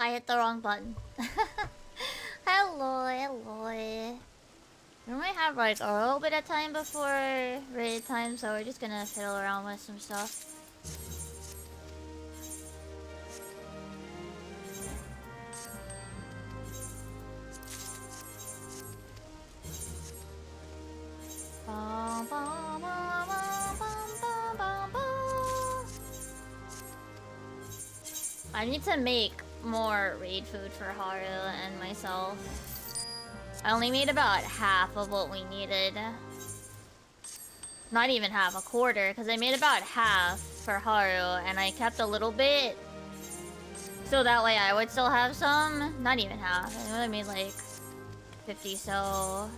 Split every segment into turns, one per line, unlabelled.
I hit the wrong button. Hello, hello. We might have like a little bit of time before raid time, so we're just gonna fiddle around with some stuff. I need to make more raid food for Haru and myself. I only made about half of what we needed. Not even half, a quarter, because I made about half for Haru, and I kept a little bit, so that way I would still have some. Not even half. I only made like 50 so...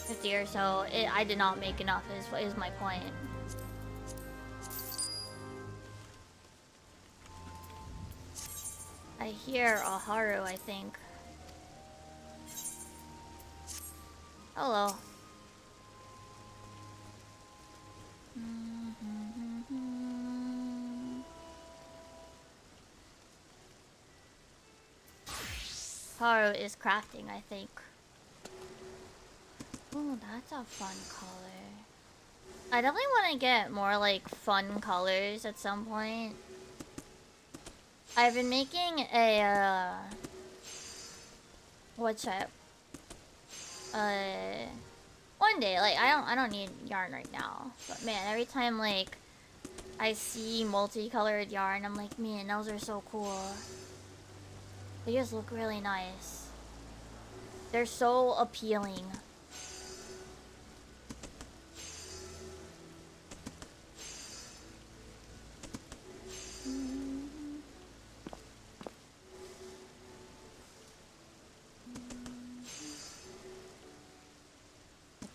50 or so. I did not make enough, is my point. I hear a Haru, I think. Hello. Haru is crafting, I think. Ooh, that's a fun color. I definitely want to get more, like, fun colors at some point. I've been making a, what's that? One day, like, I don't need yarn right now. But man, every time, like, I see multicolored yarn, I'm like, man, those are so cool. They just look really nice. They're so appealing.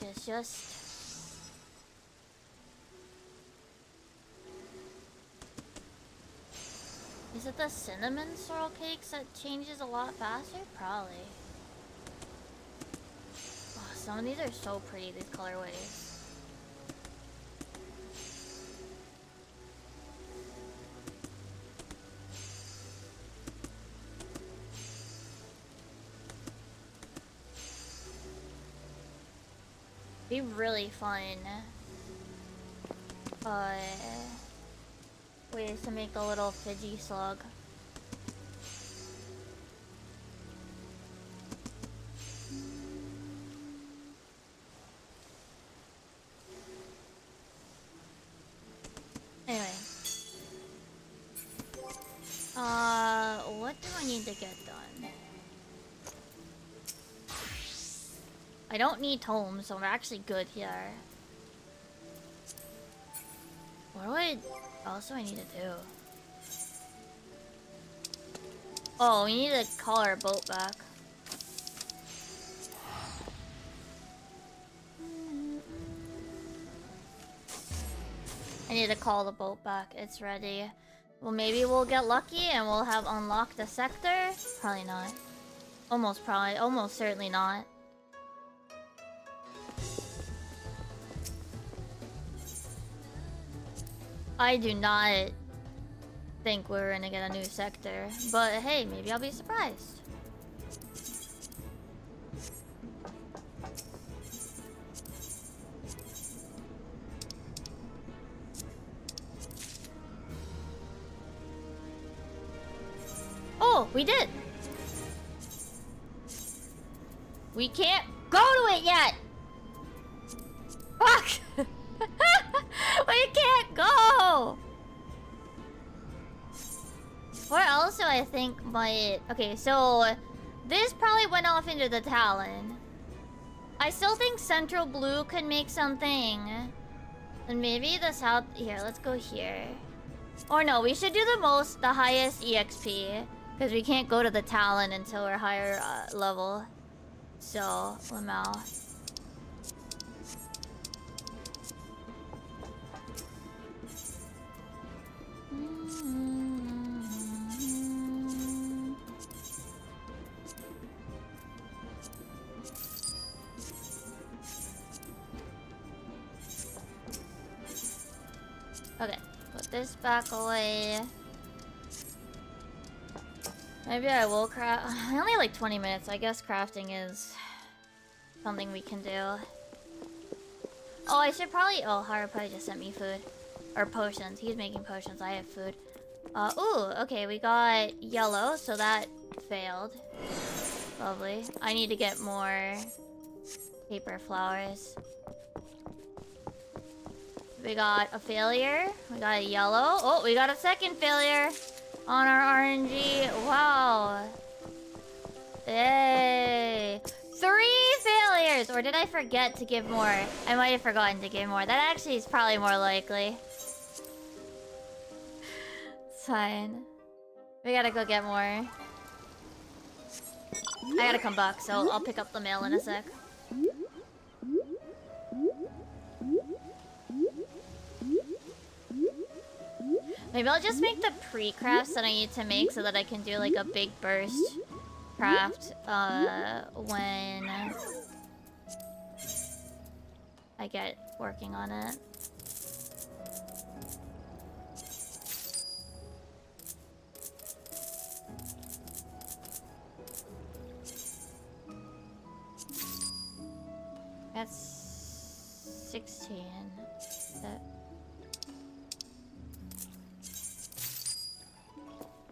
It's just... Is it the cinnamon swirl cakes that changes a lot faster? Probably. Oh, some of these are so pretty, these colorways. Be really fun. Ways to make a little Fidgy slug. Anyway. What do I need to get done? I don't need tomes, so we're actually good here. What else do I need to do? Oh, we need to call our boat back. I need to call the boat back. It's ready. Well, maybe we'll get lucky and we'll have unlocked the sector. Probably not. Almost certainly not. I do not think we're gonna get a new sector, but hey, maybe I'll be surprised. Oh, we did! We can't go to it yet! Fuck! We can't go! What else do I think might... Okay, so... This probably went off into the Talon. I still think Central Blue could make something. And maybe the South... Here, let's go here. Or no, we should do the highest EXP. Because we can't go to the Talon until we're higher level. So, Lamau. Okay, put this back away. Maybe I will craft. I only have like 20 minutes. I guess crafting is something we can do. Oh, I should probably. Oh, Haru probably just sent me food. Or potions. He's making potions. I have food. Ooh, okay. We got yellow, so that failed. Lovely. I need to get more paper flowers. We got a failure. We got a yellow. Oh, we got a second failure on our RNG. Wow. Yay. 3 failures! Or did I forget to give more? I might have forgotten to give more. That actually is probably more likely. It's fine. We gotta go get more. I gotta come back, so I'll pick up the mail in a sec. Maybe I'll just make the pre-crafts that I need to make so that I can do like a big burst craft when I get working on it. That's 16. That...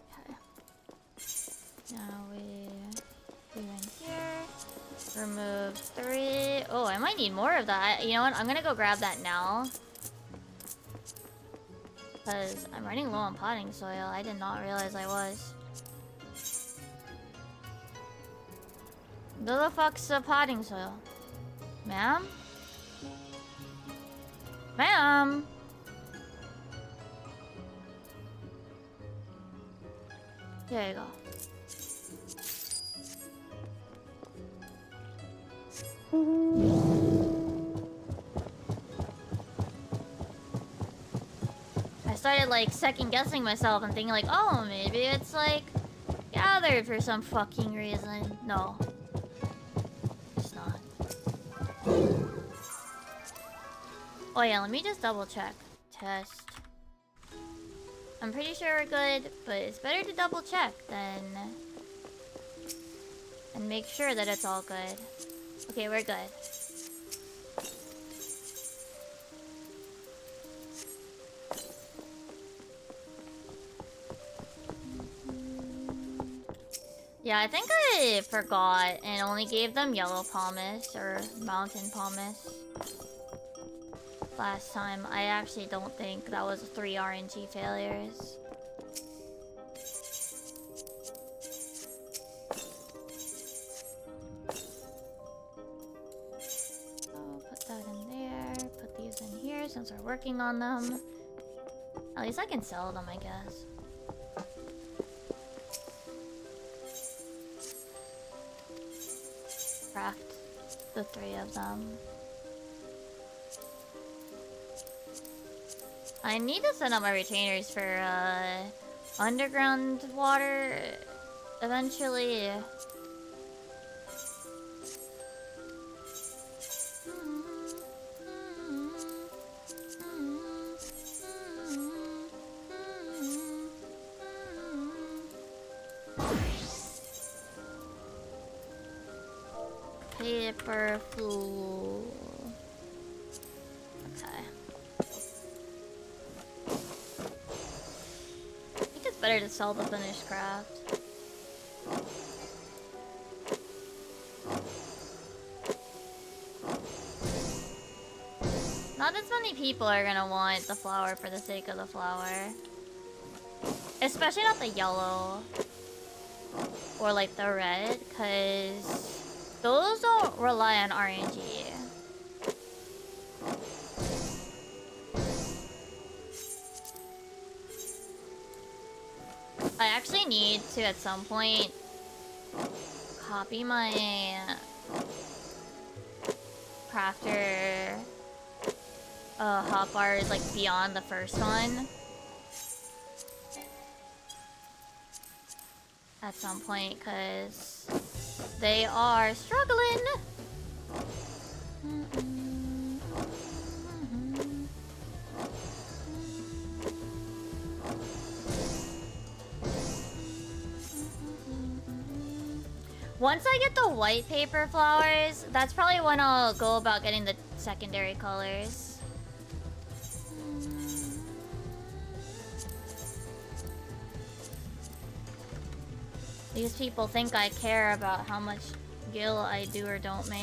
Okay. Now we do in here. Remove 3. Oh, I might need more of that. You know what? I'm gonna go grab that now. Because I'm running low on potting soil. I did not realize I was. Who the fuck's the potting soil? Ma'am? Ma'am? There you go. I started like second guessing myself and thinking like, oh, maybe it's like gathered for some fucking reason. No. It's not. Oh yeah, let me just double check. Test. I'm pretty sure we're good, but it's better to double check than... and make sure that it's all good. Okay, we're good. Yeah, I think I forgot and only gave them yellow pumice or mountain pumice last time. I actually don't think that was 3 RNG failures. So put that in there, put these in here since we're working on them. At least I can sell them, I guess. Craft the 3 of them. I need to set up my retainers for underground water eventually. Paper fuel. Okay. I think it's better to sell the finished craft. Not as many people are gonna want the flower for the sake of the flower. Especially not the yellow. Or like the red, because those don't rely on RNG. I actually need to, at some point, copy my crafter hotbars like beyond the first one. At some point, because they are struggling. Once I get the white paper flowers, that's probably when I'll go about getting the secondary colors. These people think I care about how much gil I do or don't make.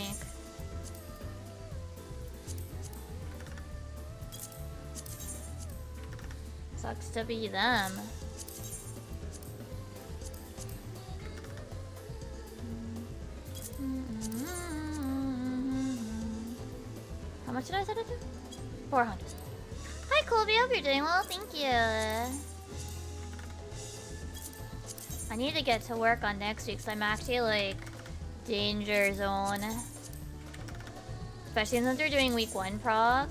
Sucks to be them. How much did I set it to? 400. Hi Colby, hope you're doing well, thank you. I need to get to work on next week, so I'm actually like danger zone. Especially since they're doing week 1 prog.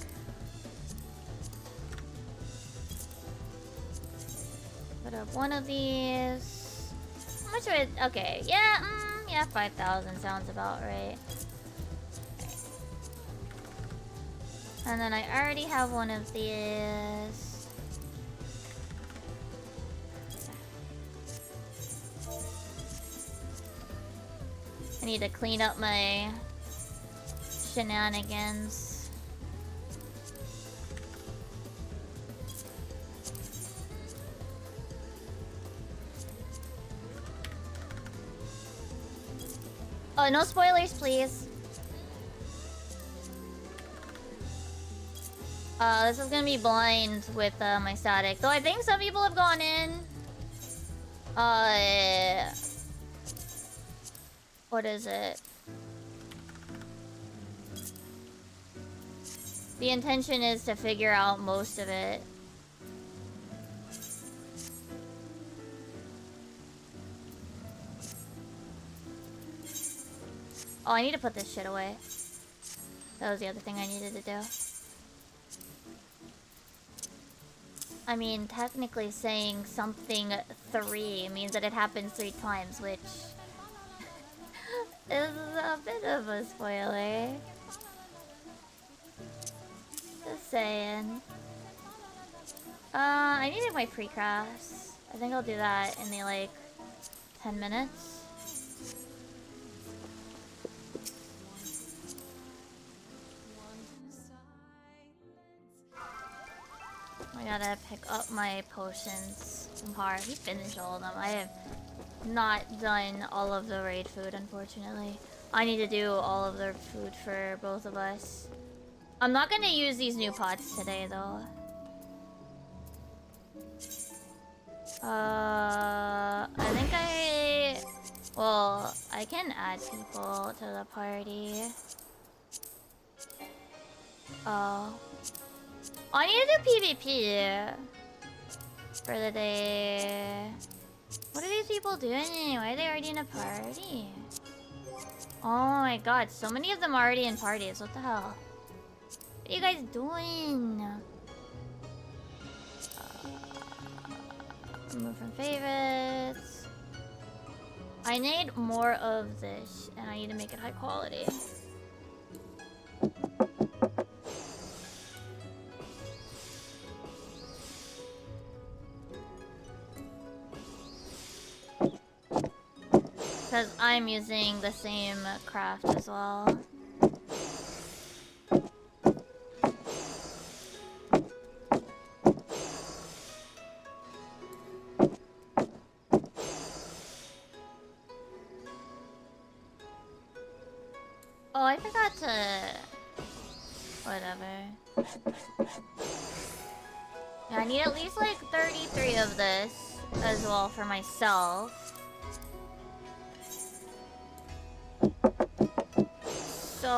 Put up one of these. How much do I? Okay, yeah, yeah, 5,000 sounds about right. And then I already have one of these. I need to clean up my shenanigans. Oh, no spoilers, please. This is gonna be blind with my static. Though I think some people have gone in. What is it? The intention is to figure out most of it. Oh, I need to put this shit away. That was the other thing I needed to do. I mean, technically saying something 3 means that it happens 3 times, which is a bit of a spoiler. Just saying. I needed my pre-crafts. I think I'll do that in the, like, 10 minutes. I gotta pick up my potions from Har. He finished all of them. I have not done all of the raid food, unfortunately. I need to do all of the food for both of us. I'm not gonna use these new pots today, though. I think well, I can add people to the party. Oh. I need to do PvP for the day. What are these people doing? Why are they already in a party? Oh my god, so many of them are already in parties. What the hell? What are you guys doing? Remove from favorites. I need more of this, and I need to make it high quality. Because I'm using the same craft as well. Oh, I forgot to... Whatever. Yeah, I need at least like 33 of this as well for myself. So...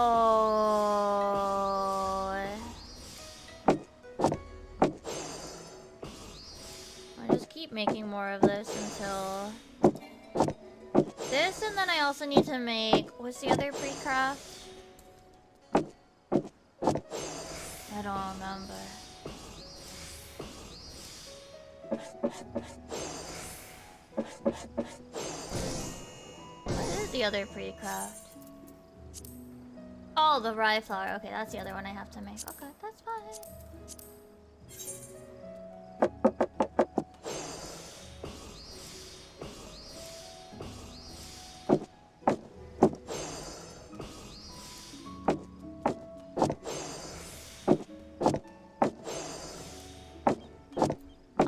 I just keep making more of this until... This, and then I also need to make... What's the other pre-craft? I don't remember. What is the other pre-craft? Oh, the rye flour. Okay, that's the other one I have to make. Okay, that's fine.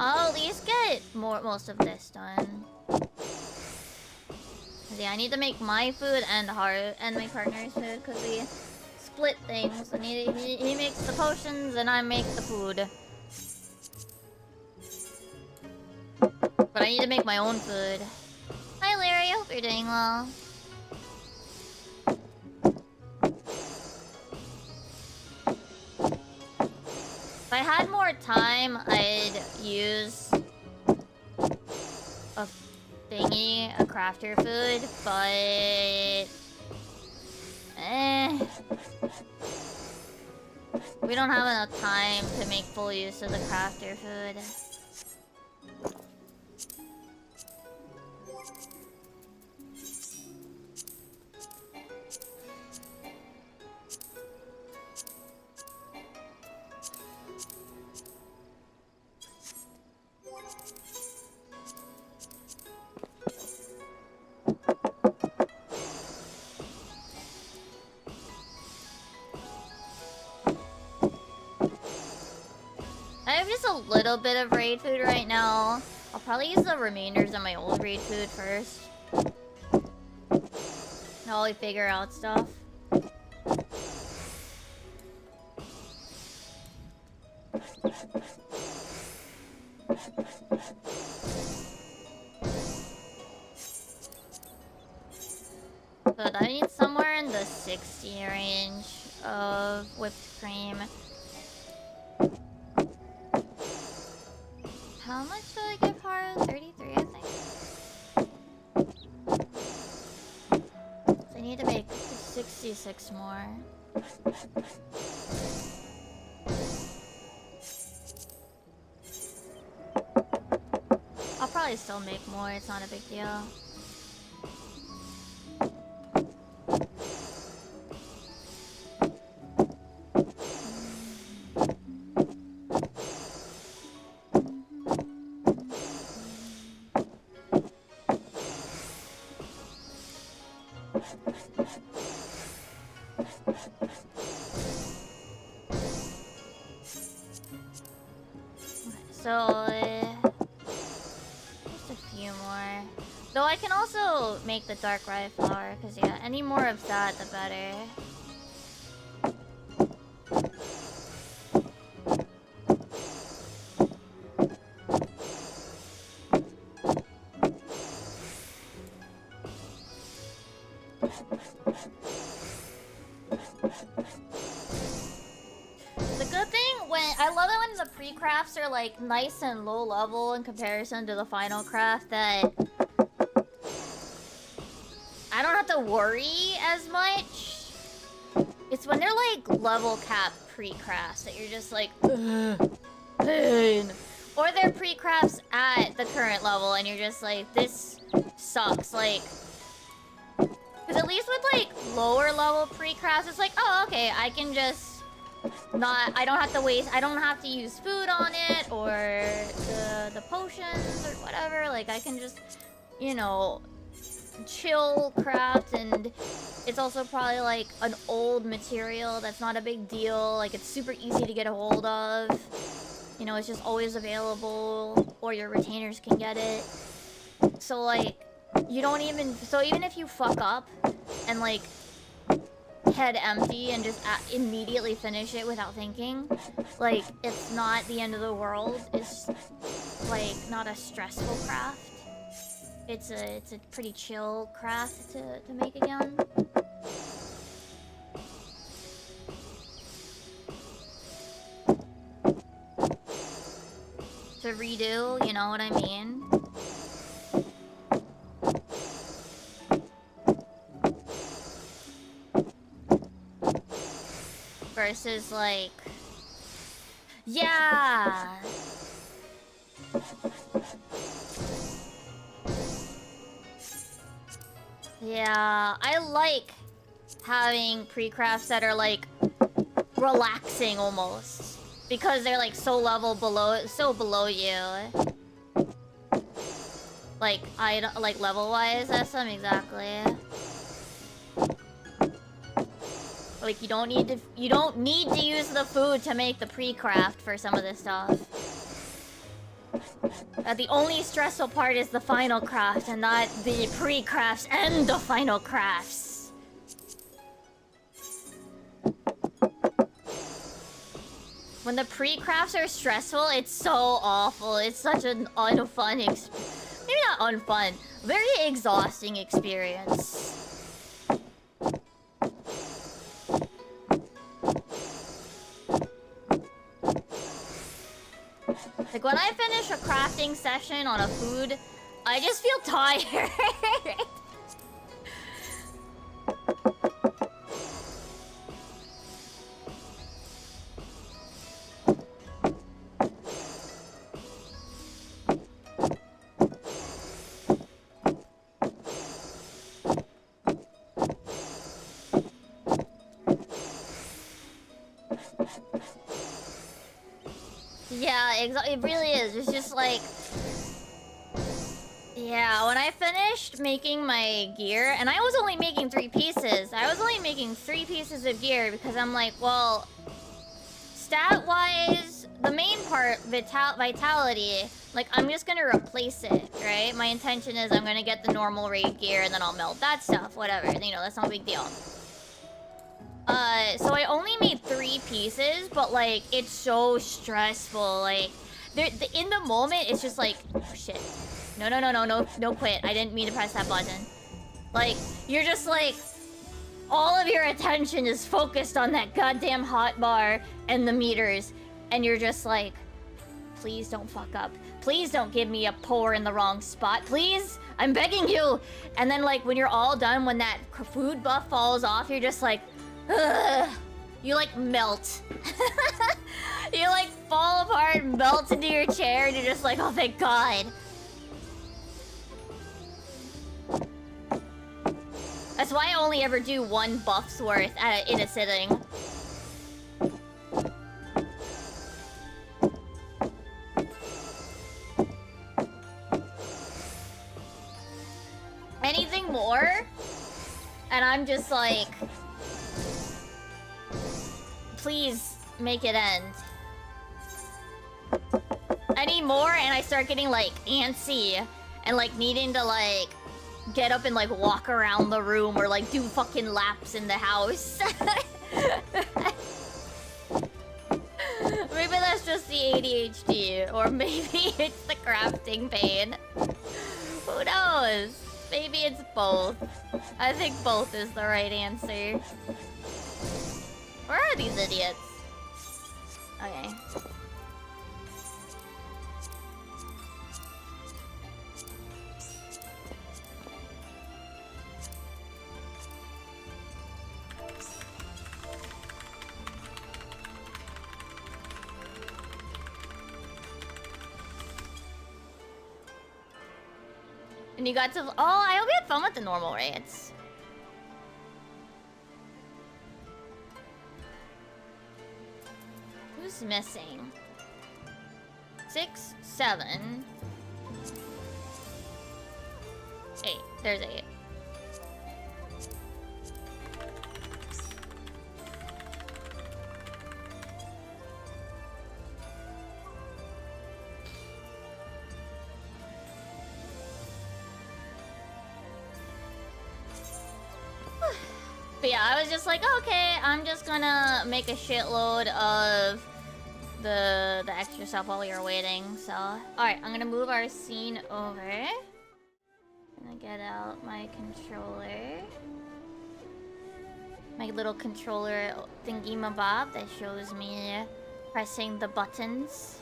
I'll at least get most of this done. Yeah, I need to make my food and my partner's food because we split things. And he makes the potions and I make the food. But I need to make my own food. Hi Larry, I hope you're doing well. If I had more time, I'd use a thingy, a crafter food, but... we don't have enough time to make full use of the crafter food. A little bit of raid food right now. I'll probably use the remainders of my old raid food first. While we figure out stuff. But I need somewhere in the 60 range of whipped cream. How much did I give her? 33, I think. So I need to make 66 more. I'll probably still make more, it's not a big deal. Just a few more. Though I can also make the dark rye flour, because yeah, any more of that, the better. Crafts are like nice and low level in comparison to the final craft that I don't have to worry as much. It's when they're like level cap pre-crafts that you're just like pain. Or they're pre-crafts at the current level and you're just like, this sucks. Like, because at least with like lower level pre-crafts, it's like, oh okay, I can just I don't have to waste, I don't have to use food on it, or the potions, or whatever. Like, I can just, you know, chill craft, and it's also probably, like, an old material that's not a big deal. Like, it's super easy to get a hold of. You know, it's just always available, or your retainers can get it. So, like, you don't even... So, even if you fuck up, and, like, head empty and just immediately finish it without thinking, like, it's not the end of the world. It's like not a stressful craft. It's a pretty chill craft to make again. To redo, you know what I mean? Versus, like... Yeah! Yeah, I like having pre-crafts that are, like, relaxing almost. Because they're, like, so below you. Like, level-wise, that's them, exactly. Like, you don't need to use the food to make the pre-craft for some of this stuff. That the only stressful part is the final craft and not the pre-crafts and the final crafts. When the pre-crafts are stressful, it's so awful. It's such an unfun experience. Maybe not unfun. Very exhausting experience. Like, when I finish a crafting session on a food, I just feel tired. Yeah, it really is. It's just like... Yeah, when I finished making my gear, and I was only making 3 pieces. I was only making 3 pieces of gear because I'm like, well... Stat-wise, the main part, vitality, like, I'm just gonna replace it, right? My intention is I'm gonna get the normal raid gear and then I'll melt that stuff, whatever. You know, that's not a big deal. So I only made 3 pieces, but like, it's so stressful. Like, in the moment, it's just like, oh shit. No quit. I didn't mean to press that button. Like, you're just like, all of your attention is focused on that goddamn hotbar and the meters. And you're just like, please don't fuck up. Please don't give me a pour in the wrong spot. Please, I'm begging you. And then like, when you're all done, when that food buff falls off, you're just like, ugh. You like melt. You like fall apart, melt into your chair, and you're just like, oh thank God. That's why I only ever do 1 buff's worth in a sitting. Anything more, and I'm just like, please make it end. Any more, and I start getting like antsy and like needing to like get up and like walk around the room or like do fucking laps in the house. Maybe that's just the ADHD, or maybe it's the crafting pain. Who knows? Maybe it's both. I think both is the right answer. Where are these idiots? Okay. And you got to... Oh, I hope you had fun with the normal raids. Who's missing? 6, 7... 8. There's 8. But yeah, I was just like, okay, I'm just gonna make a shitload of the extra stuff while we are waiting. So, alright, I'm gonna move our scene over. I'm gonna get out my controller. My little controller thingy-mabob that shows me pressing the buttons.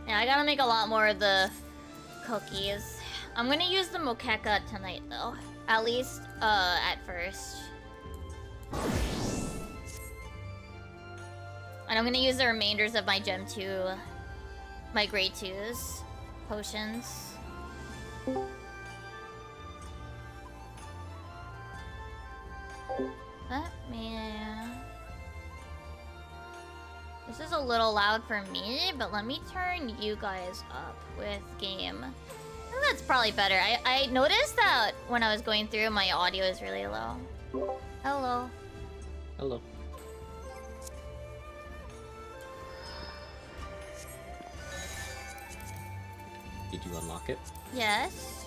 Yeah, I gotta make a lot more of the cookies. I'm gonna use the moqueca tonight, though. At least, at first. And I'm gonna use the remainders of my Gem 2... my Grade 2s. Potions. Let me... This is a little loud for me, but let me turn you guys up with game. think that's probably better. I noticed that when I was going through, my audio is really low. Hello.
Hello. Did you unlock it?
Yes.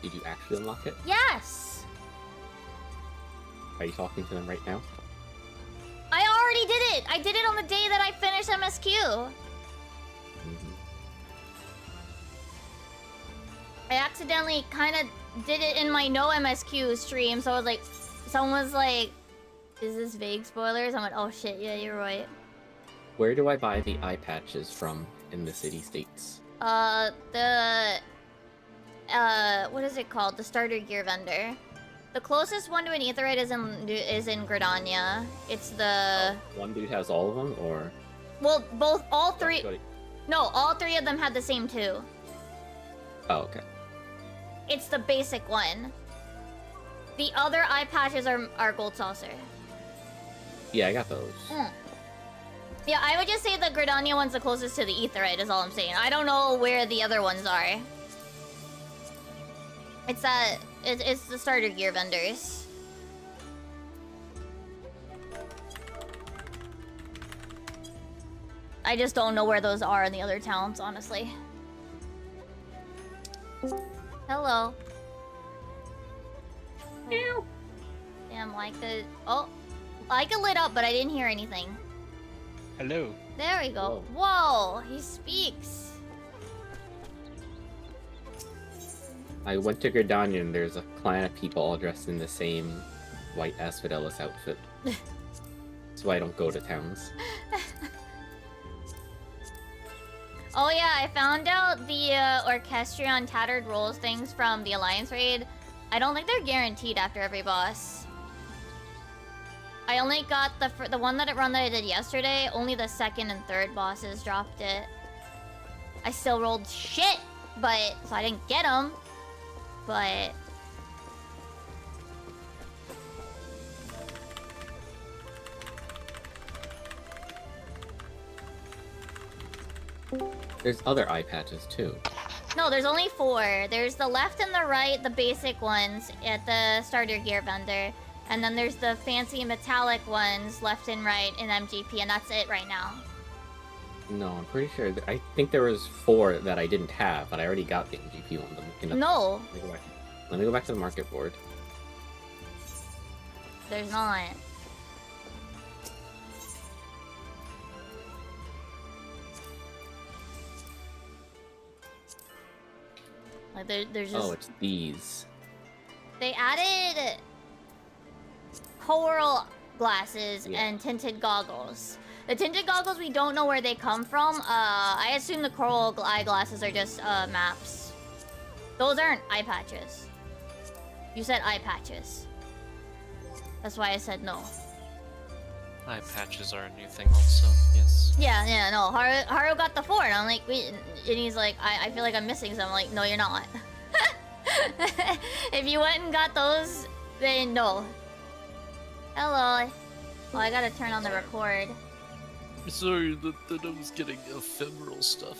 Did you actually unlock it?
Yes.
Are you talking to them right now?
I already did it. I did it on the day that I finished MSQ. I accidentally kind of did it in my no MSQ stream, so I was like, someone was like, is this vague spoilers? I went, oh shit, yeah, you're right.
Where do I buy the eye patches from in the city-states?
What is it called? The starter gear vendor. The closest one to an Aetheryte is in Gridania. It's the...
One dude has all of them, or...?
Well, all three... No, all three of them had the same two.
Oh, okay.
It's the basic one. The other eye patches are Gold Saucer.
Yeah, I got those.
Yeah, I would just say the Gridania one's the closest to the Aetheryte, is all I'm saying. I don't know where the other ones are. It's the starter gear vendors. I just don't know where those are in the other towns, honestly. Hello.
Ew.
Damn, Laika... Oh, Laika lit up, but I didn't hear anything.
Hello.
There we go. Whoa, he speaks.
I went to Gridania and there's a clan of people all dressed in the same white Asphodelis outfit. That's why I don't go to towns.
Oh yeah, I found out the Orchestrion Tattered Rolls things from the Alliance raid. I don't think they're guaranteed after every boss. I only got the one that I did yesterday. Only the second and third bosses dropped it. I still rolled shit, but so I didn't get them. But
There's other eye patches too.
no, there's only 4. There's the left and the right, the basic ones at the starter gear vendor. And then there's the fancy metallic ones left and right in MGP, and that's it right now.
No, I'm pretty sure. I think there was 4 that I didn't have, but I already got the MGP one.
No.
Let me go back to the market board.
There's not. Like there's just...
Oh, it's these.
They added coral glasses and tinted goggles. The tinted goggles, we don't know where they come from. I assume the coral eyeglasses are just maps. Those aren't eye patches. You said eye patches. That's why I said no.
Eye patches are a new thing also, yes.
Yeah, no. Haru got the 4, and I'm like, wait, and he's like, I feel like I'm missing some. I'm like, no, you're not. If you went and got those, then no. Hello. Oh, I gotta turn on the record.
Sorry that I was getting ephemeral stuff.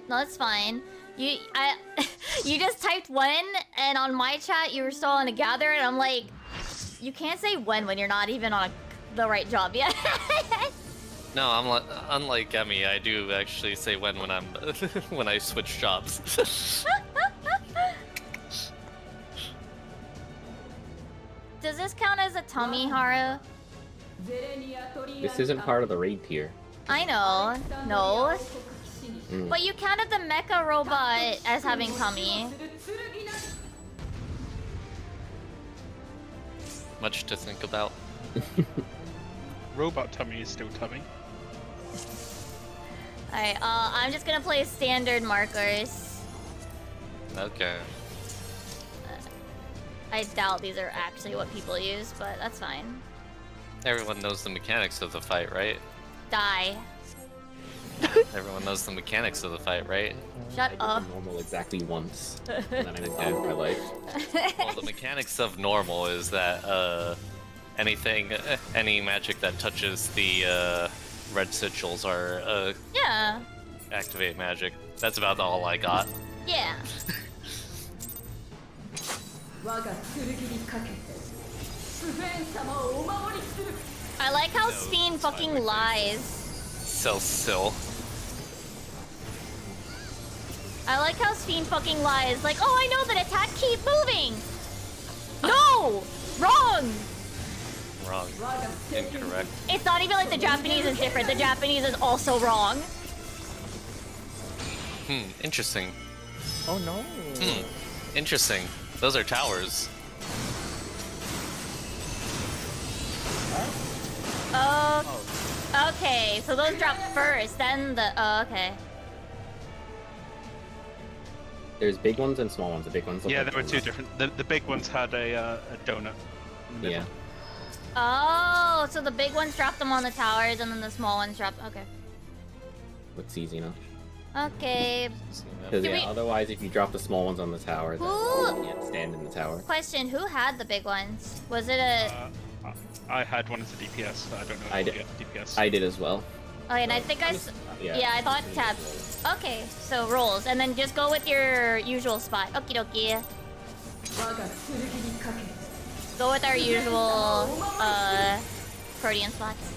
No, it's fine. You just typed when, and on my chat you were still on a gather, and I'm like, you can't say when you're not even on the right job yet.
No, I'm like, unlike Emmy, I do actually say when I'm when I switch jobs.
Does this count as a tummy, Haru?
This isn't part of the raid tier.
I know. No. But you counted the mecha robot as having tummy.
Much to think about.
Robot tummy is still tummy.
Alright, I'm just gonna play standard markers.
Okay.
I doubt these are actually what people use, but that's fine.
Everyone knows the mechanics of the fight, right?
Die.
Everyone knows the mechanics of the fight, right?
Shut
I
up.
did normal exactly once, and then I moved on with my life.
Well, the mechanics of normal is that any magic that touches the red sigils are
Yeah.
activate magic. That's about all I got.
Yeah. I like how Speen fucking lies.
Still.
I like how Speen fucking lies. Like, oh, I know that attack keep moving. No! Wrong!
Wrong. Incorrect.
It's not even like the Japanese is different. The Japanese is also wrong.
Interesting.
Oh no.
Interesting. Those are towers.
Oh. Okay, so those drop first, then the. Oh, okay.
There's big ones and small ones. The big ones look
Yeah,
like
there were two
donuts.
different. The big ones had a donut. in the
Yeah.
middle.
Oh, so the big ones drop them on the towers, and then the small ones drop. Okay.
Looks easy enough.
Okay.
Because
Do
yeah,
we-
otherwise if you drop the small ones on the tower, then
Who-
you can't stand in the tower.
Question: who had the big ones? Was it a?
I had one as a DPS. I don't know.
I
if
did.
you get DPS.
I did as well.
Oh, and I think I. Yeah, I thought tab. Okay, so rolls, and then just go with your usual spot. Okie dokie. Go with our usual Protean spots.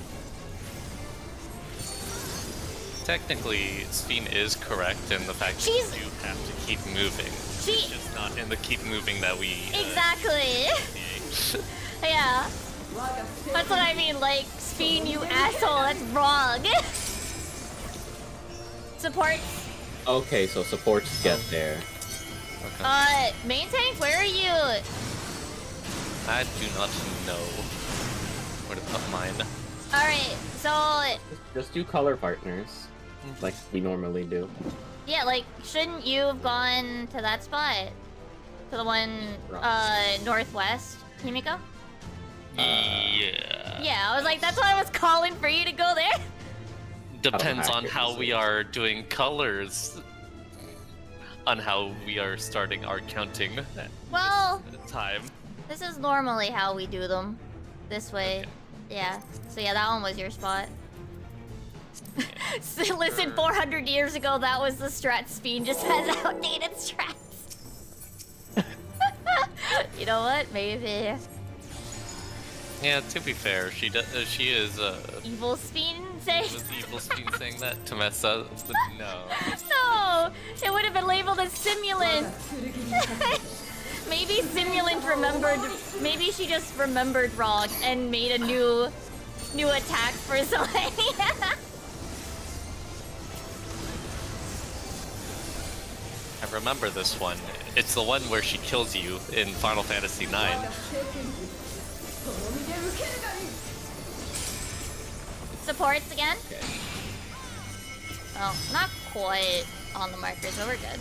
Technically, Speen is correct in the fact that
She's-
you have to keep moving.
She-
Just not in the keep moving that we.
Exactly.
Create.
Yeah. That's what I mean. Like, Speen, you asshole. That's wrong. Support.
Okay, so supports get there.
Okay.
Main tank, where are you?
I do not know where to put mine.
Alright, so,
Just do color partners, like we normally do.
yeah, like, shouldn't you have gone to that spot? To the one, northwest, Himiko?
Yeah.
Yeah, I was like, that's why I was calling for you to go there.
Depends
Oh,
on how we are doing colors. On how we are starting our counting
Well,
time.
this is normally how we do them. This way. Yeah. So yeah, that one was your spot. So, listen, 400 years ago, that was the strat. Speen just has outdated strats. You know what? Maybe.
Yeah, to be fair, she is
Evil Speen say?
was evil Speen saying that to mess up, but no.
No! It would have been labeled as simulant. Maybe simulant remembered. Maybe she just remembered wrong and made a new attack for Selenia.
I remember this one. It's the one where she kills you in Final Fantasy IX.
Supports again?
Okay.
Well, not quite on the markers, but we're good.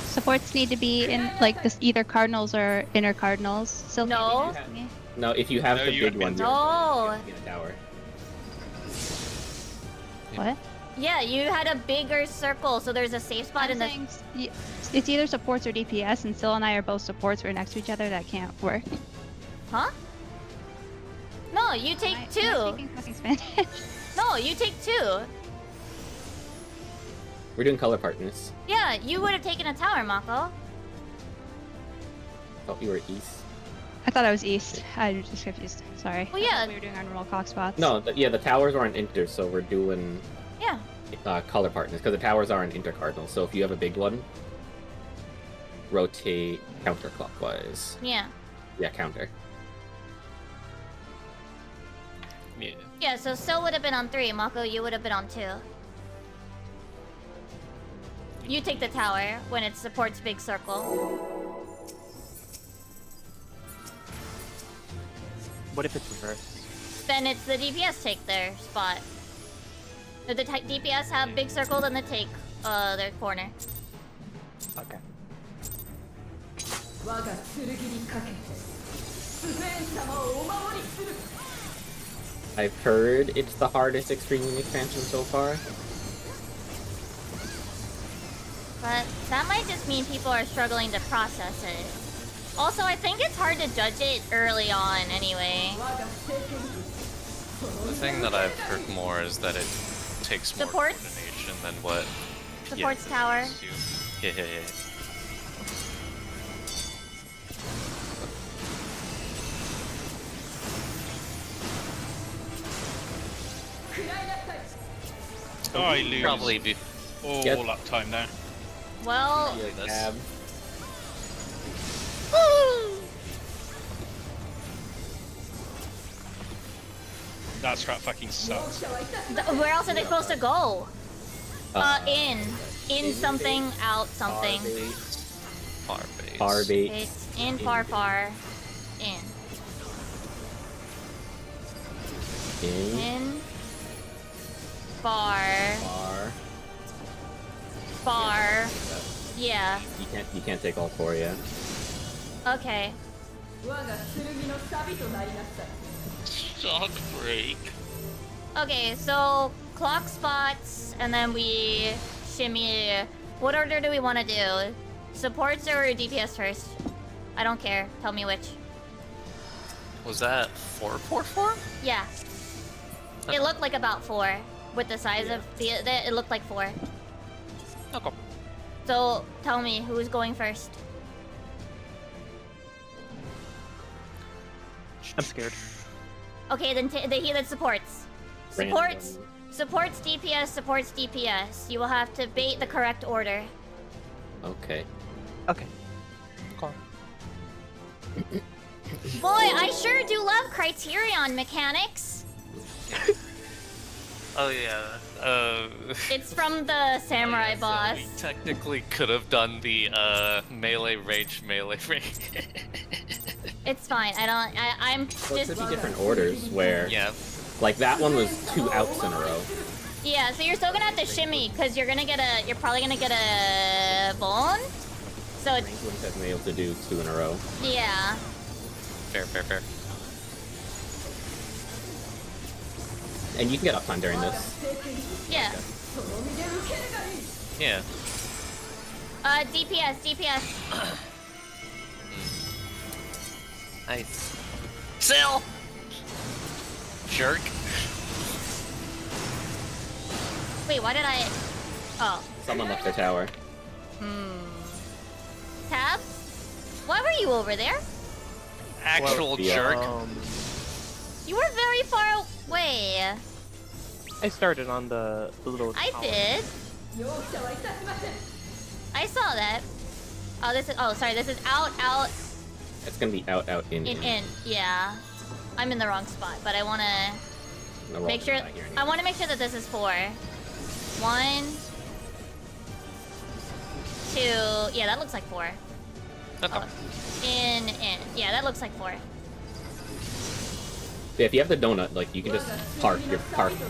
Supports need to be in like this either cardinals or inner cardinals. Silky,
No.
did you ask me?
No, if you have
No,
the
you
big
have
ones,
been-
No.
you're in a tower.
What?
Yeah, you had a bigger circle, so there's a safe spot in the.
It's either supports or DPS, and Sil and I are both supports. We're next to each other. That can't work.
Huh? No, you take
I'm not
two.
speaking fucking Spanish.
No, you take two.
We're doing color partners.
Yeah, you would have taken a tower, Mako.
Thought we were east.
I thought I was east. I was just confused. Sorry.
Well, yeah.
We were doing our normal cock spots.
No, yeah, the towers are on inter, so we're doing
Yeah.
color partners because the towers are an intercardinal. So if you have a big one, rotate counterclockwise.
Yeah.
Yeah, counter.
Yeah.
Yeah, so Sil would have been on 3, Mako, you would have been on 2. You take the tower when it supports big circle.
What if it's reversed?
Then it's the DPS take their spot. If the DPS have big circle, then they take their corner.
Okay.
I've heard it's the hardest Extreme expansion so far.
But that might just mean people are struggling to process it. Also, I think it's hard to judge it early on anyway.
The thing that I've heard more is that it takes more
Supports?
coordination than what.
Supports tower.
Yeah.
Oh, I lose
Probably be.
all
Yep.
that time there.
Well,
Cab.
That strat fucking sucks.
where else are they supposed to go? In
in
something,
base,
out something.
Far base.
Far bait.
It's in, far, in. In, far, far. Yeah.
You can't take all 4 yet.
Okay.
Shock break.
Okay, so clock spots, and then we shimmy. What order do we want to do? Supports or DPS first? I don't care. Tell me which.
Was that 444?
Yeah. It looked like about 4. With the size of it looked like 4.
Okay.
So tell me who's going first.
I'm scared.
Okay, then the healer supports. Supports. Supports DPS. Supports DPS. You will have to bait the correct order.
Okay.
Okay. Call.
Boy, I sure do love Criterion mechanics.
Oh yeah.
It's from the samurai boss.
We technically could have done the melee range.
It's fine. I'm
Well, it
just.
could be different orders where,
Yeah.
like that one was 2 outs in a row.
Yeah, so you're still gonna have to shimmy because you're probably gonna get a bone. So it's
Wouldn't have been able to do 2 in a row.
yeah.
Fair.
And you can get uptime during this.
Yeah.
Yeah.
DPS.
Nice. Sell. Jerk.
Wait, why did I? Oh.
Someone left their tower.
Tab? Why were you over there?
Actual
yeah.
jerk.
You were very far away.
I started on the little.
I
tower.
did. I saw that. Oh, this is. Oh, sorry. This is out,
It's gonna be out, in.
in. Yeah. I'm in the wrong spot, but I wanna
No, we're
make
all
sure.
not here
I
anymore.
wanna make sure that this is 4. 1, 2. Yeah, that looks like 4.
Okay.
Oh, in. Yeah, that looks like 4.
Yeah, if you have the donut, like you can just park the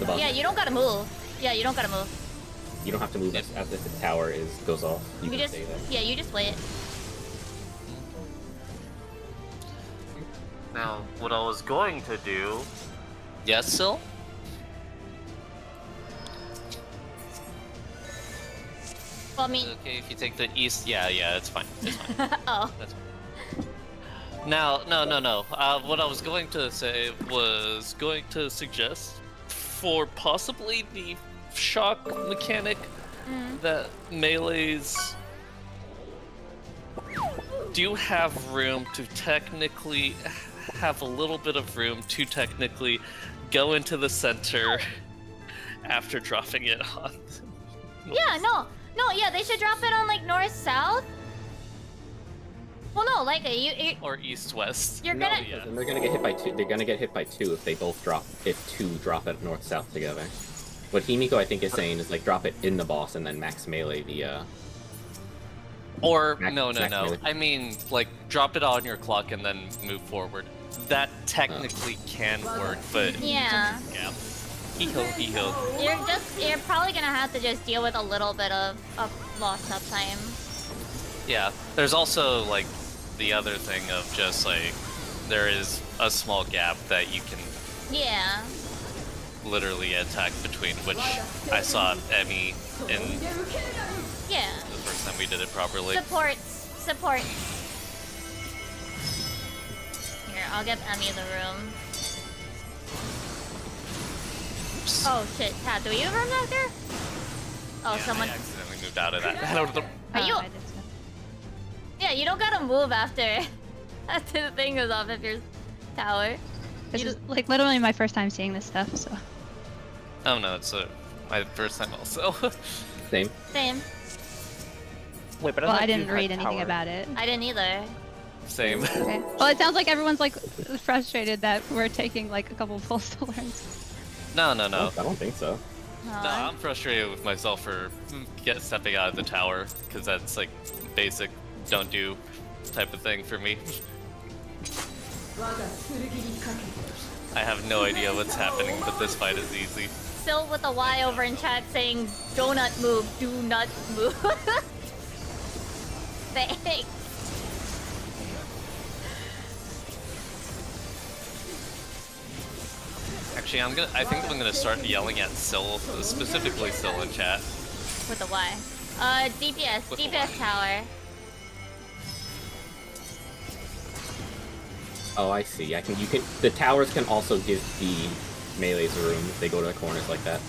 bus.
Yeah, you don't gotta move. Yeah, you don't gotta move.
You don't have to move as the tower goes off. You
You
can
just.
stay there.
Yeah, you just wait.
Now, what I was going to do. Yes, Sil?
Well, I mean.
Okay, if you take the east, yeah, it's fine. It's fine.
Oh.
That's fine. Now, no. What I was going to say was going to suggest for possibly the shock mechanic that melees do have room to technically have a little bit of room to technically go into the center after dropping it on.
Yeah, no, yeah, they should drop it on like north-south. Well, no, like you
Or east-west.
you're
No,
gonna.
Yeah.
and they're gonna get hit by 2. They're gonna get hit by 2 if they both drop. If 2 drop it north-south together. What Himiko I think is saying is like drop it in the boss and then max melee the.
Or
Max-
no.
max melee.
I mean, like drop it on your clock and then move forward. That technically can work, but
Yeah,
yeah. Hee-ho.
you're probably gonna have to just deal with a little bit of lost uptime.
Yeah. There's also like the other thing of just like there is a small gap that you can
Yeah.
literally attack between, which I saw Emmy in
Yeah.
the first time we did it properly.
Supports. I'll get Emmy the room. Oh shit, Tab, do you have room back there? Oh,
Yeah,
someone.
I accidentally moved out of that. Out of the...
Are you?
I did so.
Yeah, you don't gotta move after after the thing goes off if you're tower.
This is like literally my first time seeing this stuff, so.
Oh no, it's my first time also.
Same.
Same.
Wait, but
Well, I
thought you
didn't
had
read anything
tower.
about it.
I didn't either.
Same.
Okay. Well, it sounds like everyone's like frustrated that we're taking like a couple pulls to learn.
No.
I don't think so.
No, I'm frustrated with myself for stepping out of the tower, because that's like basic don't do type of thing for me. I have no idea what's happening, but this fight is easy.
Still with a Y over in chat saying, "Donut move, do not move." Thanks.
Actually, I think I'm gonna start yelling at Syl, specifically Syl in chat.
With a Y. DPS,
With a
DPS
Y.
tower.
Oh, I see. You can. The towers can also give the melees room if they go to the corners like that.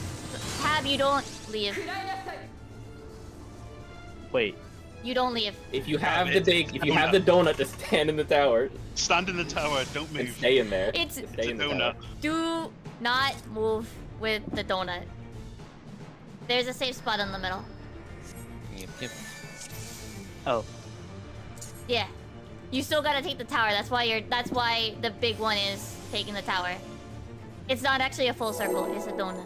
Tab, you don't leave.
Wait,
You don't leave.
If you have the donut, just stand in the tower
Stand in the tower, don't
and
move.
stay in there.
It's
Just stay in the
donut.
tower.
do not move with the donut. There's a safe spot in the middle.
Yep.
oh,
Yeah. You still gotta take the tower. That's why the big one is taking the tower. It's not actually a full circle, it's a donut.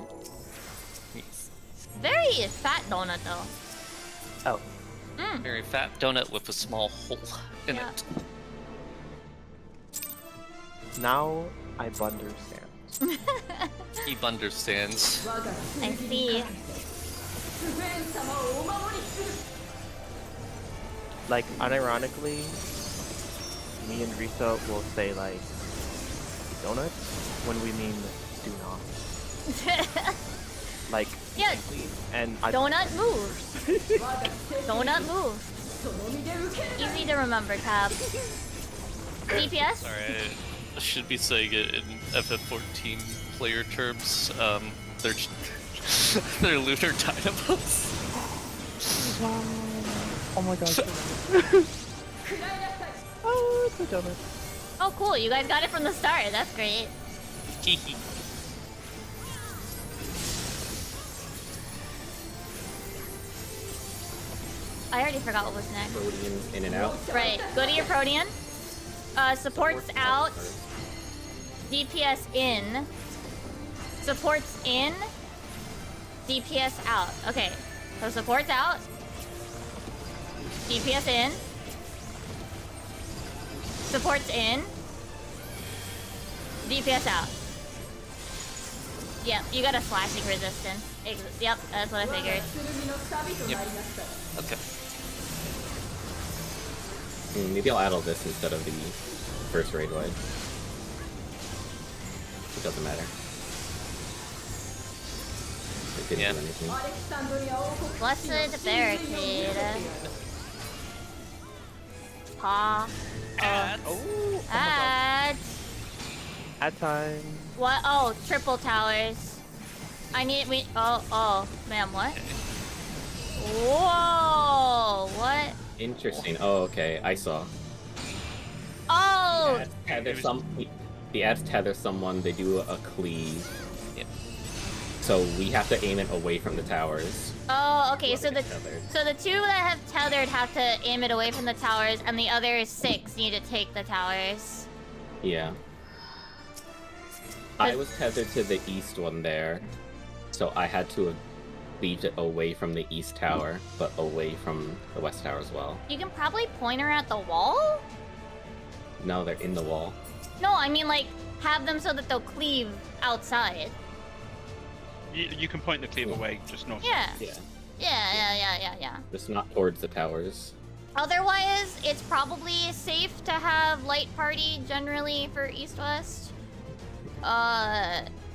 Very fat donut though.
oh.
Very fat donut with a small hole in
Yeah.
it.
Now I understand.
He understands.
I see.
Like, unironically, me and Risa will say, like, donuts when we mean do not. Like,
Yeah,
and I
donut move. Donut move. Easy to remember, Tab. DPS?
Sorry, I should be saying it in FF14 player terms. They're they're lunar dynamos.
oh my god. Oh, it's a donut.
Oh, cool. You guys got it from the start. That's great.
Hehe.
I already forgot what was next.
Proteans in and out.
Right. Go to your Protean. Supports out. DPS in. Supports in. DPS out. Okay. So supports out. DPS in. Supports in. DPS out. Yep, you got a slashing resistance. Yep, that's what I figured.
Yep. Okay.
Maybe I'll add all this instead of the first raid wide. It doesn't matter. It didn't
Yeah.
do anything.
Blessed barricade. Paw.
Ads.
Oh,
Add.
at time.
What? Oh, triple towers. I need. Oh, ma'am, what? Whoa! What?
Interesting. Oh, okay. I saw.
Oh!
The ads tether someone. They do a cleave.
Yep.
So we have to aim it away from the towers.
Oh, okay. So the
Tethered.
two that have tethered have to aim it away from the towers, and the other 6 need to take the towers.
Yeah. I was tethered to the east one there, so I had to leave it away from the east tower, but away from the west tower as well.
You can probably point her at the wall.
No, they're in the wall.
No, I mean like have them so that they'll cleave outside.
You can point the cleave away, just not.
Yeah.
Yeah.
Yeah.
Just not towards the towers.
Otherwise, it's probably safe to have light party generally for east-west.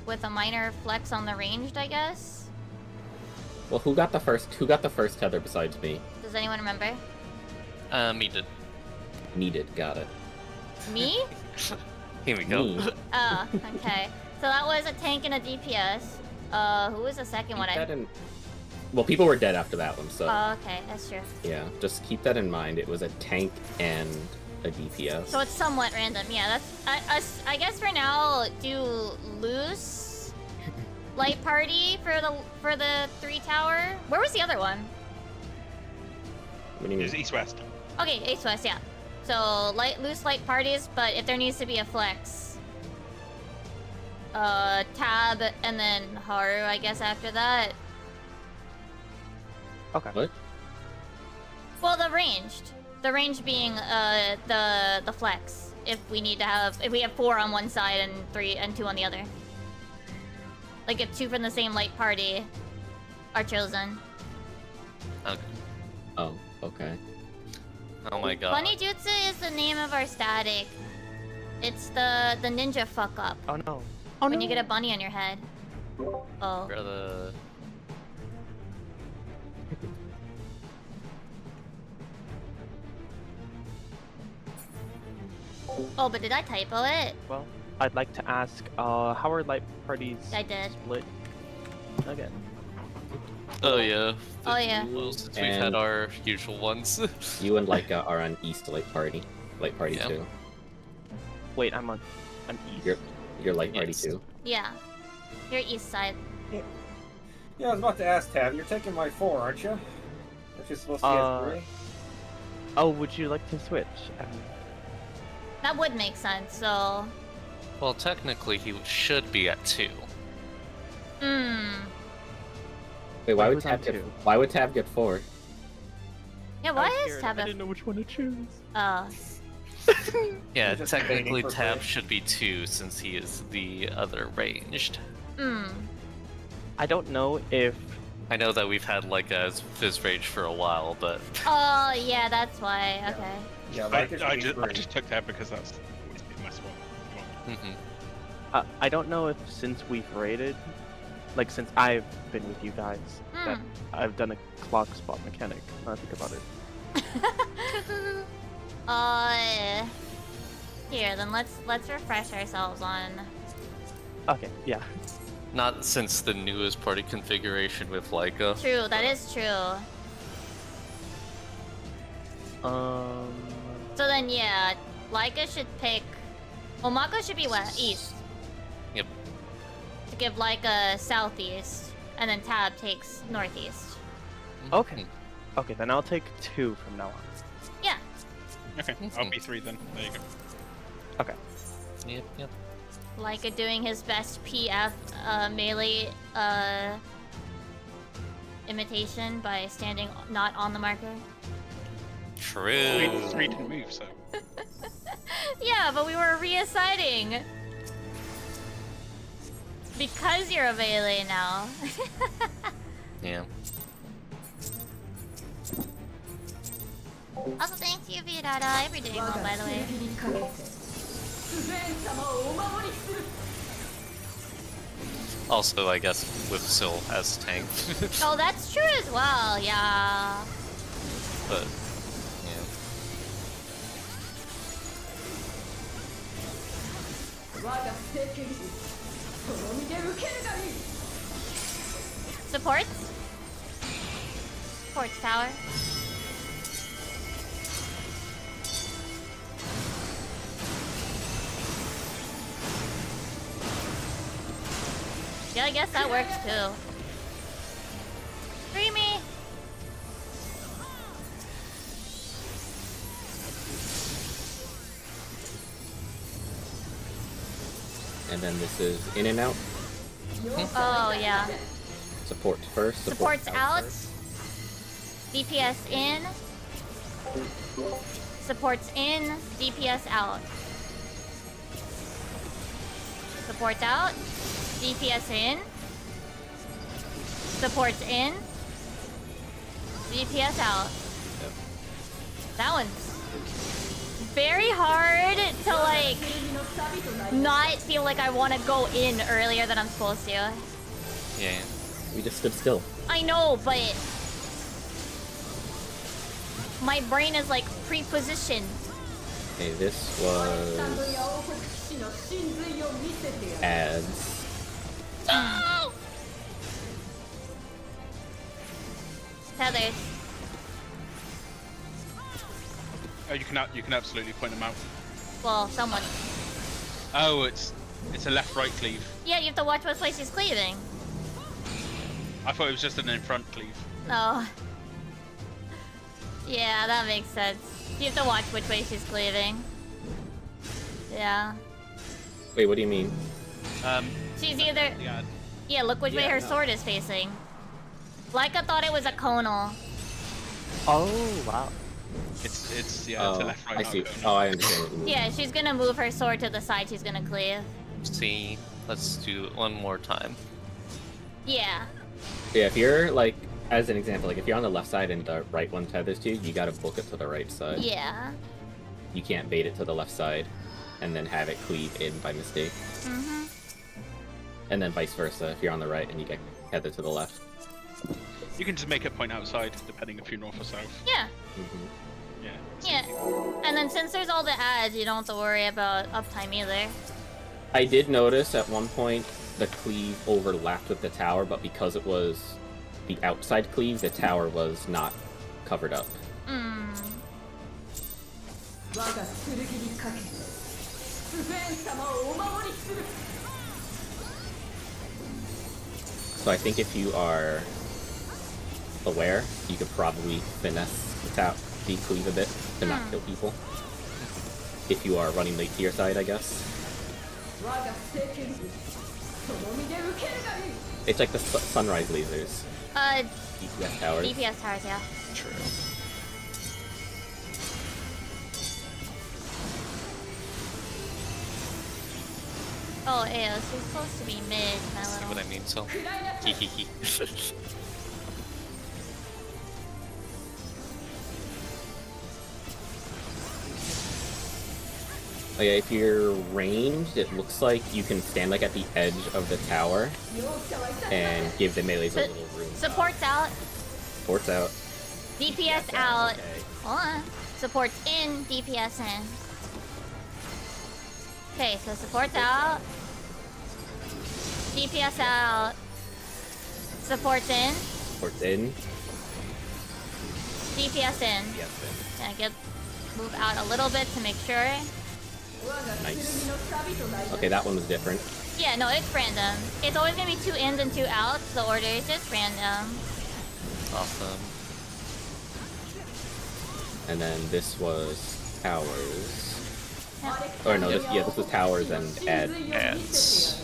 With a minor flex on the ranged, I guess.
Well, who got the first tether besides me?
Does anyone remember?
Me did.
Needed, got it.
Me?
Here we go.
Me.
Oh, okay. So that was a tank and a DPS. Who was the second one?
Keep that in... Well, people were dead after that one, so
Oh, okay, that's true.
yeah, just keep that in mind. It was a tank and a DPS.
So it's somewhat random. Yeah, that's. I guess for now, do loose light party for the 3 tower. Where was the other one?
What do you mean?
It's east-west.
Okay, East West. Yeah. So loose light parties, but if there needs to be a flex, Tab and then Haru, I guess after that.
Okay.
What?
Well, the ranged being the flex. If we we have 4 on one side and 3 and 2 on the other. Like if 2 from the same light party are chosen.
Okay.
Oh, okay.
Oh my god.
Bunny Jutsu is the name of our static. It's the ninja fuck up.
Oh no.
When you get a bunny on your head. Oh.
Brother.
Oh, but did I typo it?
Well, I'd like to ask, how are light parties
I did.
split again?
Oh yeah.
Oh, yeah.
Well, since we've had
And-
our usual ones.
You and Laika are on East Light Party. Light Party
Yeah.
2.
Wait, I'm on east.
You're Light Party
Yes.
2.
Yeah. You're east side.
Yeah, I was about to ask Tab. You're taking my 4, aren't you? Aren't you supposed to be at 3?
Oh, would you like to switch?
That would make sense, so...
Well, technically he should be at 2.
Wait, why
I
would
was on
Tab get?
2.
Why would Tab get 4?
Yeah,
I
why
was
is
scared.
Tab
I
a...
didn't know which one to choose.
Oh.
Yeah,
You're just
technically
waiting for
Tab
Bray.
should be 2 since he is the other ranged.
I don't know if
I know that we've had like a Fizz Rage for a while, but
Oh, yeah, that's why. Okay.
Yeah,
I,
like it
I,
should be
just, I
3.
just took that because that's always been my swap.
I don't know if since we've raided, like since I've been with you guys, that I've done a clock spot mechanic. Now I think about it.
Here, then let's refresh ourselves on...
Okay, yeah.
not since the newest party configuration with Laika.
True, that is true. So then, yeah, Laika should pick... Well, Mako should be east.
Yep.
To give Laika southeast, and then Tab takes northeast.
Okay. Okay, then I'll take 2 from now on.
Yeah.
Okay, I'll be 3 then. There you go.
Okay.
Yep.
Laika doing his best PF melee imitation by standing not on the marker.
True.
3 didn't move, so.
Yeah, but we were reassigning. Because you're a melee now.
Yeah.
Also, thanks you, Virata. Every day one, by the way.
Also, I guess with Syl as tank.
Oh, that's true as well, yeah.
But yeah.
Supports? Supports tower. Yeah, I guess that works too. Free me!
And then this is in and out.
Oh, yeah.
Support first.
Supports out.
first.
DPS in. Supports in. DPS out. Supports out. DPS in. Supports in. DPS out.
Yep.
That one's very hard to like not feel like I want to go in earlier than I'm supposed to.
Yeah.
We just stood still.
I know, but my brain is like pre-positioned.
Okay, this was ads.
Tethers.
Oh, you can absolutely point them out.
Well, someone.
Oh, it's a left-right cleave.
Yeah, you have to watch which way she's cleaving.
I thought it was just an in-front cleave.
No. Yeah, that makes sense. You have to watch which way she's cleaving. Yeah.
Wait, what do you mean?
She's either...
Yeah.
Yeah, look which way her sword is facing. Laika thought it was a conal.
Oh, wow.
It's a
Oh,
left-right.
I see. Oh, I understand what you mean.
Yeah, she's gonna move her sword to the side she's gonna cleave.
See, let's do it one more time.
Yeah.
Yeah, if you're like, as an example, like if you're on the left side and the right one tethers to you, you gotta book it to the right side.
Yeah.
You can't bait it to the left side and then have it cleave in by mistake.
Mm-hmm.
And then vice versa, if you're on the right and you get tethered to the left.
You can just make it point outside, depending if you're north or south.
Yeah.
Mm-hmm.
Yeah. it's
Yeah.
easy.
And then since there's all the ads, you don't have to worry about uptime either.
I did notice at one point the cleave overlapped with the tower, but because it was the outside cleave, the tower was not covered up.
Hmm.
So I think if you are aware, you could probably finesse the cleave a bit to not kill people. If you are running late to your side, I guess. It's like the sunrise lasers. DPS towers.
DPS towers, yeah.
True.
Oh, ew, she's supposed to be mid, my
See
little...
what I mean, so. Hehehe.
Oh yeah, if you're ranged, it looks like you can stand like at the edge of the tower and give the melees a little room.
Support's out.
Ports out.
DPS out.
Okay.
Hold on. Support's in, DPS in. Okay, so support's out. DPS out. Support's in.
Ports in.
DPS in.
Yes,
Gonna get move out a little bit to make sure.
nice. Okay, that one was different.
Yeah, no, it's random. It's always gonna be 2 ins and 2 outs. The order is just random.
Awesome.
And then this was towers.
Yeah.
Or no, this was towers and
Ads.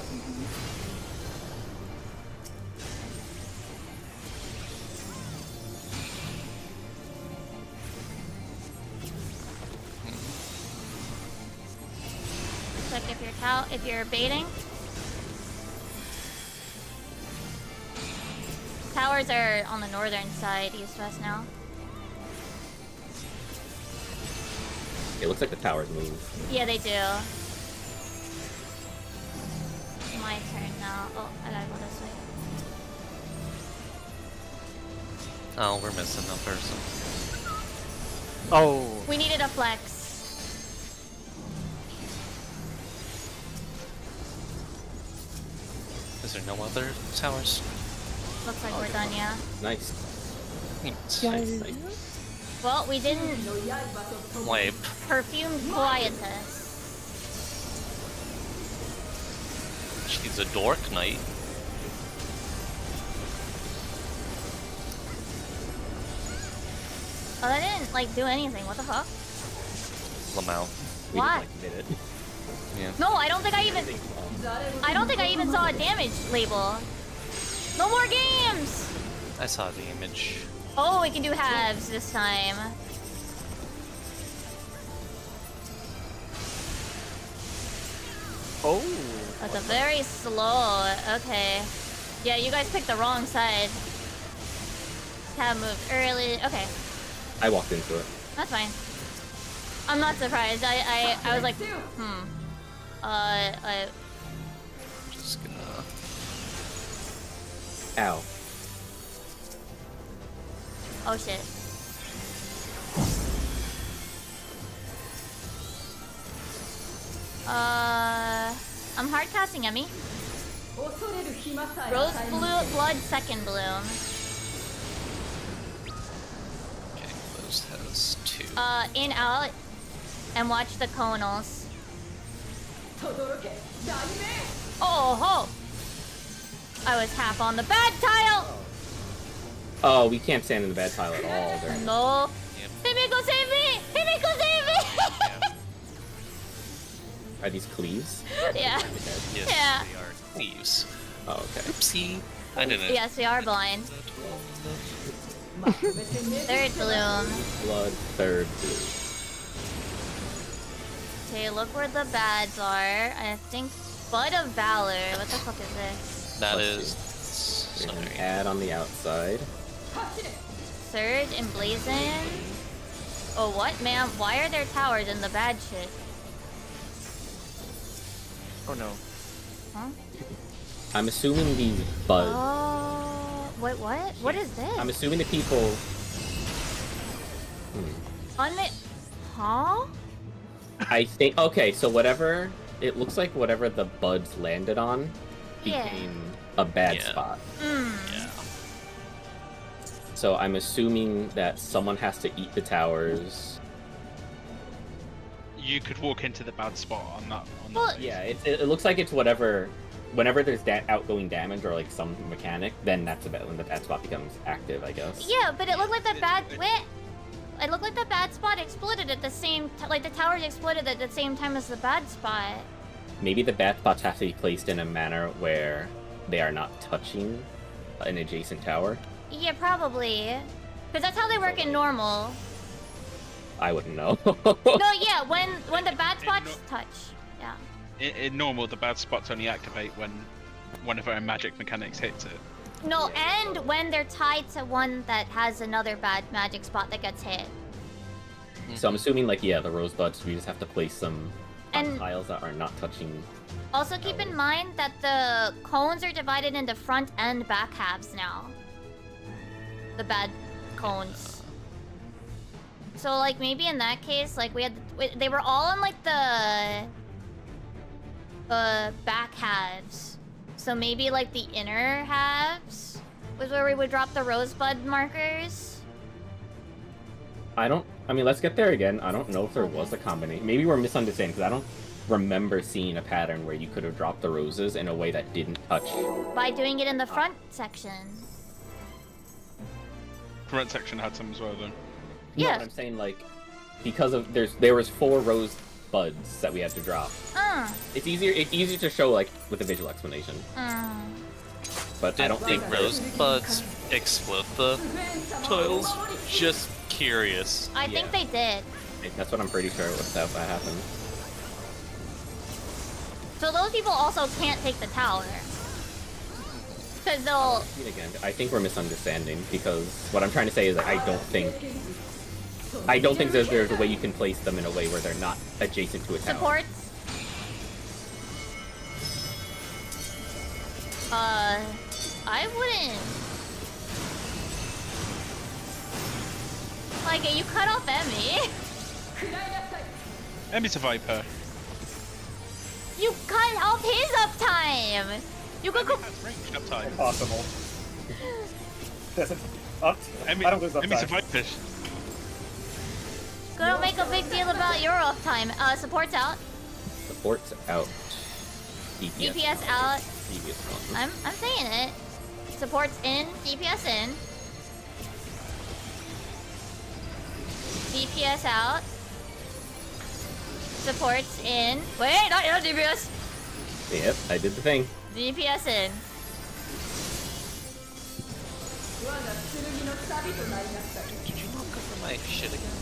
Check if you're baiting. Towers are on the northern side, east-west now.
It looks like the towers move.
Yeah, they do. My turn now. Oh, I gotta go this way.
Oh, we're missing a person.
Oh,
We needed a flex.
Is there no other towers?
Looks like we're done, yeah.
Nice.
Nice.
Nice.
Well, we didn't
Wipe.
perfume quietus.
She's a dork knight.
Oh, that didn't like do anything. What the fuck?
Lamau.
We
What?
just, like, did it.
Yeah.
No, I don't think I even. I don't think I even saw a damage label. No more games.
I saw the image.
Oh, we can do halves this time.
oh.
That's a very slow. Okay. Yeah, you guys picked the wrong side. Have moved early. Okay,
I walked into it.
that's fine. I'm not surprised. I was like,
Just gonna.
Ow.
oh shit. I'm hard casting Emmy. Rose blood second bloom.
Okay, Rose has 2.
In out, and watch the conals. Oh ho! I was half on the bad tile.
Oh, we can't stand in the bad tile at all. During
No.
Yep.
Himiko save me! Himiko save me!
Are these cleaves?
Yeah.
Yes,
Yeah.
they are thieves.
Oh, okay.
Oopsie. I didn't.
Yes, we are blind. Third bloom.
Blood, third bloom.
Okay, look where the bads are. I think Bud of Valor. What the fuck is this?
That
Let's
is.
We're gonna
Sorry.
add on the outside.
Surge and Blazon. Oh, what, ma'am? Why are there towers in the bad shit?
Oh no.
Huh?
I'm assuming these buds.
Oh, wait, what? What is this?
I'm assuming the people.
Huh?
I think. Okay, so whatever. It looks like whatever the buds landed on
Yeah.
became a bad
Yeah.
spot.
Hmm.
Yeah.
So I'm assuming that someone has to eat the towers.
You could walk into the bad spot on that.
Well,
Yeah, it looks like it's whatever. Whenever there's outgoing damage or like some mechanic, then that's about when the bad spot becomes active, I guess.
Yeah, but it looked like the bad. Wait. It looked like the bad spot exploded at the same. Like the towers exploded at the same time as the bad spot.
Maybe the bad spots have to be placed in a manner where they are not touching an adjacent tower.
Yeah, probably. Because that's how they work in normal.
I wouldn't know.
No, yeah, when the bad spots touch. Yeah.
In normal, the bad spots only activate when one of our magic mechanics hits it.
No, and when they're tied to one that has another bad magic spot that gets hit.
So I'm assuming, like, yeah, the rosebuds, we just have to place them on
And-
tiles that are not touching.
Also keep in mind that the cones are divided into front and back halves now. The bad cones. So like maybe in that case, like they were all on like the back halves. So maybe like the inner halves was where we would drop the rosebud markers.
I mean, let's get there again. I don't know if there was a combination. Maybe we're misunderstanding, because I don't remember seeing a pattern where you could have dropped the roses in a way that didn't touch.
By doing it in the front section.
Front section had some as well, though.
No,
Yeah.
but I'm saying, like, because of there was 4 rose buds that we had to drop. It's easier to show, like, with a visual explanation. But I don't think
rosebuds explode the tiles. Just curious.
I think they did.
That's what I'm pretty sure was that happened.
So those people also can't take the tower. Because they'll...
Again, I think we're misunderstanding, because what I'm trying to say is that I don't think there's a way you can place them in a way where they're not adjacent to a tower.
Supports? I wouldn't. Like, you cut off Emmy.
Emmy's a Viper.
You cut off his uptime. You could go...
That's ranged uptime.
Impossible. Doesn't up.
Emmy,
I don't lose
Emmy's a
uptime.
Viper.
Gonna make a big deal about your uptime. Supports out.
Supports out. DPS,
DPS out.
DPS on.
I'm saying it. Supports in. DPS in. DPS out. Supports in. Wait, not DPS.
Yep, I did the thing.
DPS in.
Did you not cover my shit again?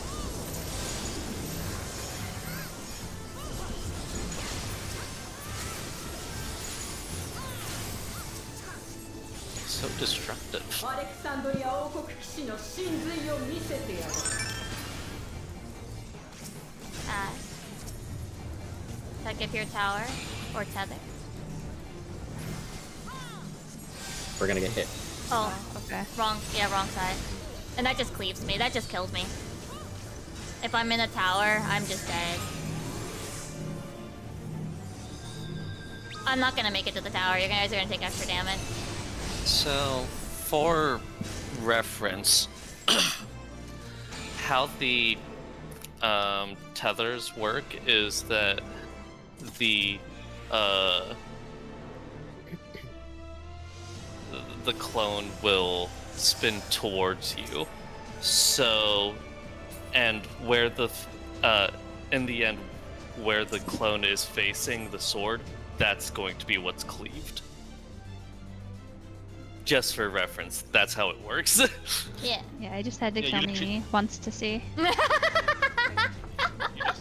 So destructive.
Check if your tower or tether.
We're gonna get hit.
Oh,
Okay.
wrong. Yeah, wrong side. And that just cleaves me. That just kills me. If I'm in a tower, I'm just dead. I'm not gonna make it to the tower. You guys are gonna take extra damage.
So, for reference, how the tethers work is that the clone will spin towards you. So, and where the in the end, where the clone is facing the sword, that's going to be what's cleaved. Just for reference, that's how it works.
Yeah.
Yeah, I just had to
Yeah,
kill
you
me
literally-
once to see.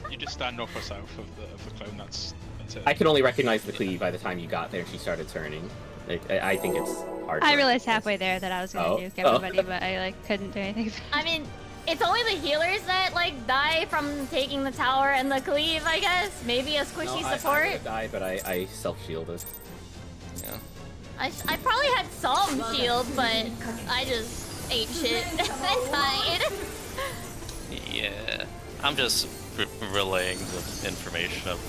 You just stand north or south of the clone. That's it.
I could only recognize the cleave by the time you got there and she started turning. I think it's hard.
I
to
realized
recognize.
halfway there that I was gonna
Oh.
nuke
Oh.
everybody, but I like couldn't do anything.
I mean, it's only the healers that like die from taking the tower and the cleave, I guess. Maybe a squishy
No,
support.
I died, but I self-shielded.
Yeah.
I probably had some shield, but I just ate shit and died.
Yeah. I'm just relaying the information of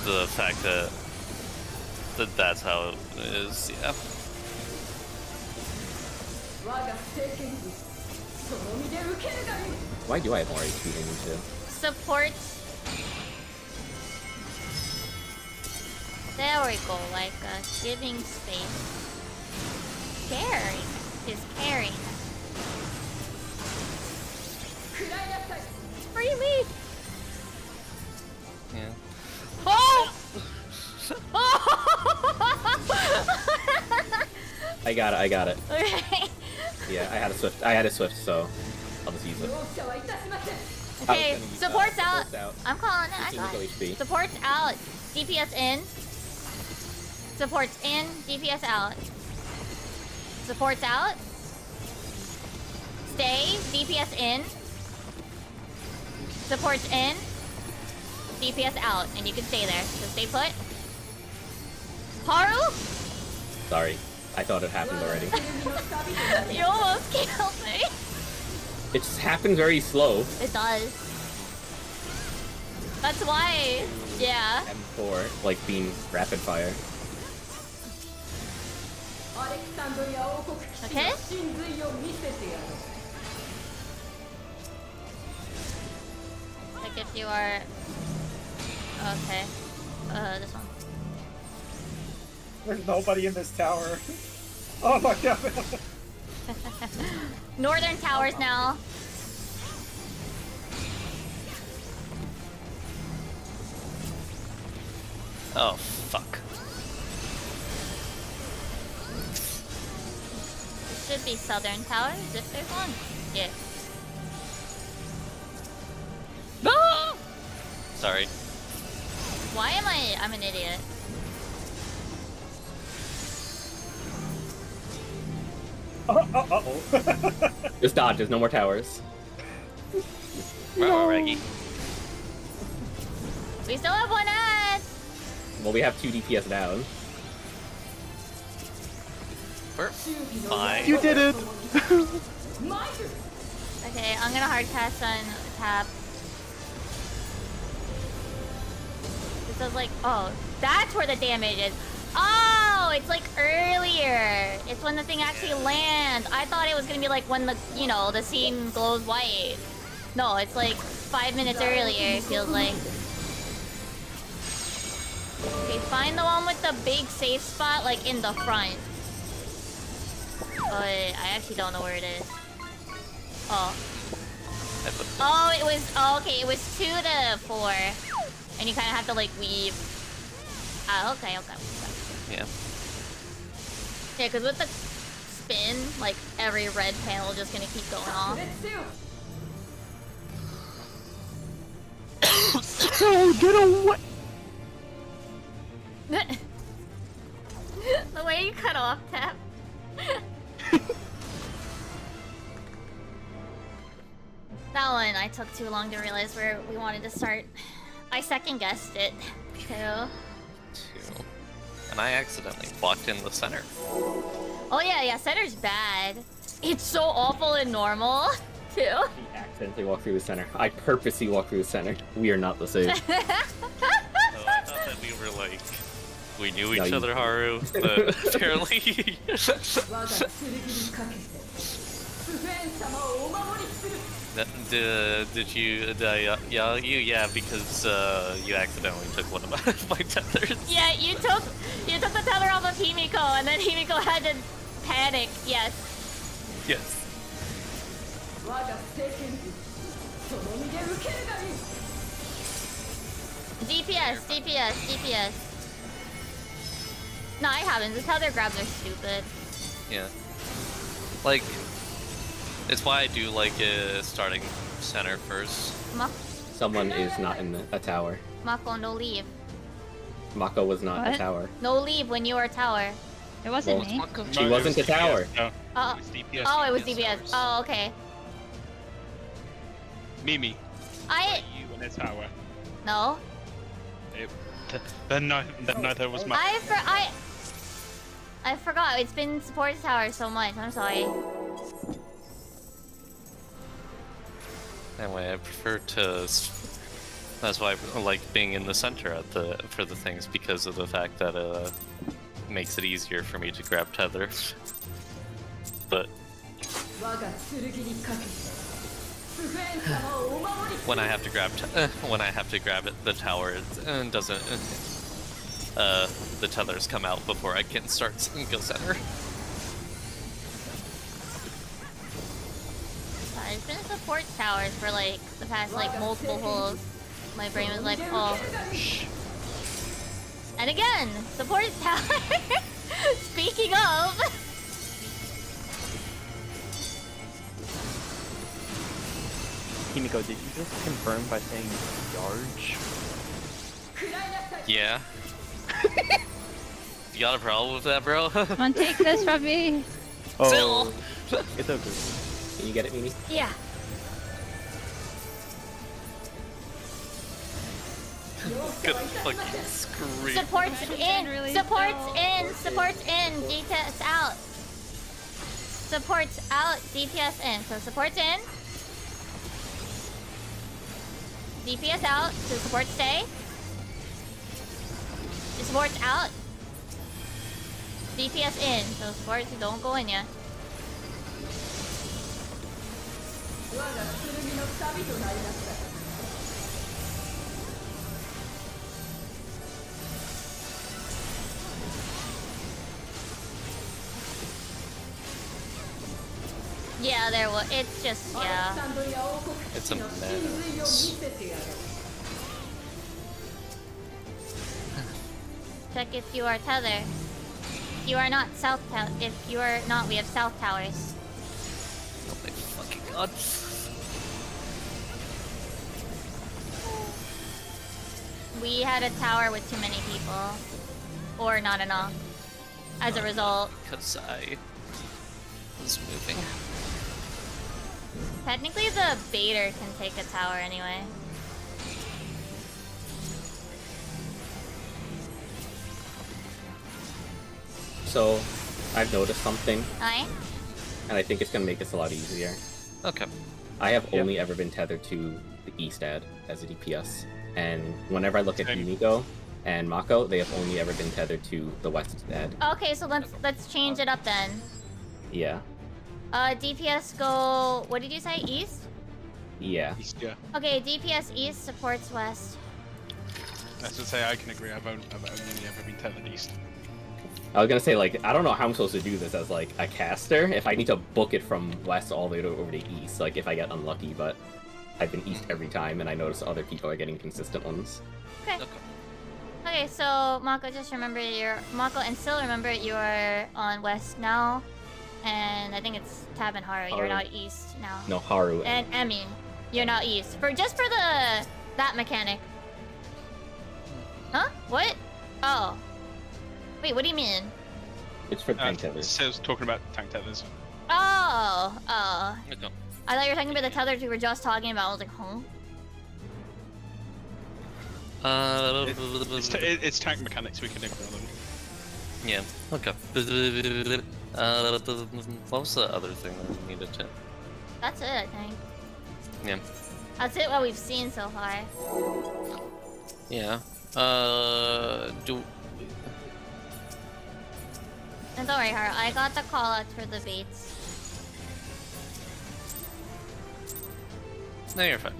the fact that that's how it is. Yeah.
Why do I have more HP than you two?
Support. There we go, like giving space. Caring is caring. Free me!
Yeah.
Oh!
I got it.
Okay.
Yeah, I had a swift, so I'll just use it.
Okay,
I was gonna use,
support's out.
support's out.
I'm calling it. I
Continue
got
to
it.
HP.
Support's out. DPS in. Support's in. DPS out. Support's out. Stay. DPS in. Support's in. DPS out. And you can stay there. So stay put. Haru?
Sorry, I thought it happened already.
You almost killed me.
It just happened very slow.
It does. That's why. Yeah.
M4, like being rapid fire.
Okay. Like if you are. Okay. This one.
There's nobody in this tower. Oh my god.
Northern towers now.
Oh, fuck.
Should be southern towers if there's one. Yeah.
No! Sorry.
Why am I'm an idiot.
Uh-oh.
Just dodge, there's no more towers.
Wow, Reggie.
We still have one ad.
Well, we have 2 DPS down.
We're fine.
You did it!
Okay, I'm gonna hard cast on tap. This is like, oh, that's where the damage is. Oh, it's like earlier. It's when the thing actually lands. I thought it was gonna be like when the, you know, the scene glows white. No, it's like 5 minutes earlier, it feels like. Okay, find the one with the big safe spot, like in the front. But I actually don't know where it is. Oh. Oh, it was, oh, okay, it was 2 to 4. And you kind of have to like weave. Ah, okay.
Yeah.
Yeah, because with the spin, like every red panel just gonna keep going off.
No, get away!
The way you cut off, Tap. That one, I took too long to realize where we wanted to start. I second guessed it, too.
2. And I accidentally walked in the center.
Oh yeah, center's bad. It's so awful in normal, too.
He accidentally walked through the center. I purposely walked through the center. We are not the same.
Oh, I we knew
No,
each
you-
other, Haru, but apparently. Did you? Yeah, yeah, because you accidentally took one of my tethers.
Yeah, you took the tether off of Himiko, and then Himiko had to panic. Yes.
Yes.
DPS. No, I haven't. The tether grabs are stupid.
Yeah. Like, it's why I do like starting center first.
Someone is not in a tower.
Mako, no leave.
Mako was not a
What?
tower.
No leave when you are tower.
It wasn't
Well,
me.
She wasn't a tower.
No,
Oh,
it was DPS.
oh, it was DPS. Oh, okay.
Mimi. You in a tower.
No.
Then neither was my.
I forgot. It's been support tower so much. I'm sorry.
Anyway, I prefer to. That's why I like being in the center at for the things, because of the fact that makes it easier for me to grab tether. But when I have to grab the tower, it doesn't. The tethers come out before I can start and go center.
There's been support towers for like the past like multiple holes. My brain was like, oh. And again, support tower. Speaking of.
Himiko, did you just confirm by saying Yarge?
Yeah. You got a problem with that, bro?
Come on, take this from me.
Still.
It's okay.
Can you get it, Mimi?
Yeah.
Good fucking scream.
Supports in.
really
Supports
slow.
in. Supports in. DPS out. Supports out. DPS in. So supports in. DPS out. So support stay. Supports out. DPS in. So supports don't go in yet. Yeah, there was. It's just, yeah.
It's a mess.
Check if you are tether. You are not south tower. If you are not, we have south towers.
Oh my fucking god.
We had a tower with too many people. Or not enough. As a result.
Because I was moving.
Technically the baiter can take a tower anyway.
So, I've noticed something,
Aye?
and I think it's gonna make this a lot easier.
Okay.
I have only ever been tethered to the east ad as a DPS, and whenever I look at
Same.
Himiko and Mako, they have only ever been tethered to the west ad.
Okay, so let's change it up then.
Yeah.
DPS go... What did you say? East?
Yeah.
Yeah.
Okay, DPS east supports west.
As I say, I can agree. I've only ever been tethered east.
I was gonna say, like, I don't know how I'm supposed to do this as, like, a caster, if I need to book it from west all the way over to east, like, if I get unlucky, but I've been east every time, and I notice other people are getting consistent ones.
Okay. Okay, so Mako, just remember Mako, and still remember you are on west now. And I think it's Tab and Haru. You're
Haru.
now east now.
No, Haru.
And Emi, you're now east. Just for that mechanic. Huh? What? Oh. Wait, what do you mean?
It's for tank tethers.
So I was talking about tank tethers.
Oh.
Okay.
I thought you were talking about the tethers we were just talking about. I was like, huh?
It's tank mechanics. We can ignore them.
Yeah. Okay. What was the other thing that we needed to?
That's it, I think.
Yeah.
That's it. What we've seen so far.
Yeah.
And don't worry, Har. I got the call out for the baits.
No, you're fine.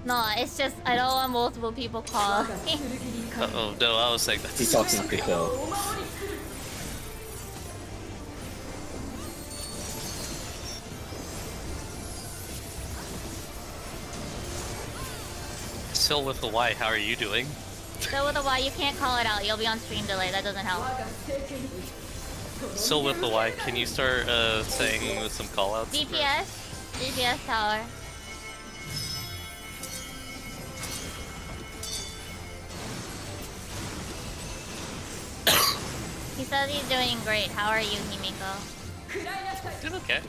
No, it's just I don't want multiple people calling.
Oh no, I was saying that.
He's talking to Phil.
Still with the Y, how are you doing?
So with a Y, you can't call it out. You'll be on stream delay. That doesn't help.
Still with the Y, can you start saying some callouts?
DPS tower. He says he's doing great. How are you, Himiko?
Doing okay.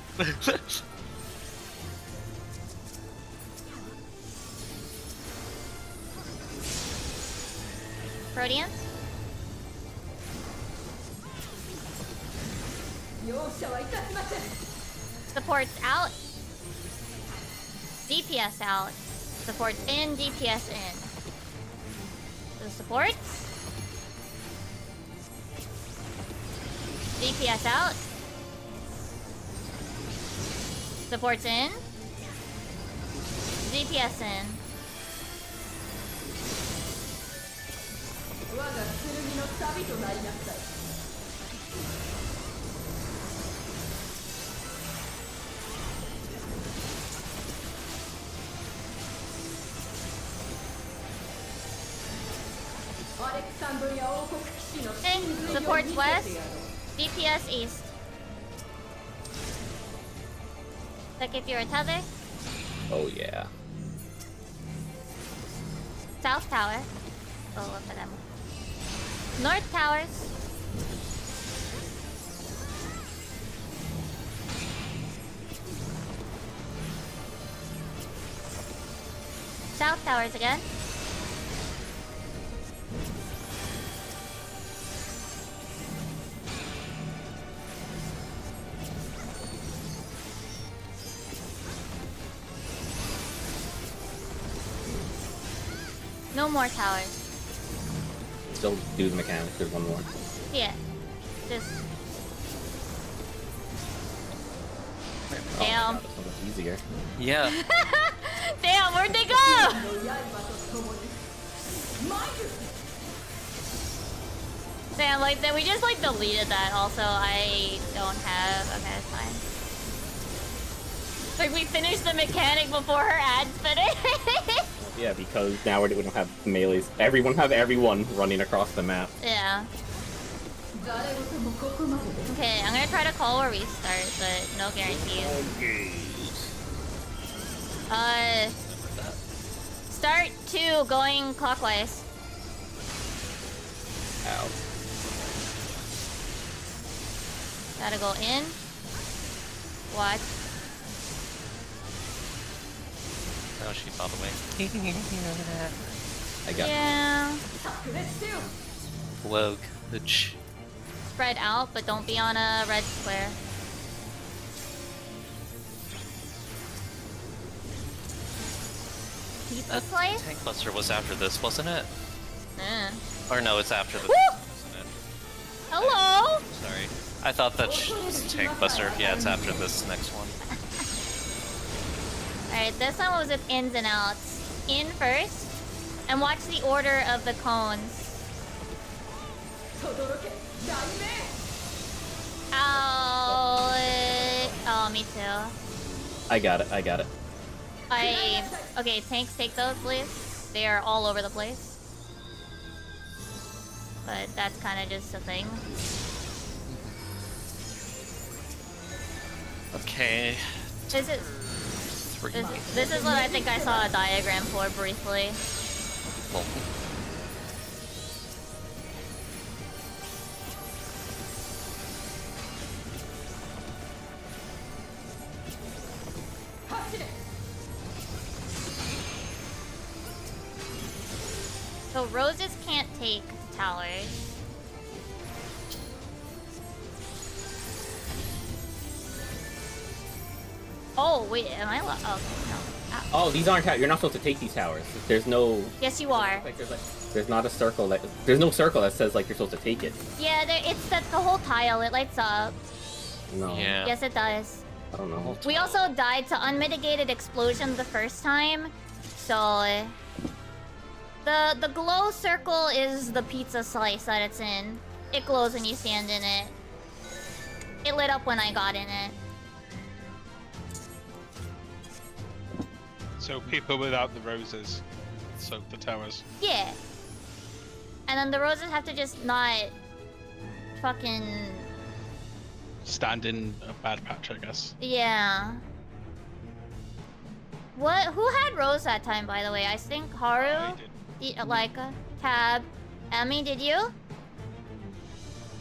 Proteans? Supports out. DPS out. Supports in, DPS in. The supports. DPS out. Supports in. DPS in. Okay, supports west, DPS east. Check if you're a tether.
Oh yeah.
South tower. Oh, look at them. North towers. South towers again. No more towers.
Still do the mechanics. There's one more.
Yeah. Just.
Oh,
Damn.
God, that's so much easier.
Yeah.
Damn, where'd they go? Damn, like then we just like deleted that. Also, I don't have. Okay, it's fine. Like we finished the mechanic before her ads finished.
Yeah, because now we don't have melees. Everyone running across the map.
Yeah. Okay, I'm gonna try to call a restart, but no guarantees. Start 2 going clockwise.
Ow.
Gotta go in. Watch.
Oh, she thought away.
I got
Yeah.
Whoa, glitch.
Spread out, but don't be on a red square. Keep the place?
Tank Buster was after this, wasn't it?
Eh.
Or no, it's after this,
Woo!
wasn't it?
Hello?
Sorry. I thought that's Tank Buster. Yeah, it's after this next one.
Alright, this one was with ins and outs. In first, and watch the order of the cones. Ow! Oh, me too.
I got it.
Okay, tanks, take those, please. They are all over the place. But that's kind of just a thing.
Okay.
This is what I think I saw a diagram for briefly.
Well,
So roses can't take towers. Oh wait, am I? Oh no. Ow.
Oh, these aren't towers. You're not supposed to take these towers. There's no.
Yes, you are.
Like, there's like. There's not a circle that... There's no circle that says, like, you're supposed to take it.
Yeah, it's the whole tile. It lights up.
No.
Yeah.
Yes, it does.
I don't know.
We also died to unmitigated explosion the first time, so the glow circle is the pizza slice that it's in. It glows when you stand in it. It lit up when I got in it.
So people without the roses soak the towers.
Yeah. And then the roses have to just not fucking...
Stand in a bad patch, I guess.
Yeah. What? Who had Rose that time, by the way? I think Haru,
I did.
Laika, Tab, Emmy. Did you?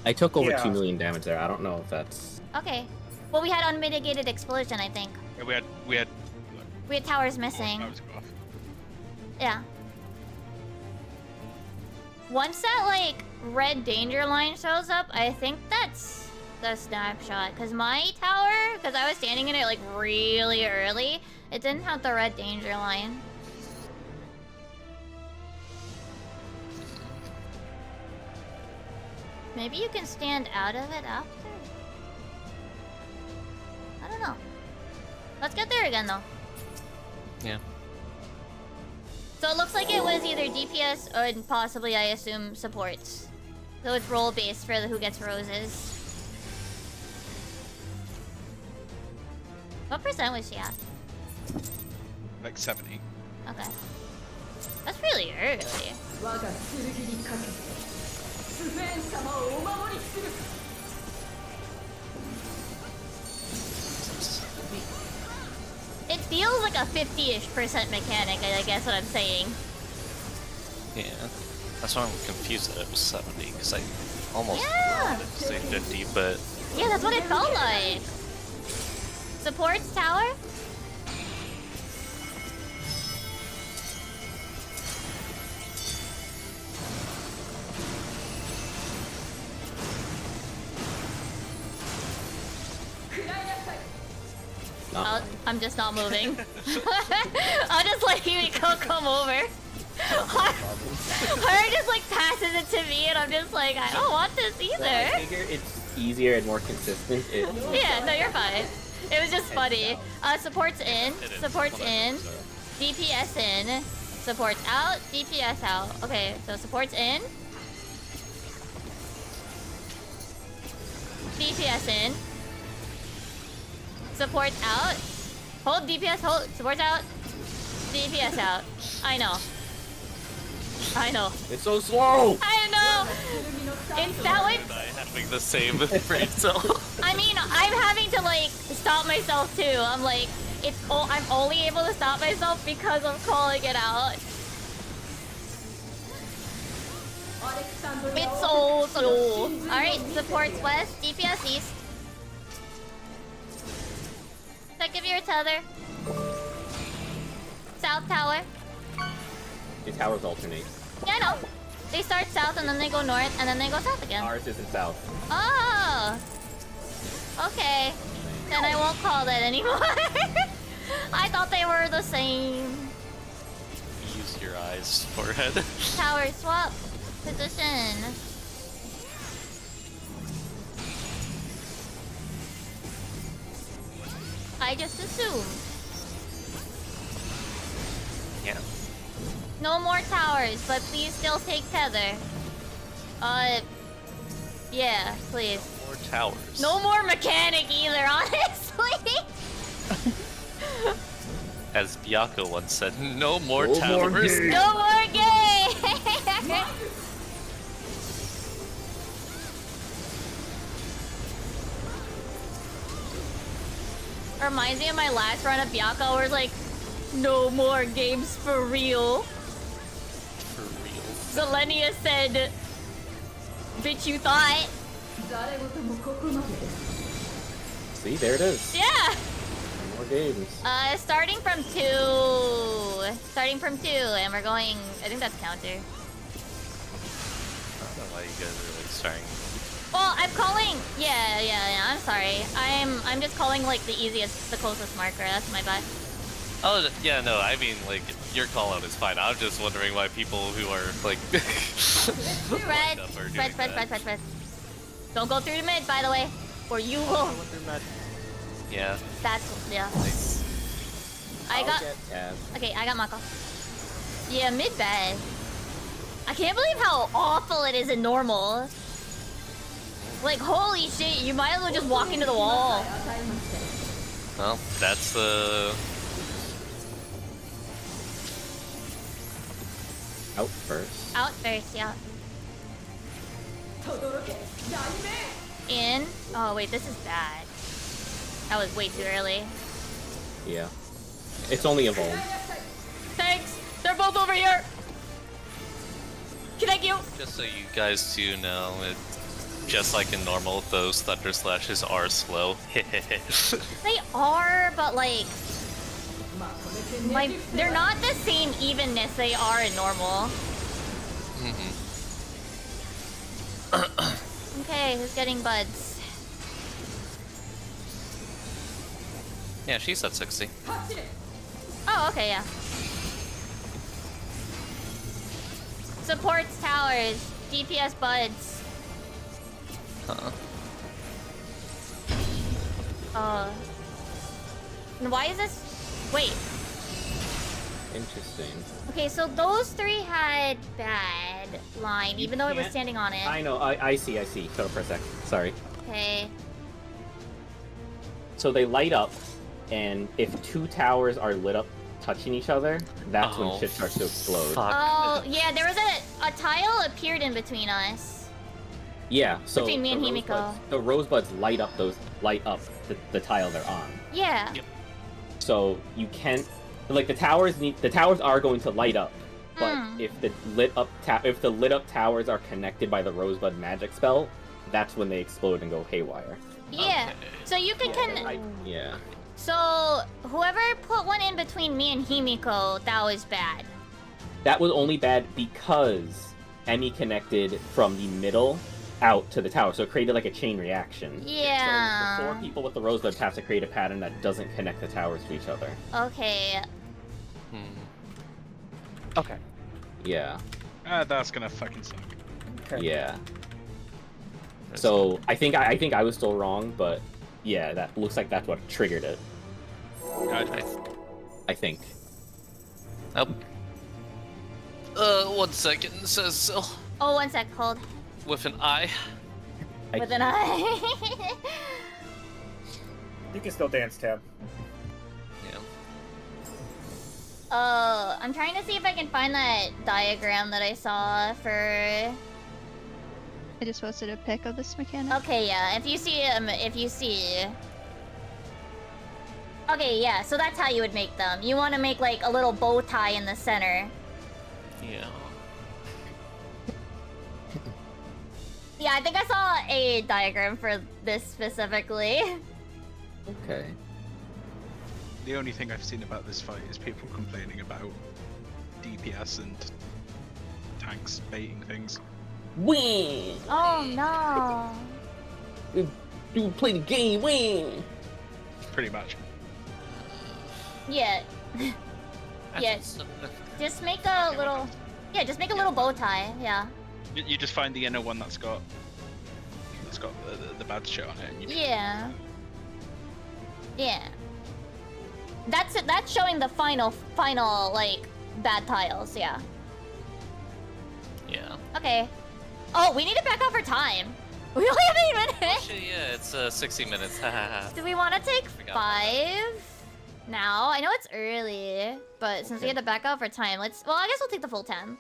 I took over
Yeah.
2 million damage there. I don't know if that's...
Okay. Well, we had unmitigated explosion, I think.
Yeah, we had
We had towers missing.
towers go off.
Yeah. Once that like red danger line shows up, I think that's the snapshot. Cause my tower, cause I was standing in it like really early, it didn't have the red danger line. Maybe you can stand out of it after? I don't know. Let's get there again though.
Yeah.
So it looks like it was either DPS or possibly, I assume, supports. So it's role-based for the who gets roses. What percent was she at?
Like 70.
Okay. That's really early. It feels like a 50-ish% mechanic, I guess what I'm saying.
Yeah. That's why I'm confused that it was 70, because I almost
Yeah!
wanted to say 50, but
Yeah, that's what it felt like. Supports tower? I'm just not moving. I'll just let Himiko come over. Her just like passes it to me and I'm just like, I don't want this either.
I figure it's easier and more consistent.
Yeah, no, you're fine. It was just funny. Supports in,
It is.
supports
Hold on,
in,
sorry.
DPS in, supports out, DPS out. Okay, so supports in. DPS in. Supports out. Hold DPS, hold, supports out. DPS out. I know. I know.
It's so slow!
I know! It's that way.
I having the same brain cell.
I mean, I'm having to like stop myself too. I'm like, I'm only able to stop myself because I'm calling it out. It's so slow. Alright, supports west, DPS east. Check if you're tether. South tower.
The towers alternate.
Yeah, I know. They start south and then they go north and then they go south again.
Ours isn't south.
Oh! Okay. Then I won't call that anymore. I thought they were the same.
Use your eyes, forehead.
Tower swap position. I just assumed.
Yeah.
No more towers, but please still take tether. Yeah, please.
More towers.
No more mechanic either, honestly.
As Byako once said, no more
No more
towers.
games.
No more game. Reminds me of my last run of Byako where it's like, no more games for real.
For real.
Zelenia said, bitch, you thought?
See, there it is.
Yeah!
More games.
Starting from 2. Starting from 2, and we're going, I think that's counter.
I don't know why you guys are like starting.
Well, I'm calling, yeah, I'm sorry. I'm just calling like the easiest, the closest marker, that's my bad.
Oh, yeah, no, I mean, like, your call out is fine. I'm just wondering why people who are, like...
Red,
up are doing
red, red,
that.
red, red. Don't go through the mid, by the way, or you will.
Yeah.
That's yeah.
Nice.
I got. Okay, I got Mako. Yeah, mid bad. I can't believe how awful it is in normal. Like, holy shit, you might as well just walk into the wall.
Well, that's
Out first.
Out first, yeah. In. Oh wait, this is bad. That was way too early.
Yeah. It's only evolved.
Thanks. They're both over here. Thank you.
Just so you guys do know, just like in normal, those Thunder Slashes are slow.
They are, but like, they're not the same evenness they are in normal. Okay, who's getting buds?
Yeah, she's at 60.
Oh, okay, yeah. Supports towers, DPS buds. And why is this? Wait.
Interesting.
Okay, so those three had bad line, even though it was standing on it.
I know, I see. Shut up for a sec. Sorry.
Okay.
So they light up, and if two towers are lit up touching each other, that's when shit starts to explode.
Fuck.
Oh, yeah, there was a tile appeared in between us.
Yeah, so
Between me and
the
Himiko.
rosebuds- The rosebuds light up the tile they're on.
Yeah.
Yep.
So you can't like the towers are going to light up, but if the lit up towers are connected by the rosebud magic spell, that's when they explode and go haywire.
Yeah. So you can
Yeah.
So whoever put one in between me and Himiko, that was bad.
That was only bad because Emmy connected from the middle out to the tower, so it created like a chain reaction.
Yeah.
So the 4 people with the rosebuds have to create a pattern that doesn't connect the towers to each other.
Okay.
Okay.
Yeah.
That's gonna fucking suck.
Okay.
Yeah. So I think I was still wrong, but yeah, that looks like that's what triggered it. I think.
Oh. 1 second, says so.
Oh, 1 sec, hold.
With an I.
With an eye.
You can still dance, Tab.
Yeah.
I'm trying to see if I can find that diagram that I saw for...
I just posted a pic of this mechanic.
Okay, yeah, if you see... Okay, yeah, so that's how you would make them. You want to make, like, a little bow tie in the center.
Yeah.
Yeah, I think I saw a diagram for this specifically.
Okay.
The only thing I've seen about this fight is people complaining about DPS and tanks baiting things.
Win!
Oh, no.
Dude, play the game, win!
Pretty much.
Yeah. Yeah. Just make a little... Yeah, just make a little bow tie, yeah.
You just find the inner one that's got the bad shit on it. And you
Yeah. Yeah. That's showing the final like bad tiles, yeah.
Yeah.
Okay. Oh, we need to back up for time. We only have 8 minutes.
Actually, yeah, it's 60 minutes.
Do we want to take
Forgot
5 now? I know it's early, but since we had to back up for time, I guess we'll take the full 10.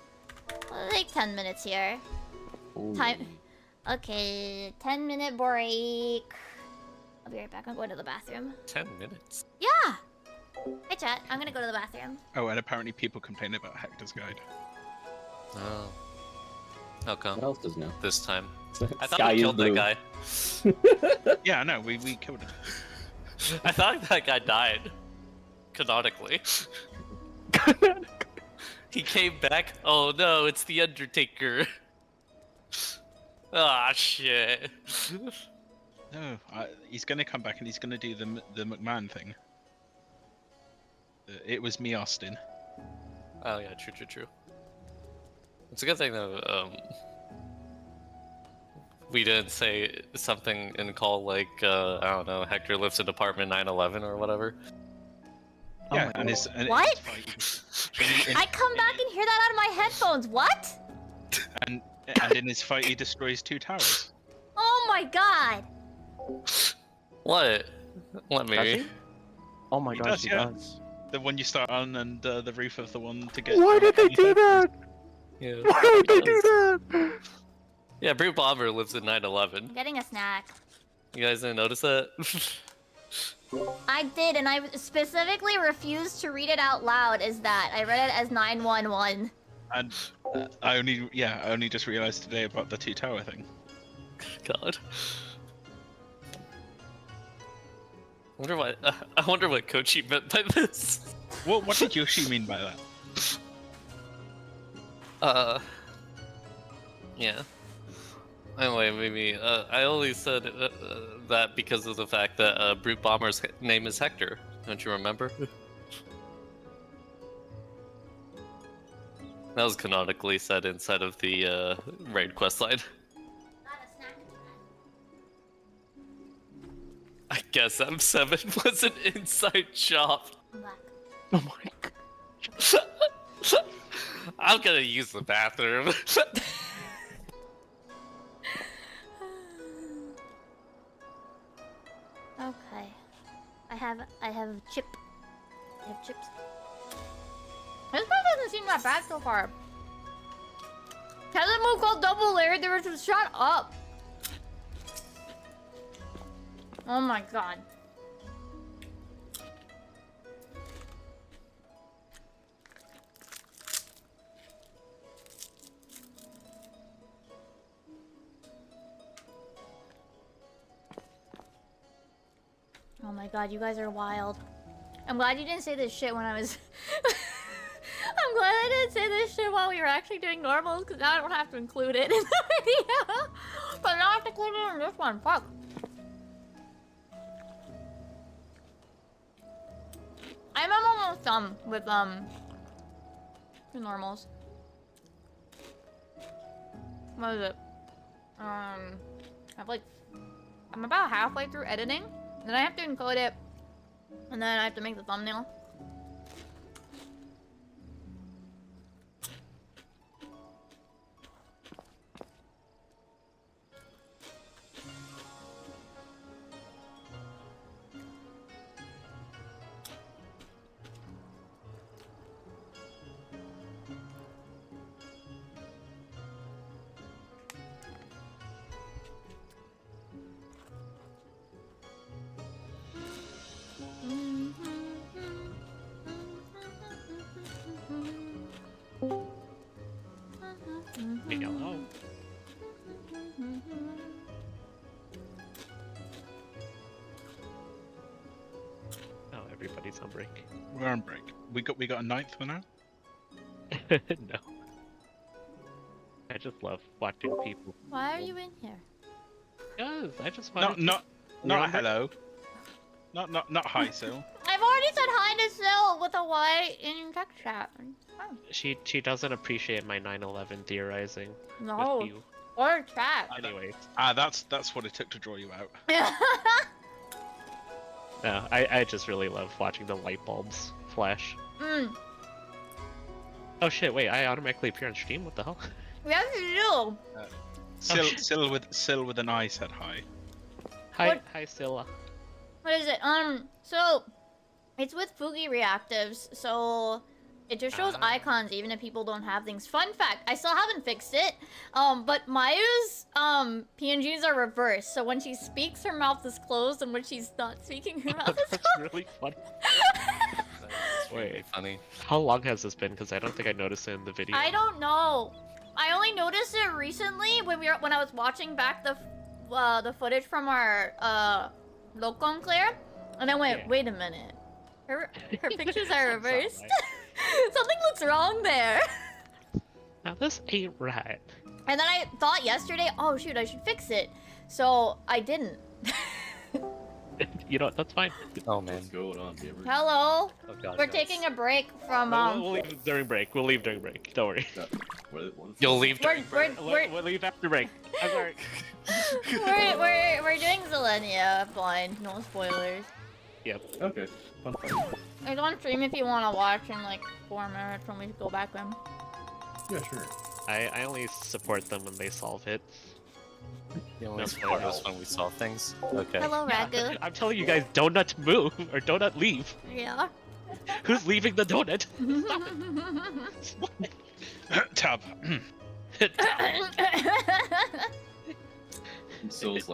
We'll take 10 minutes here.
Ooh.
Time. Okay, 10-minute break. I'll be right back. I'm going to the bathroom.
10 minutes.
Yeah. Hey, chat. I'm gonna go to the bathroom.
Oh, and apparently people complain about Hector's guide.
Oh. How come?
What else does no?
This time. I thought
Sky
we
is
killed
blue.
that guy.
Yeah, I know. We killed him.
I thought that guy died. Canonically. He came back. Oh no, it's the Undertaker. Ah, shit.
No, he's gonna come back and he's gonna do the McMahon thing. It was me, Austin.
Oh yeah, true. It's a good thing though. We didn't say something in call like I don't know. Hector lives in apartment 911 or whatever.
Yeah, and his
What?
fight,
I come back and hear that out of my headphones. What?
and in his fight he destroys 2 towers.
Oh my god.
What? Let
Does
me.
he? Oh my
He
gosh,
does,
he
yeah.
does.
The one you start on and the roof of the one to get.
Why did they do that?
Yeah.
Why did they do that?
Yeah, Brute Bomber lives in 911.
I'm getting a snack.
You guys didn't notice that?
I did, and I specifically refused to read it out loud as that. I read it as 911.
And I only just realized today about the 2 tower thing.
God. I wonder what Kochi meant by this.
What did Yoshi mean by that?
Yeah. Anyway, maybe, I only said that because of the fact that Brute Bomber's name is Hector. Don't you remember? That was canonically said inside of the raid questline. I guess M7 was an inside job.
I'm back.
Oh my god.
I'm gonna use the bathroom.
Okay. I have chip. I have chips. This part doesn't seem that bad so far. Hasn't moved called double layered. There was just shut up. Oh my god. Oh my god, you guys are wild. I'm glad you didn't say this shit when I was... I'm glad I didn't say this shit while we were actually doing normals, because now I don't have to include it in the video. But now I have to include it in this one, fuck. I'm almost done with, the normals. What is it? I'm about halfway through editing. Then I have to encode it, and then I have to make the thumbnail.
Hello. Oh, everybody's on break.
We're on break. We got a 9th for now.
No. I just love watching people.
Why are you in here?
Because I just want.
Not hello. Not hi, Sil.
I've already said hi to Sil with a Y in text chat. Oh.
She doesn't appreciate my 9/11 theorizing.
No.
With you.
Or chat.
Anyways.
That's what it took to draw you out.
No, I just really love watching the light bulbs flash. Oh shit! Wait, I automatically appear on stream. What the hell?
Yes, you do.
Sil with an I said hi.
Hi, Scylla.
What is it? So it's with Fugi reactives, so it just shows icons even if people don't have things. Fun fact, I still haven't fixed it. But Mayu's PNGs are reversed, so when she speaks, her mouth is closed, and when she's not speaking, her mouth is
That's really funny.
That's really funny.
How long has this been? Because I don't think I noticed it in the video.
I don't know. I only noticed it recently when I was watching back the footage from our Locom Claire, and I went, wait a minute, her pictures are reversed. Something looks wrong there.
Now this ain't right.
And then I thought yesterday, oh shoot, I should fix it. So I didn't.
You know what? That's fine.
Oh man.
What's going on, gamer?
Hello.
Oh god.
We're
guys.
taking a break from
We'll leave during break. We'll leave during break. Don't worry.
What is
You'll leave
We're
during
we're we're,
We'll leave after break. I'm sorry.
we're doing Zilenia blind. No spoilers.
Yep.
Okay. Fun fight.
It's on stream if you want to watch in like 4 minutes when we go back in.
Yeah, sure.
I only support them when they solve it.
The only
No
spoilers
spoilers.
when we saw things. Okay.
Hello, Ragu.
I'm telling you guys, donut move or donut leave.
Yeah.
Who's leaving the donut?
Tab.
So it's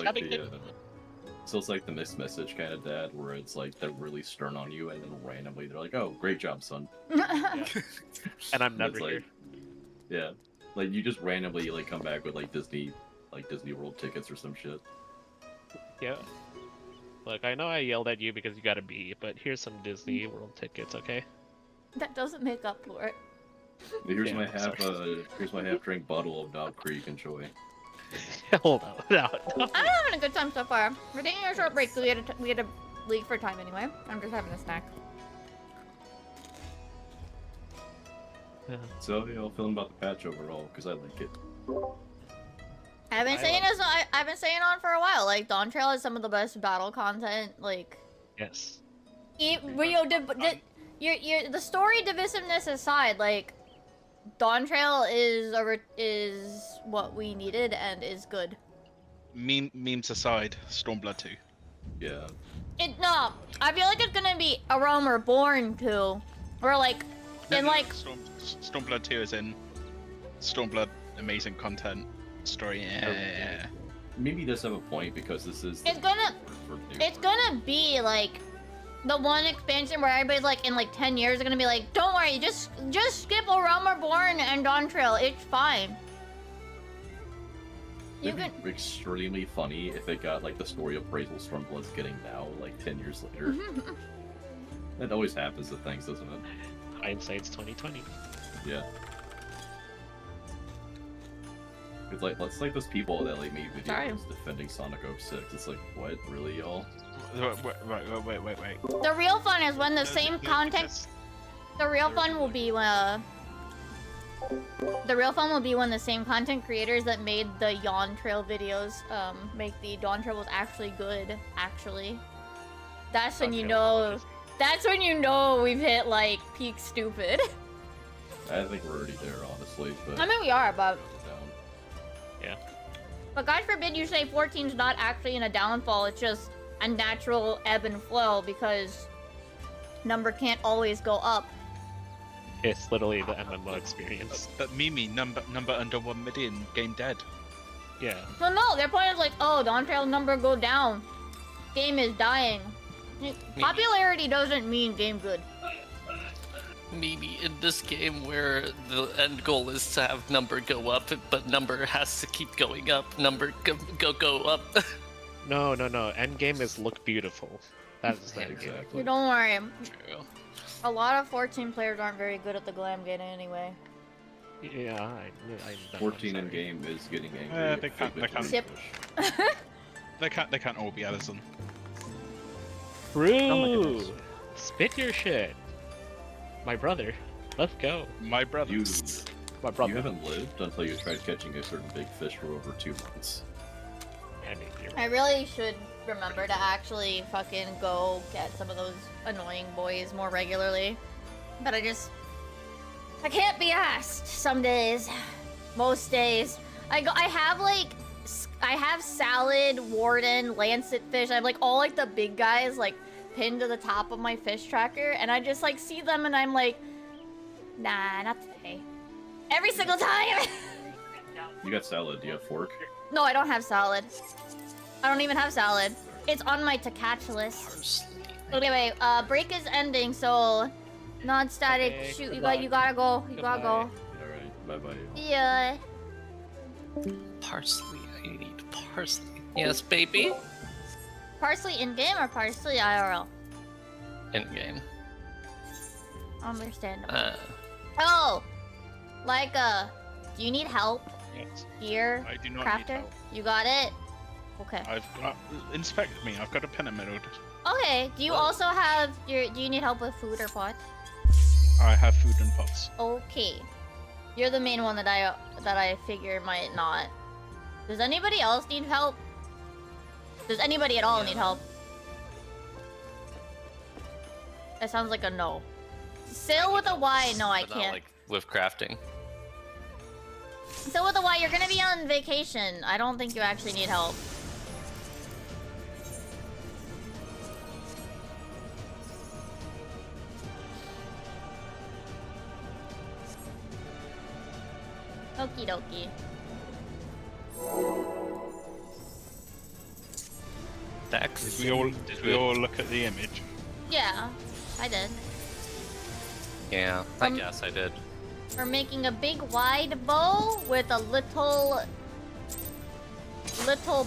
like the mixed message kind of dad, where it's like they're really stern on you, and then randomly they're like, "Oh, great job, son."
And I'm never
It's like,
here.
yeah, like you just randomly like come back with like Disney World tickets or some shit.
Yeah. Look, I know I yelled at you because you got a B, but here's some Disney World tickets, okay?
That doesn't make up for it.
Here's
Yeah,
my half drink bottle of Knob Creek. Enjoy.
Hold on. No.
I'm having a good time so far. We're taking a short break because we had to leave for time anyway. I'm just having a snack.
So how y'all feeling about the patch overall? Because I like it.
I've been saying this. I've been saying on for a while. Like Dawn Trail is some of the best battle content. Like,
Yes.
the story divisiveness aside, like Dawn Trail is what we needed and is good.
Memes aside, Stormblood 2.
Yeah.
No, I feel like it's gonna be A Realm Reborn too, or like in like
Stormblood 2 is in Stormblood, amazing content, story. Yeah.
Maybe this have a point because this is.
It's gonna be like the one expansion where everybody's like in like 10 years they're gonna be like, don't worry, just skip A Realm Reborn and Dawn Trail, it's fine. You
It'd
can.
be extremely funny if it got like the story appraisal Stormblood's getting now, like 10 years later. That always happens to things, doesn't it?
Hindsight's 2020.
Yeah. It's like those people that like make
Sorry.
videos defending Sonic 06. It's like, what, really, y'all?
Wait.
The real fun is when the same content. The real fun will be when. The real fun will be when the same content creators that made the Yawn Trail videos make the Dawn Trail was actually good. Actually, that's when you know. That's when you know we've hit like peak stupid.
I think we're already there, honestly. But
I mean we are, but.
Yeah.
But God forbid you say 14's not actually in a downfall. It's just a natural ebb and flow because number can't always go up.
It's literally the MMO experience.
But Mimi, number under 1 million, game dead.
Yeah.
Well, no, their point is like, oh, Dawn Trail number go down. Game is dying. Popularity doesn't mean game good.
Maybe in this game where the end goal is to have number go up, but number has to keep going up. Number go up.
No. Endgame is look beautiful. That's the endgame.
exactly.
You don't worry.
True.
A lot of 14 players aren't very good at the glam game anyway.
Yeah, I
14 in game is getting angry.
They can't- they can't-
Sip.
They can't all be Addison.
True. Spit your shit. My brother. Let's go.
My brother.
You
My brother.
haven't lived until you tried catching a certain big fish for over 2 months.
I mean,
I really should remember to actually fucking go get some of those annoying boys more regularly. But I can't be asked some days. Most days. I have Salad, Warden, Lancet Fish. I have like all like the big guys like pinned to the top of my fish tracker, and I just like see them and I'm like, nah, not today. Every single time!
You got salad, do you have fork?
No, I don't have Salad. I don't even have Salad. It's on my to catch list. Anyway, break is ending, so non-static.
Okay,
Shoot,
good
you
luck.
gotta go. You gotta go.
Alright, bye-bye.
Yeah.
Parsley, I need parsley. Yes, baby.
Parsley in game or parsley IRL?
In game.
Understandable.
Uh,
Oh, like do you need help?
Yes.
Gear
I do not need
crafter.
help.
You got it. Okay.
I've got inspect me. I've got a pen emerald.
Okay. Do you also have your? Do you need help with food or pots?
I have food and pots.
Okay. You're the main one that I figure might not. Does anybody else need help? Does anybody at all need help? That sounds like a no. Sail with a Y. No, I
But not,
can't.
like with crafting.
Sail with a Y. You're gonna be on vacation. I don't think you actually need help. Okie dokie.
Dax.
Did we all look at the image?
Yeah, I did.
Yeah, I guess I did.
We're making a big wide bow with a little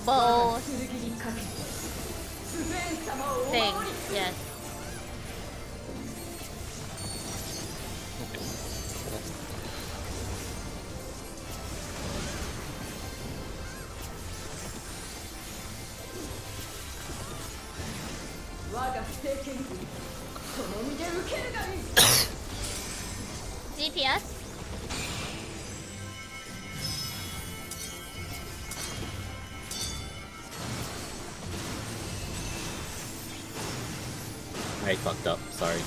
bow thing. Yes. DPS.
I fucked up. Sorry.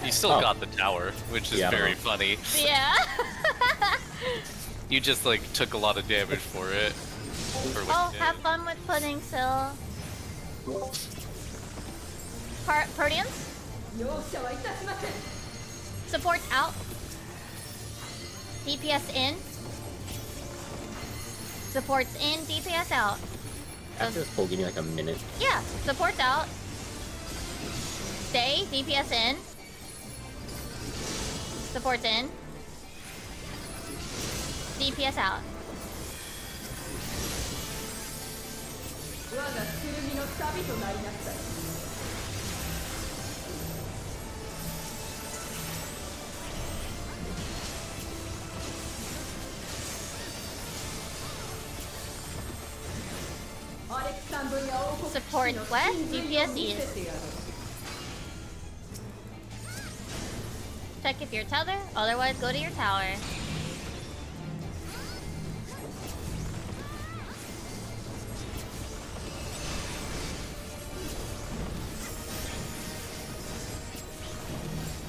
You still got the tower, which is
Yeah, I don't
very
know.
funny.
Yeah.
You just like took a lot of damage for it. For what
Oh,
you
have
did.
fun with pudding, Sil. Proteans? Support out. DPS in. Supports in, DPS out.
After this pull, give me like a minute.
Yeah, supports out. Stay, DPS in. Supports in. DPS out. Support west, DPS east. Check if you're tether, otherwise go to your tower.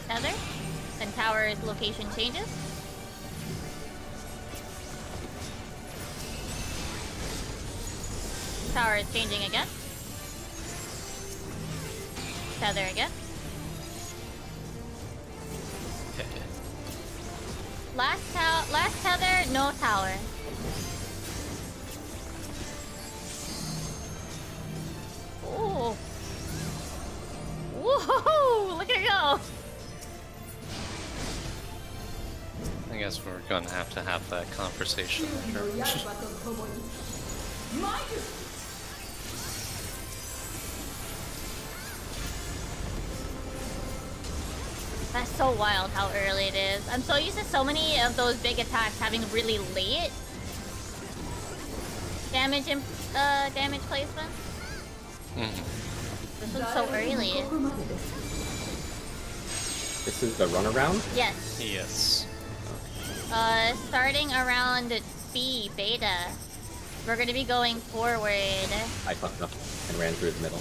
Tether, and tower's location changes. Tower is changing again. Tether again. Last tether, no tower. Ooh. Whoa! Look at her go!
I guess we're gonna have to have that conversation later.
That's so wild how early it is. I'm so used to so many of those big attacks having really late damage placement. This one's so early.
This is the runaround?
Yes.
Yes.
Starting around B, beta. We're gonna be going forward.
I fucked up and ran through the middle.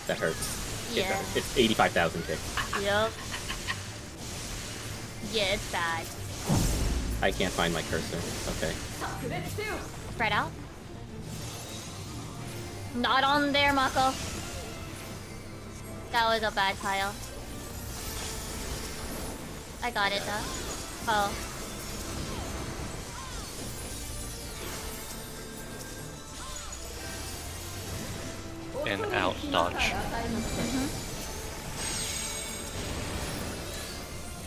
That hurts.
Yeah.
It's 85,000 tick.
Yup. Yeah, it's bad.
I can't find my cursor. Okay.
Spread out. Not on there, Mako. That was a bad tile. I got it though. Oh.
And out dodge.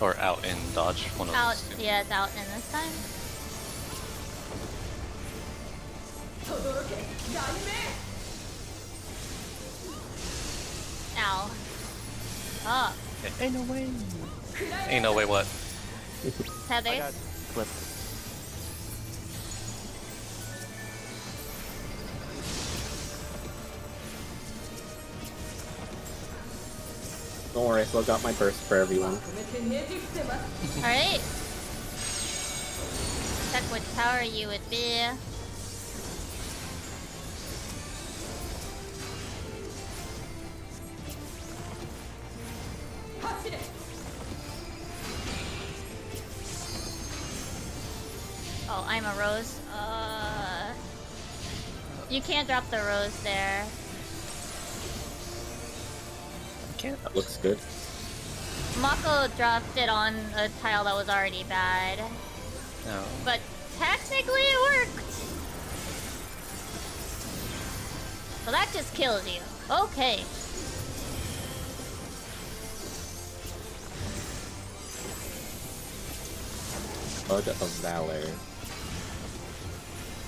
Or out in dodge, one of
Out.
those two.
Yeah, it's out in this time. Ow. Oh.
Ain't no way.
Ain't no way what?
I
Tethers.
got clipped.
Don't worry, I still got my burst for everyone.
Alright. Check which tower you would be. Oh, I'm a rose. You can't drop the rose there.
Can't. That looks good.
Mako dropped it on a tile that was already bad.
No.
But technically it worked! So that just kills you. Okay.
Bud of Valor.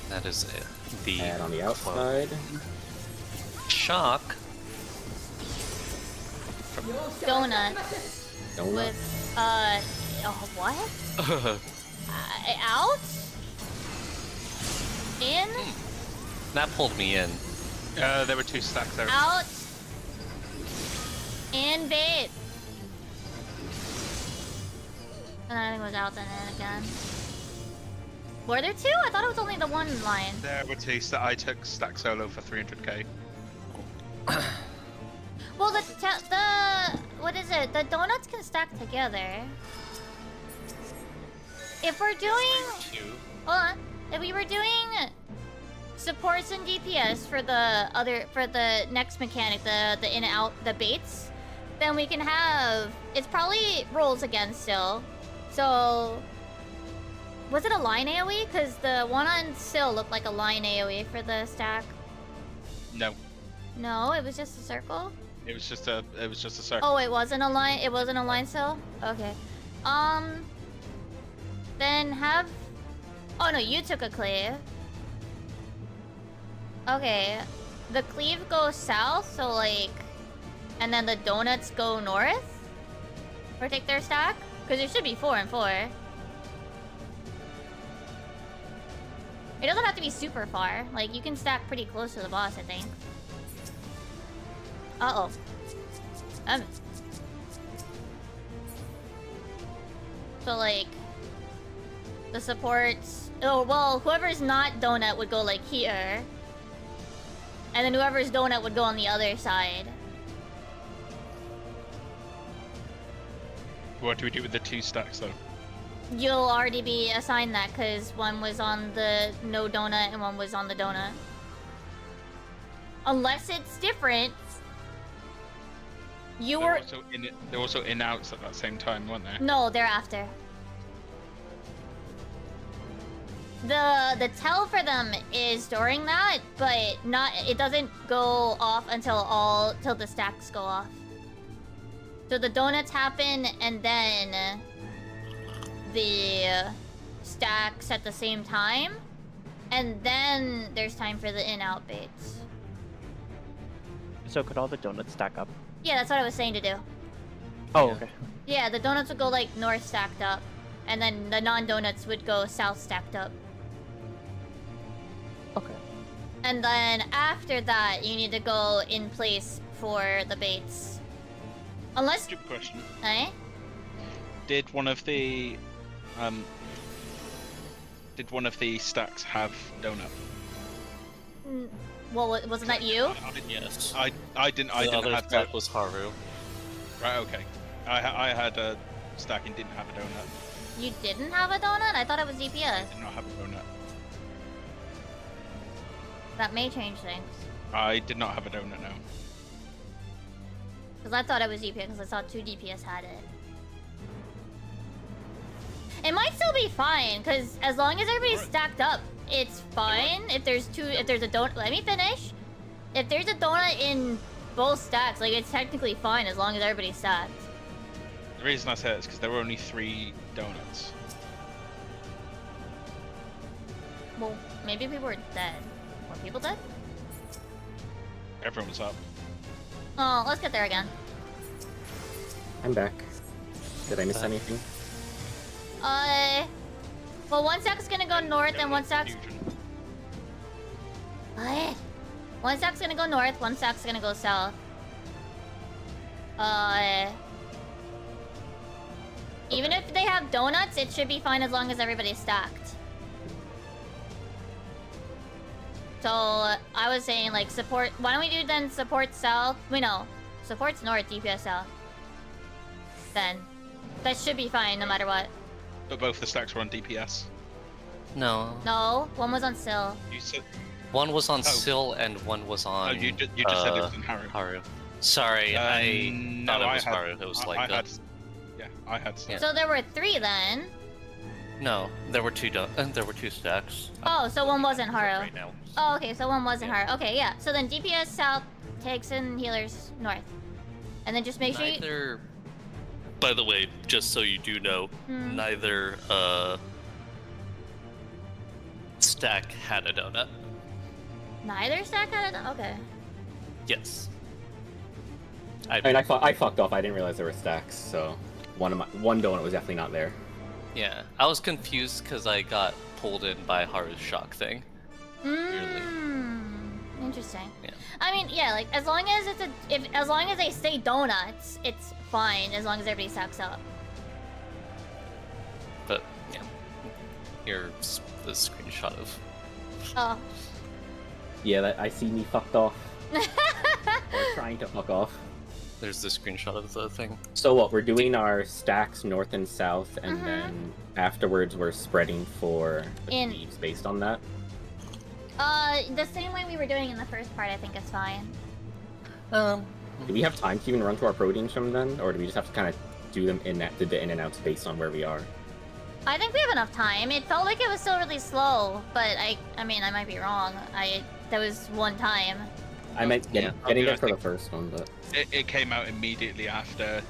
That is it. The
And on the outside,
shock.
Donut.
donut.
With, oh, what? Out? In?
That pulled me in.
There were 2 stacks there.
Out. In bait. And then I think it was out then in again. Were there 2? I thought it was only the one line.
There were 2 that I took stack solo for 300k.
Well, what is it? The donuts can stack together. If we're doing, hold on. If we were doing supports and DPS for the next mechanic, the in and out, the baits, then we can have. It's probably rolls again still. So, was it a line AOE? Because the one on Syl looked like a line AOE for the stack.
No,
No, it was just a circle.
it was just a circle.
Oh, it wasn't a line. It wasn't a line Syl. Okay. Then have. Oh no, you took a cleave. Okay, the cleave goes south, so like, and then the donuts go north. Or take their stack, because it should be 4 and 4. It doesn't have to be super far. Like you can stack pretty close to the boss, I think. Uh oh. So like, the supports. Oh well, whoever's not donut would go like here, and then whoever's donut would go on the other side.
What do we do with the 2 stacks though?
You'll already be assigned that because one was on the no donut and one was on the donut. Unless it's different. You were.
They're also in outs at that same time, weren't they?
No, they're after. The tell for them is during that, but not. It doesn't go off till the stacks go off. So the donuts happen and then the stacks at the same time, and then there's time for the in-out baits.
So could all the donuts stack up?
Yeah, that's what I was saying to do.
Oh, okay.
Yeah, the donuts would go like north stacked up, and then the non-donuts would go south stacked up.
Okay.
And then after that, you need to go in place for the baits. Unless.
Stupid question.
Eh?
Did one of the stacks have donut?
Well, wasn't that you?
Yes.
I didn't
The other
have
stack was Haru.
Right, okay. I had a stack and didn't have a donut.
You didn't have a donut? I thought it was DPS.
I did not have a donut.
That may change things.
I did not have a donut, no.
Because I thought it was DPS because I saw 2 DPS had it. It might still be fine, because as long as everybody's stacked up, it's fine. If there's a donut, let me finish. If there's a donut in both stacks, like it's technically fine as long as everybody's stacked.
The reason I say that is because there were only 3 donuts.
Well, maybe people were dead. Were people dead?
Everyone was up.
Oh, let's get there again.
I'm back. Did I miss anything?
Well, one stack's gonna go north and one stack's. What? One stack's gonna go north, one stack's gonna go south. Even if they have donuts, it should be fine as long as everybody's stacked. So, I was saying, like, support... Why don't we do then support south? Wait, no. Support's north, DPS south. Then. That should be fine, no matter what.
But both the stacks were on DPS.
No.
No, one was on Sill.
You said...
One was on Sill and one was on.
Oh, you just said it was on Haru.
Haru. Sorry, I
no,
thought it was
I had,
Haru. It was like
I
that.
had, yeah, I had.
Yeah.
So there were 3 then.
No, there were two. There were 2 stacks.
Oh, so one wasn't Haru.
Right now.
Oh, okay, so one wasn't Haru. Okay, yeah. So then DPS south, tanks and healers north. And then just make sure you...
Neither. By the way, just so you do know, neither stack had a donut.
Neither stack had it? Okay.
Yes.
I mean, I fucked off. I didn't realize there were stacks, so one donut was definitely not there.
Yeah, I was confused because I got pulled in by Haru's shock thing.
Interesting.
Yeah.
I mean, yeah, like as long as it's as long as they say donuts, it's fine as long as everybody stacks up.
But yeah, here's the screenshot of.
Oh.
Yeah, I see me fucked off. Or trying to fuck off.
There's the screenshot of the thing.
So what, we're doing our stacks north and south, and then afterwards we're spreading for the thieves based on that?
The same way we were doing in the first part, I think is fine.
Do we have time to even run to our proteins from then? Or do we just have to kind of do them do the in and outs based on where we are?
I think we have enough time. It felt like it was still really slow, but I mean, I might be wrong. That was one time.
I meant getting there for the first one, but...
It came out immediately after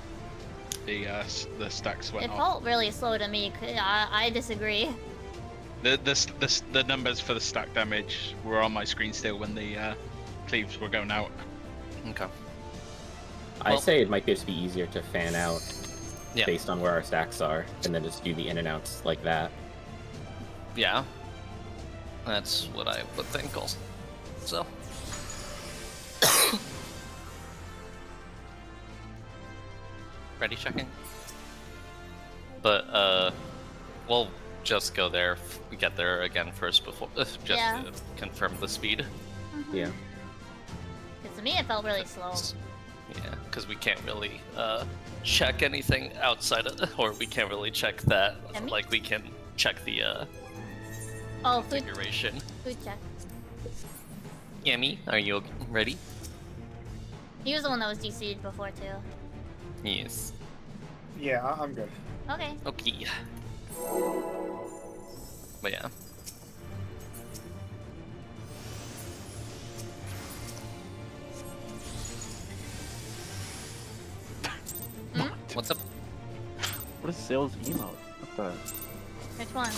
the stacks went
It
off.
felt really slow to me. I disagree.
The numbers for the stack damage were on my screen still when the cleaves were going out.
Okay.
I say it might just be easier to fan out
Yeah.
based on where our stacks are, and then just do the in and outs like that.
Yeah. That's what I would think also. So. Ready checking? But, we'll just go there, get there again first before, just to confirm the speed.
Yeah.
Because to me, it felt really slow.
Yeah, because we can't really, check anything outside of, or we can't really check that, like we can check the,
Oh, food
configuration.
Food check.
Yami, are you ready?
He was the one that was DC'd before, too.
Yes.
Yeah, I'm good.
Okay.
Okay. But yeah. What's up?
What is Sill's emote? What the?
Which one?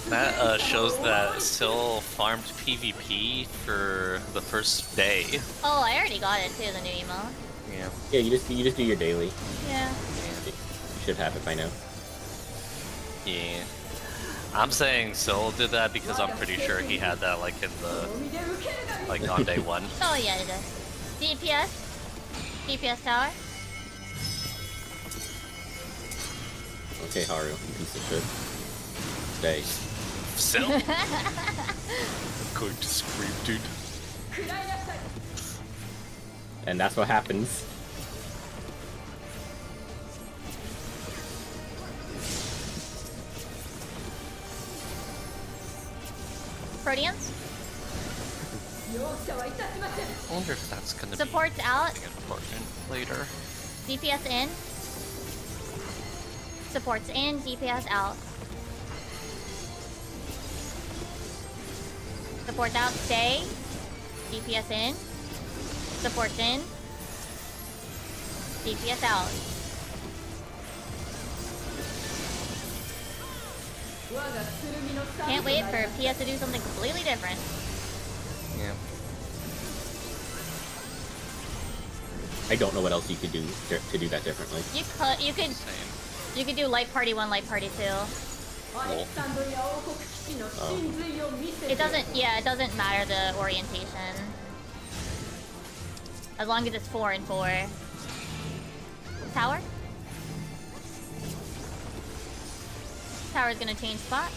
That shows that Syl farmed PvP for the first day.
Oh, I already got it too, the new emo.
Yeah.
Yeah, you just do your daily.
Yeah.
You should have it by now.
Yeah. I'm saying Syl did that because I'm pretty sure he had that like in the on day 1.
Oh yeah, it does. DPS? DPS tower?
Okay, Haru, you piece of shit. Stay.
Syl? I'm going to scream, dude.
And that's what happens.
Proteans?
I wonder if that's gonna
Support's
be
out.
important later.
DPS in. Support's in, DPS out. Support's out, stay. DPS in. Support's in. DPS out. Can't wait for PS to do something completely different.
Yeah.
I don't know what else you could do to do that differently.
You could do light party 1, light party 2.
Cool.
It doesn't matter the orientation. As long as it's 4 and 4. Tower? Tower's gonna change spot.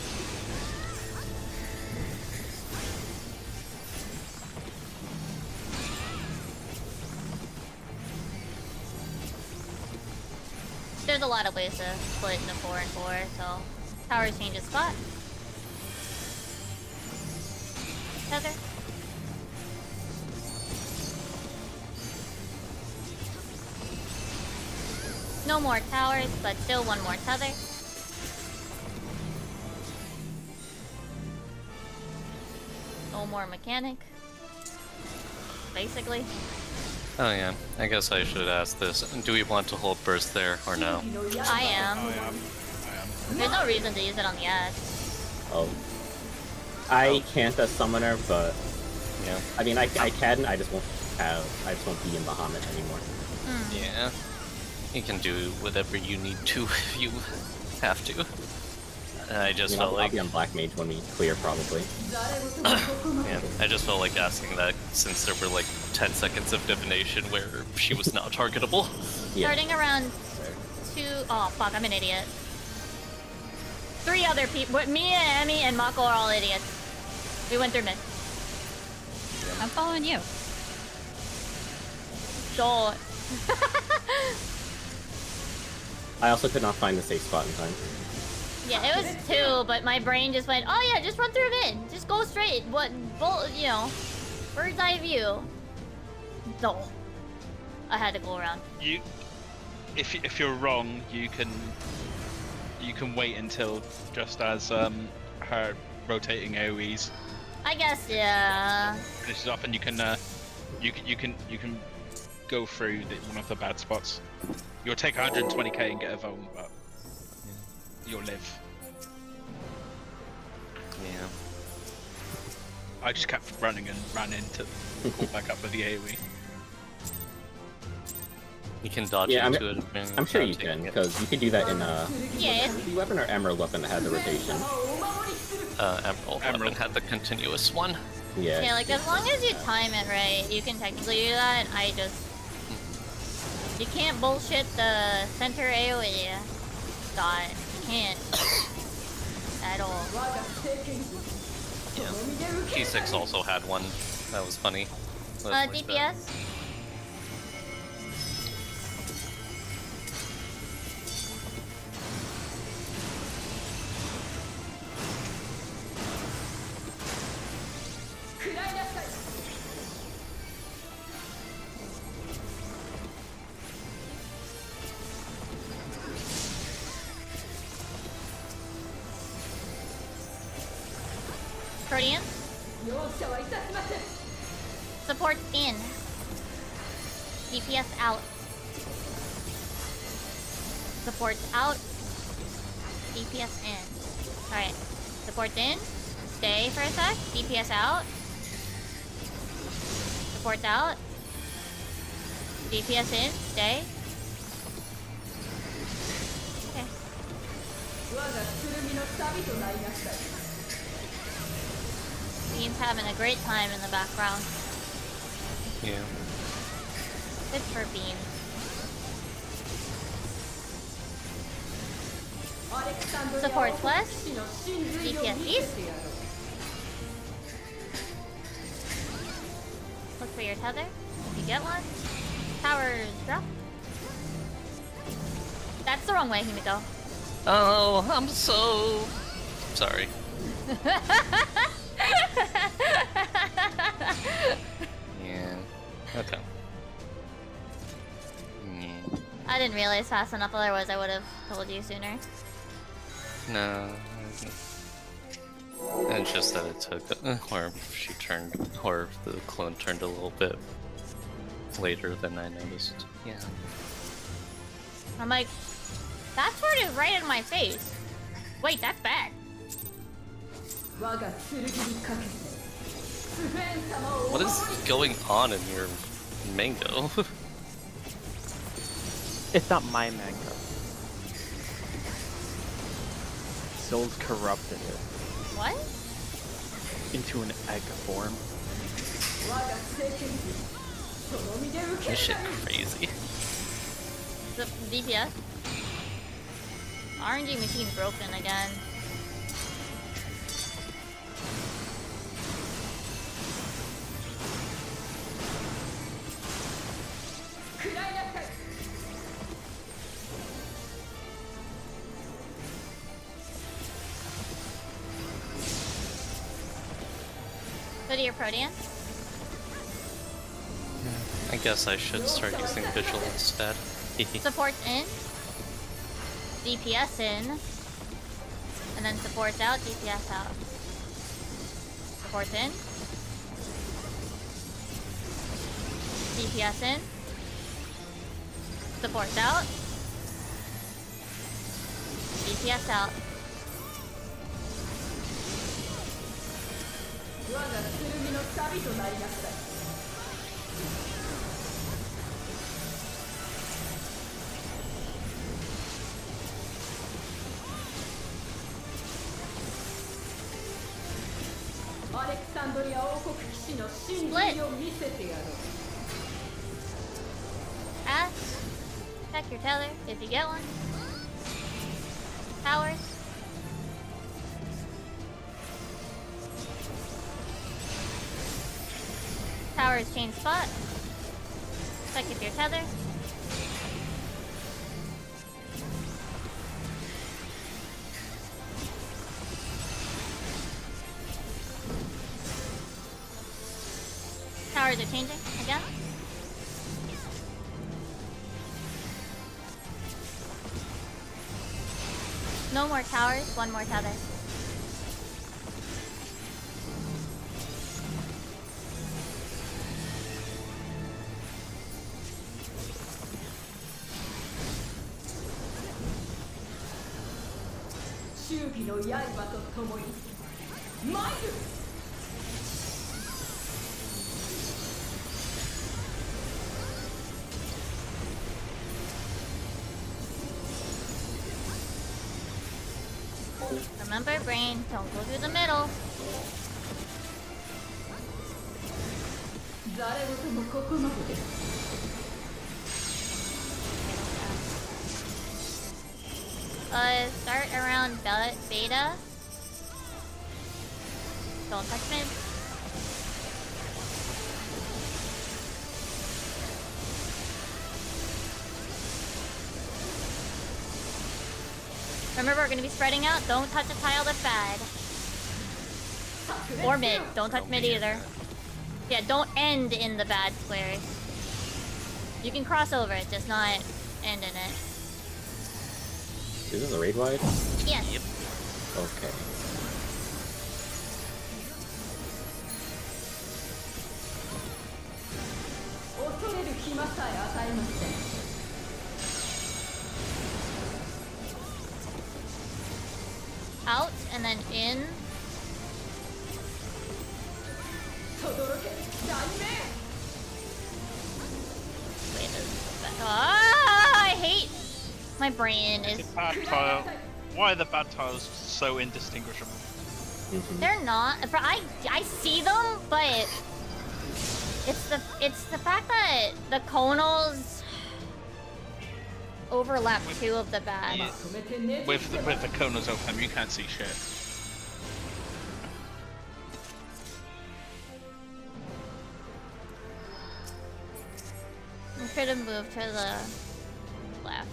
There's a lot of ways to split into 4 and 4, so Tower changes spot. Tether. No more towers, but still one more tether. No more mechanic. Basically.
Oh yeah, I guess I should ask this. Do we want to hold burst there or no?
I am.
I am.
There's no reason to use it on the edge.
Oh. I can't as summoner, but yeah. I mean, I can. I just won't be in Bahamut anymore.
Yeah. You can do whatever you need to if you have to. I just felt
I'll
like
be on Black Mage when we clear, probably.
yeah, I just felt like asking that since there were like 10 seconds of divination where she was not targetable.
Yeah.
Starting around 2. Oh fuck, I'm an idiot. 3 other people. Me and Emmy and Mako are all idiots. We went through mid.
I'm following you.
So.
I also could not find the safe spot in time.
Yeah, it was 2, but my brain just went, oh yeah, just run through mid. Just go straight. What, you know, bird's eye view. No. I had to go around.
If you're wrong, you can wait until just as her rotating AoEs
I guess, yeah.
finishes off, and you can go through one of the bad spots. You'll take 120k and get a Vone, but you'll live.
Yeah.
I just kept running and ran into pull back up with the AoE.
You can dodge
Yeah,
into it.
I'm sure you can, because you could do that in
Yeah.
the weapon or Emerald weapon that had the rotation.
Emerald weapon had the continuous one.
Yeah.
Yeah, like as long as you time it right, you can technically do that. You can't bullshit the center AoE dot. You can't. At all.
Yeah. P6 also had one. That was funny. That was bad.
DPS? Protean? Support in. DPS out. Support out. DPS in. Alright. Support in. Stay for a sec. DPS out. Support out. DPS in. Stay. Okay. Bean's having a great time in the background.
Yeah.
Good for Bean. Supports west. DPS east. Look for your tether. If you get one. Towers drop. That's the wrong way, Himiko.
Oh, I'm so sorry. Yeah. Okay. Yeah.
I didn't realize fast enough, otherwise I would have told you sooner.
No. It's just that it took, or she turned, or the clone turned a little bit later than I noticed. Yeah.
I'm like, that sword is right in my face. Wait, that's bad.
What is going on in your mango?
It's not my mango. Soul's corrupted it
What?
into an egg form.
This shit crazy.
The DPS. RNG machine broken again. Go to your Protean.
I guess I should start using Vigil instead.
Supports in. DPS in. And then supports out, DPS out. Supports in. DPS in. Supports out. DPS out. Split. Ask. Check your tether if you get one. Towers. Towers change spot. Check if your tether. Towers are changing again. No more towers, one more tether. Remember, brain, don't go through the middle. Start around beta. Don't touch mid. Remember, we're gonna be spreading out. Don't touch a tile that's bad. Or mid. Don't touch mid either. Yeah, don't end in the bad squares. You can cross over it, just not end in it.
Is this a raid wide?
Yes.
Yep.
Okay.
Out and then in. I hate my brain is.
Bad tile. Why are the bad tiles so indistinguishable?
They're not. I see them, but it's the fact that the conals overlap two of the bad.
Yeah. With the Konos open, you can't see shit.
We could have moved to the left.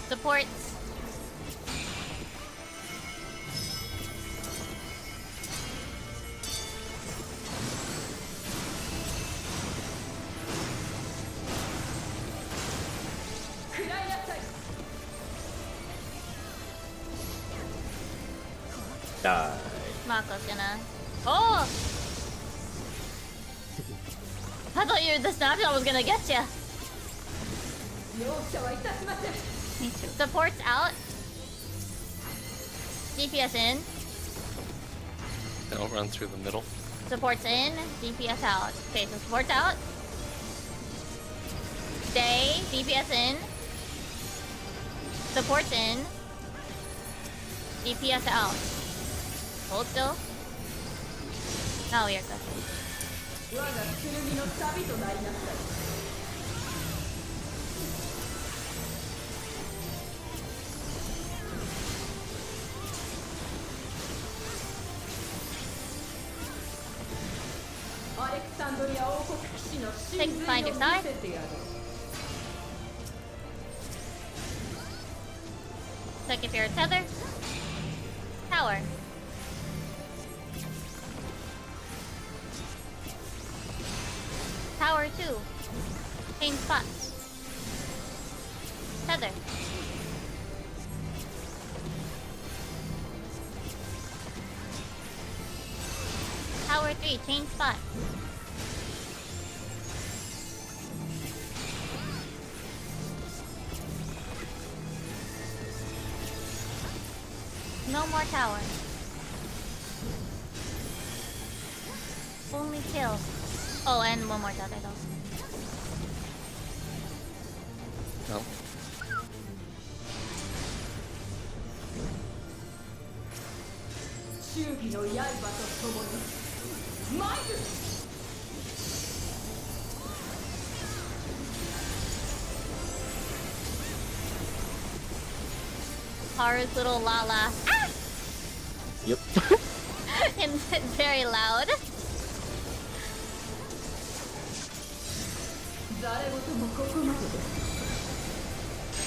Supports.
Die.
Mako's gonna. Oh! I thought the snapshot was gonna get ya.
Me too.
Support's out. DPS in.
Don't run through the middle.
Support's in. DPS out. Okay, so support's out. Stay. DPS in. Support's in. DPS out. Hold still. Now we are good. Find your side. Check if you're a tether. Tower. Tower 2. Change spots. Tether. Tower 3. Change spots. No more tower. Only kill. Oh, and one more tether though.
No.
Haru's little Lala. Ah!
Yep.
And it's very loud.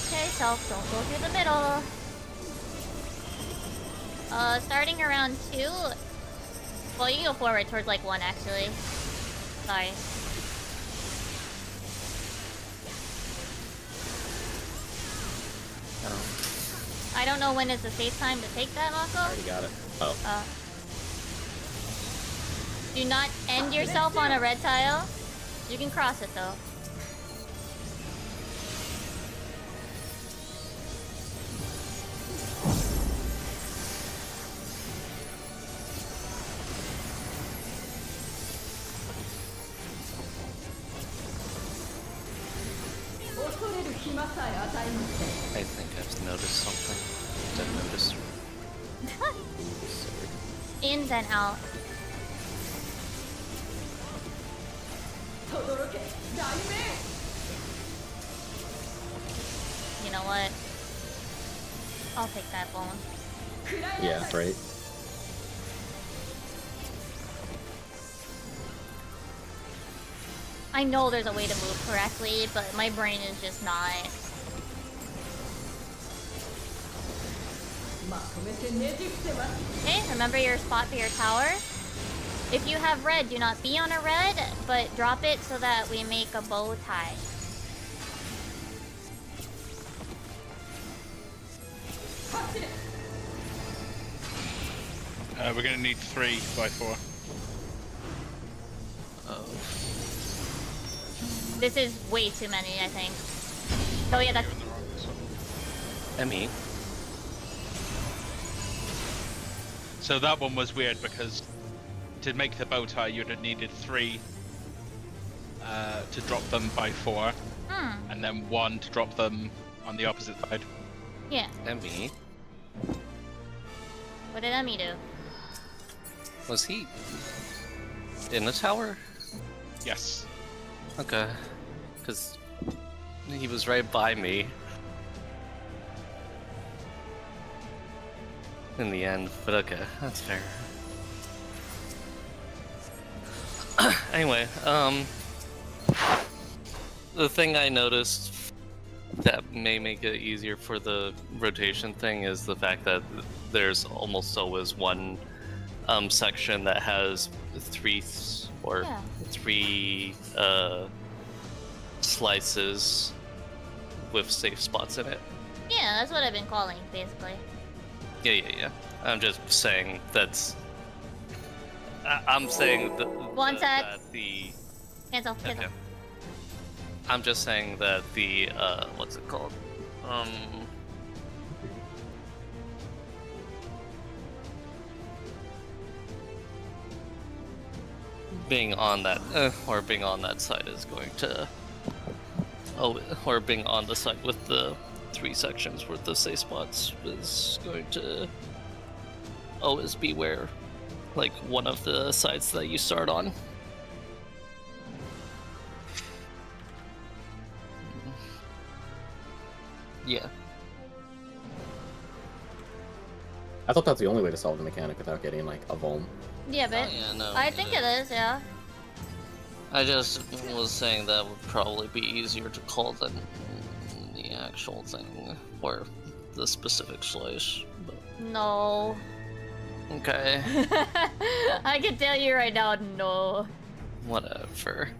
Okay, self, don't go through the middle. Starting around 2. Well, you can go forward towards like 1 actually. Sorry. I don't know when is the safe time to take that, Mako.
Already got it. Oh.
Do not end yourself on a red tile. You can cross it though.
I think I've noticed something. Didn't notice.
In then out. You know what? I'll take that bone.
Yeah, right.
I know there's a way to move correctly, but my brain is just not. Okay, remember your spot for your tower. If you have red, do not be on a red, but drop it so that we make a bow tie.
We're gonna need 3 by 4.
Oh.
This is way too many, I think. Oh yeah, that's...
Emmy.
So that one was weird because to make the bow tie you'd have needed 3 to drop them by 4, and then 1 to drop them on the opposite side.
Yeah.
Emmy.
What did Emmy do?
Was he in the tower?
Yes.
Okay. Because he was right by me. In the end, but okay, that's fair. Anyway, the thing I noticed that may make it easier for the rotation thing is the fact that there's almost always one section that has 3 slices with safe spots in it.
Yeah, that's what I've been calling, basically.
Yeah. I'm just saying that's. I'm saying that.
One sec.
That the.
Cancel.
Okay. I'm just saying that the what's it called? Being on that or being on that side is going to or being on the side with the 3 sections worth of safe spots is going to always be where like one of the sides that you start on. Yeah.
I thought that's the only way to solve the mechanic without getting like a vuln.
Yeah, but
Yeah, no,
I think it is, yeah.
I just was saying that would probably be easier to call than the actual thing, or the specific slice. But...
No.
Okay.
I can tell you right now, no.
Whatever.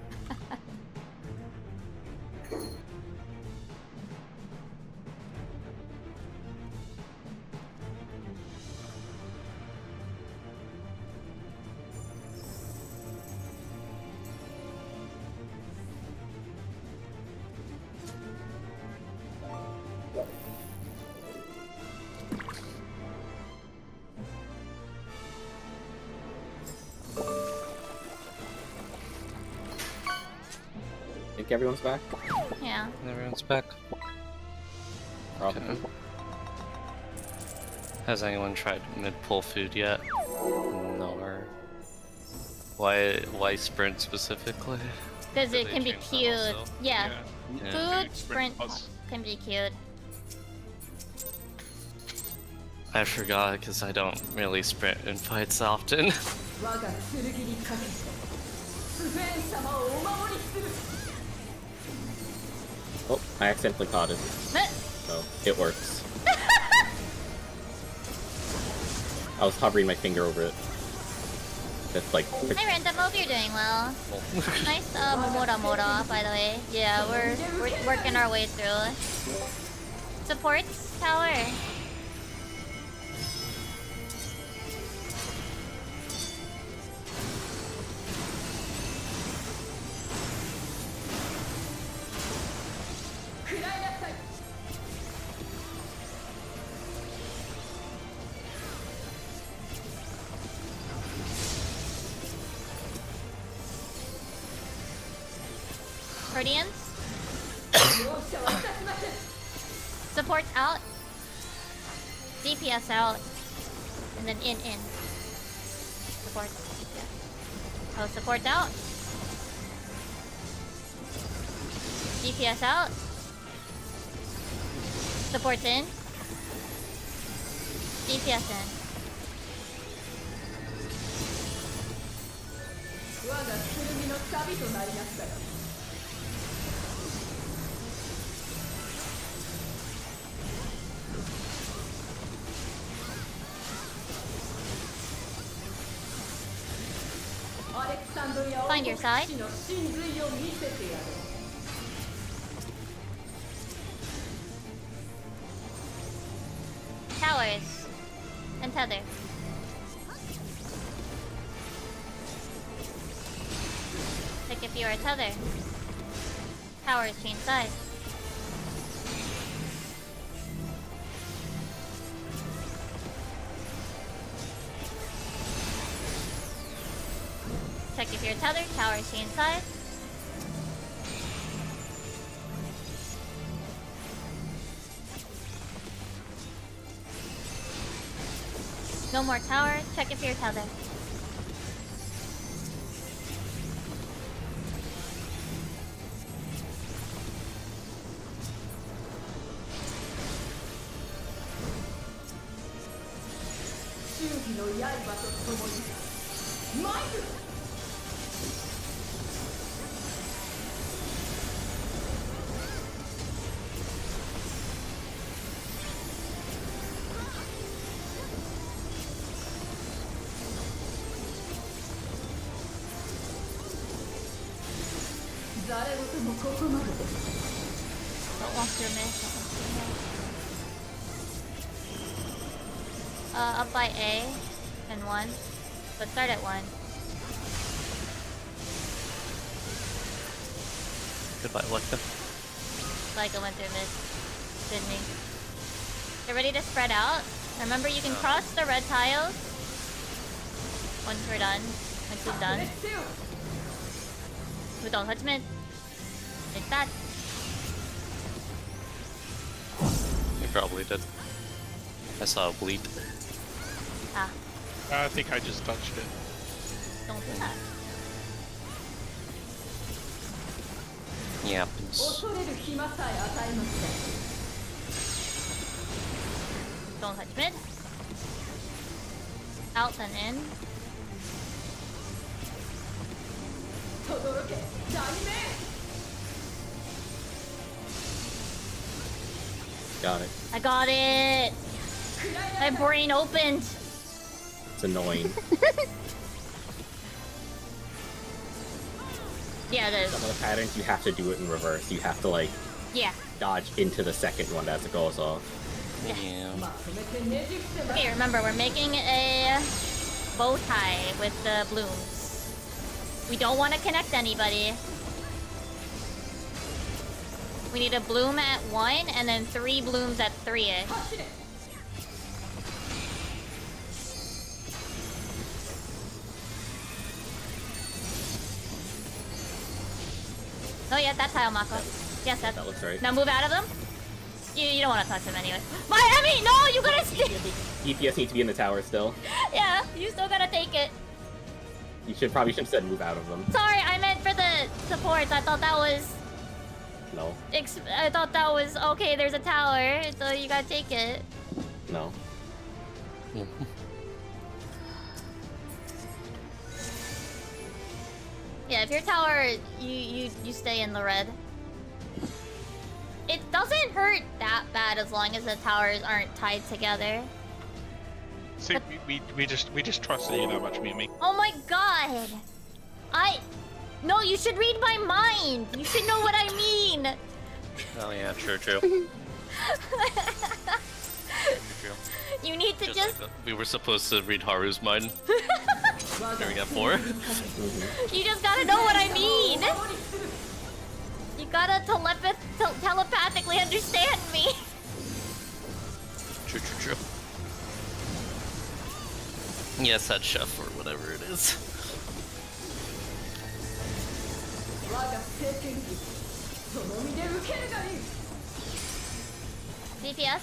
Think everyone's back?
Yeah.
Everyone's back.
Probably.
Okay. Has anyone tried mid-pull food yet? No. Why sprint specifically?
Because it
they
can be
change that
cute.
also?
Yeah.
Yeah.
Food, sprint can be cute.
I forgot because I don't really sprint in fights often.
Oh, I accidentally caught it. So, it works. I was hovering my finger over it. That's like...
Hi Random, hope you're doing well. Nice Momora, by the way. Yeah, we're working our way through. Supports tower. Guardians. Supports out. DPS out. And then in. Support. Yeah. Oh, supports out. DPS out. Supports in. DPS in. Find your side. Towers. And tether. Like if you are a tether. Towers change side. Check if you're tethered, towers change side. No more tower, check if you're tethered. Don't walk through mid. Up by A and 1. But start at 1.
Goodbye, Lecta.
Like I went through mid. Didn't he? Get ready to spread out. Remember, you can cross the red tiles once we're done. Once we've done. We don't touch mid. Like that.
You probably did. I saw a bleed.
Ah,
I think I just touched it.
don't do that.
Yeah.
Don't touch mid. Out and in.
Got it.
I got it! My brain opened!
It's annoying.
Yeah, it is.
Some of the patterns, you have to do it in reverse. You have to, like,
Yeah.
dodge into the second one as it goes off.
Yeah.
Okay, remember, we're making a bow tie with the blooms. We don't want to connect anybody. We need a bloom at 1 and then 3 blooms at 3. Oh yeah, that's tile, Mako. Yes, that's...
That looks right.
Now move out of them. You don't want to touch them anyway. Miami, no, you gotta stay.
DPS need to be in the tower still.
Yeah, you still gotta take it.
You should probably have said move out of them.
Sorry, I meant for the supports. I thought that was...
No.
I thought that was... Okay, there's a tower, so you gotta take it.
No.
Yeah, if your tower, you stay in the red. It doesn't hurt that bad as long as the towers aren't tied together.
See, we just trusted you that much, Mimi.
Oh my god! No, you should read my mind! You should know what I mean!
Oh yeah, true.
You need to just...
Like, we were supposed to read Haru's mind. Here we got 4.
You just gotta know what I mean! You gotta telepathically understand me!
True. Yes, that chef or whatever it is.
DPS?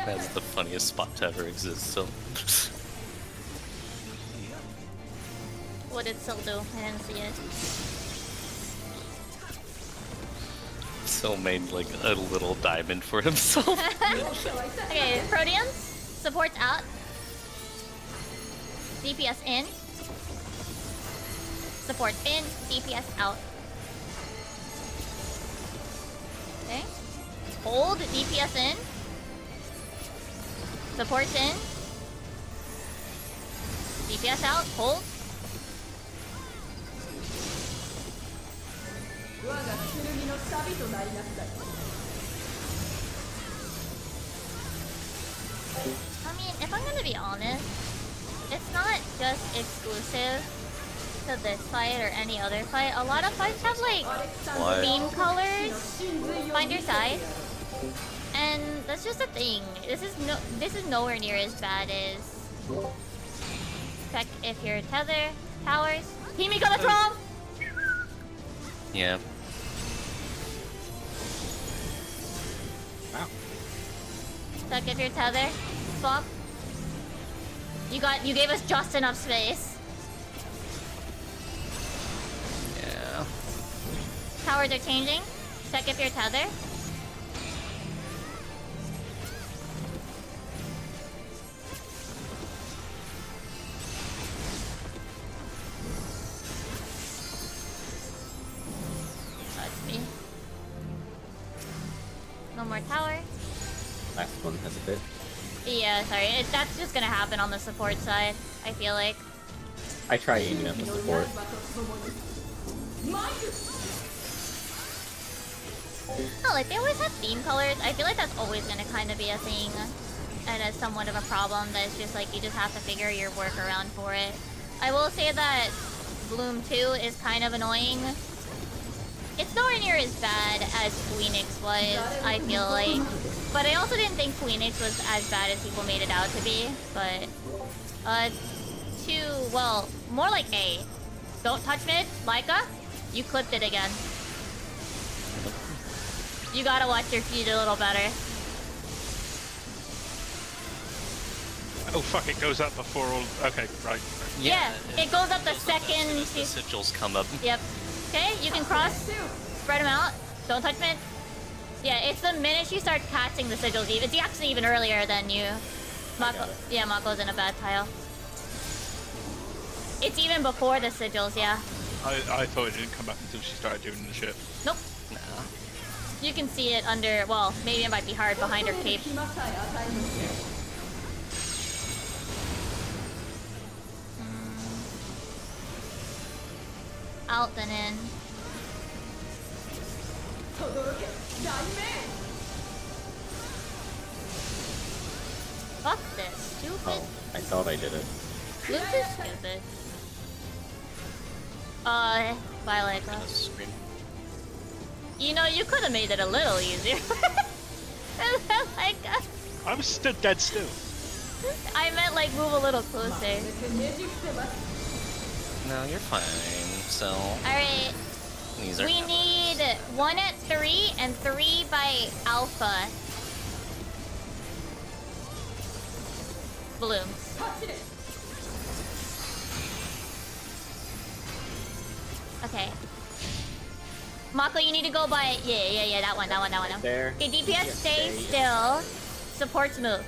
That's the funniest spot to ever exist, so.
What did Sil do? I didn't see it.
Sil made like a little diamond for himself.
Okay, Proteans. Supports out. DPS in. Support in. DPS out. Okay. Hold. DPS in. Supports in. DPS out. Hold. I mean, if I'm gonna be honest, it's not just exclusive to this fight or any other fight. A lot of fights have like theme colors. Find your side. And that's just a thing. This is nowhere near as bad as check if your tether towers. Himi got wrong.
Yeah.
Wow.
Check if your tether. Swap. You gave us just enough space.
Yeah.
Towers are changing. Check if your tether. No more tower.
Last one has a bit.
Yeah, sorry. That's just gonna happen on the support side, I feel like.
I try aiming at the support.
Oh, like they always have theme colors. I feel like that's always gonna kind of be a thing, and it's somewhat of a problem. That it's just like you just have to figure your work around for it. I will say that Bloom 2 is kind of annoying. It's nowhere near as bad as Phoenix was, I feel like. But I also didn't think Phoenix was as bad as people made it out to be. But 2, well, more like A. Don't touch mid, Laika. You clipped it again. You gotta watch your feet a little better.
Oh fuck! It goes up before all. Okay, right.
Yeah, it goes up the second.
The sigils come up.
Yep. Okay, you can cross. Spread them out. Don't touch mid. Yeah, it's the minute you start casting the sigils. It's actually even earlier than you. Mako, yeah, Mako's in a bad tile. It's even before the sigils, yeah.
I thought it didn't come up until she started doing the shit.
Nope.
Nah.
You can see it under. Well, maybe it might be hard behind her cape. Out then in. Fuck this, stupid.
Oh, I thought I did it.
This is stupid. Violet.
Scream.
You know, you could have made it a little easier. Like,
I'm stood dead still.
I meant like move a little closer.
No, you're fine. So.
Alright.
These are.
We need 1 at 3 and 3 by Alpha. Balloons. Okay. Mako, you need to go by. Yeah, that one.
There.
Okay, DPS stay still. Supports move.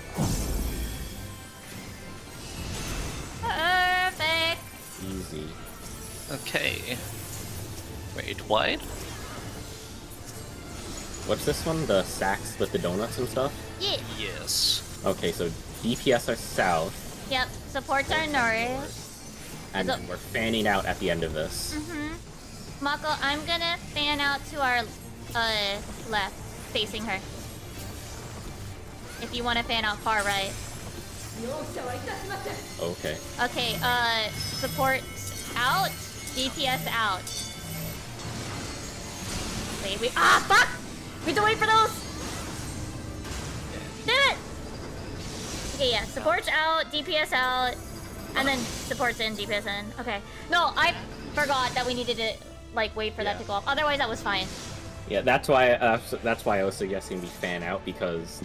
Perfect.
Easy.
Okay. Wait, what?
What's this one? The sacks with the donuts and stuff?
Yeah.
Yes.
Okay, so DPS are south,
Yep. Supports are north.
and then we're fanning out at the end of this.
Mako, I'm gonna fan out to our left, facing her. If you want to fan out far right.
Okay.
Okay, support out, DPS out. Wait, ah, fuck! We have to wait for those! Damn it! Okay, yeah, support's out, DPS out, and then support's in, DPS in. Okay. No, I forgot that we needed to, like, wait for that to go up. Otherwise, that was fine.
Yeah, that's why I was suggesting we fan out, because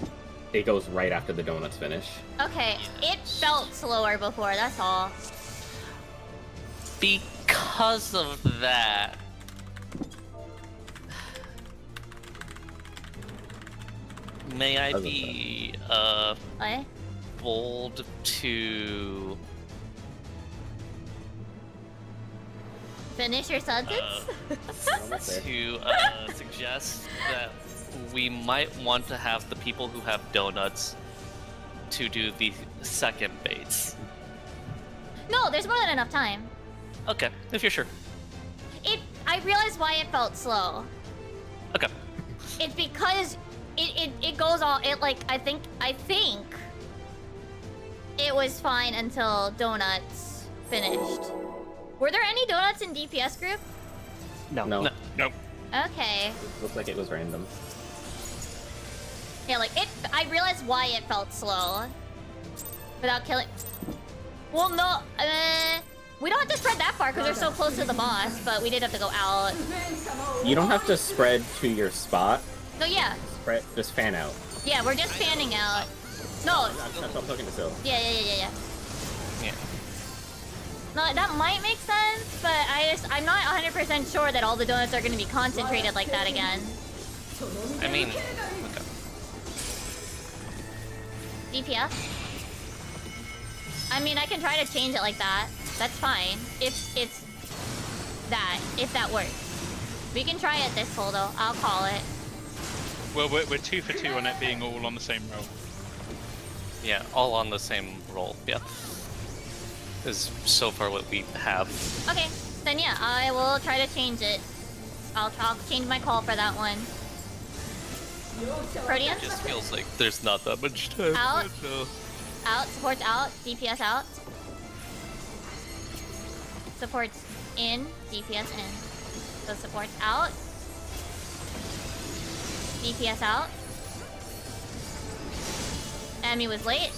it goes right after the donuts finish.
Okay, it felt slower before, that's all.
Because of that. May I be
What?
bold to
Finish your sentence?
to suggest that we might want to have the people who have donuts to do the second baits.
No, there's more than enough time.
Okay, if you're sure.
I realized why it felt slow.
Okay.
It's because it goes all I think it was fine until donuts finished. Were there any donuts in DPS group?
No.
No.
Nope.
Okay.
It looked like it was random.
Yeah, I realized why it felt slow. Without killing. Well, no, we don't have to spread that far because we're so close to the boss, but we did have to go out.
You don't have to spread to your spot.
No, yeah.
Spread, just fan out.
Yeah, we're just fanning out. No.
That's what I'm talking to Sil.
Yeah.
Yeah.
No, that might make sense, but I'm not 100% sure that all the donuts are going to be concentrated like that again.
I mean, okay.
DPS? I mean, I can try to change it like that. That's fine. If that works. We can try it this pull though. I'll call it.
Well, we're 2 for 2 on it being all on the same roll.
Yeah, all on the same roll. Yeah. is so far what we have.
Okay, then yeah, I will try to change it. I'll change my call for that one. Protean?
It just feels like there's not that much time.
Out.
No.
Out. Supports out. DPS out. Supports in. DPS in. So supports out. DPS out. Emmy was late.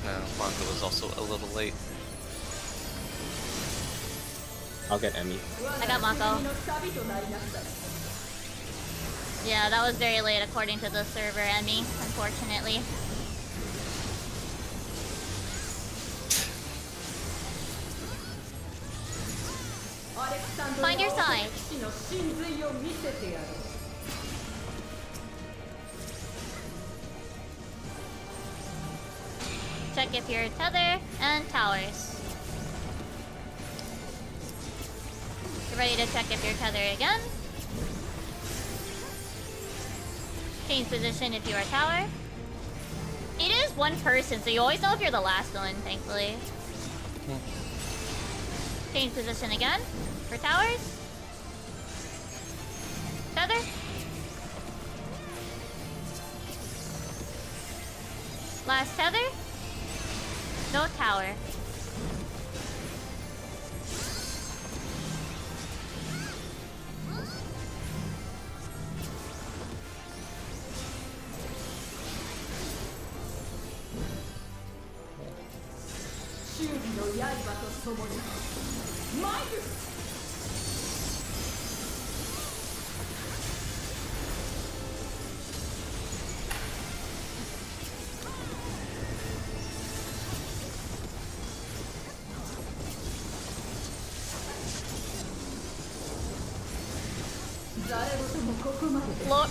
No, Mako was also a little late.
I'll get Emmy.
I got Mako. Yeah, that was very late according to the server, Emmy, unfortunately. Find your side. Check if you're tether and towers. Get ready to check if you're tether again. Change position if you are tower. It is one person, so you always know if you're the last one, thankfully. Change position again for towers. Tether. Last tether. No tower.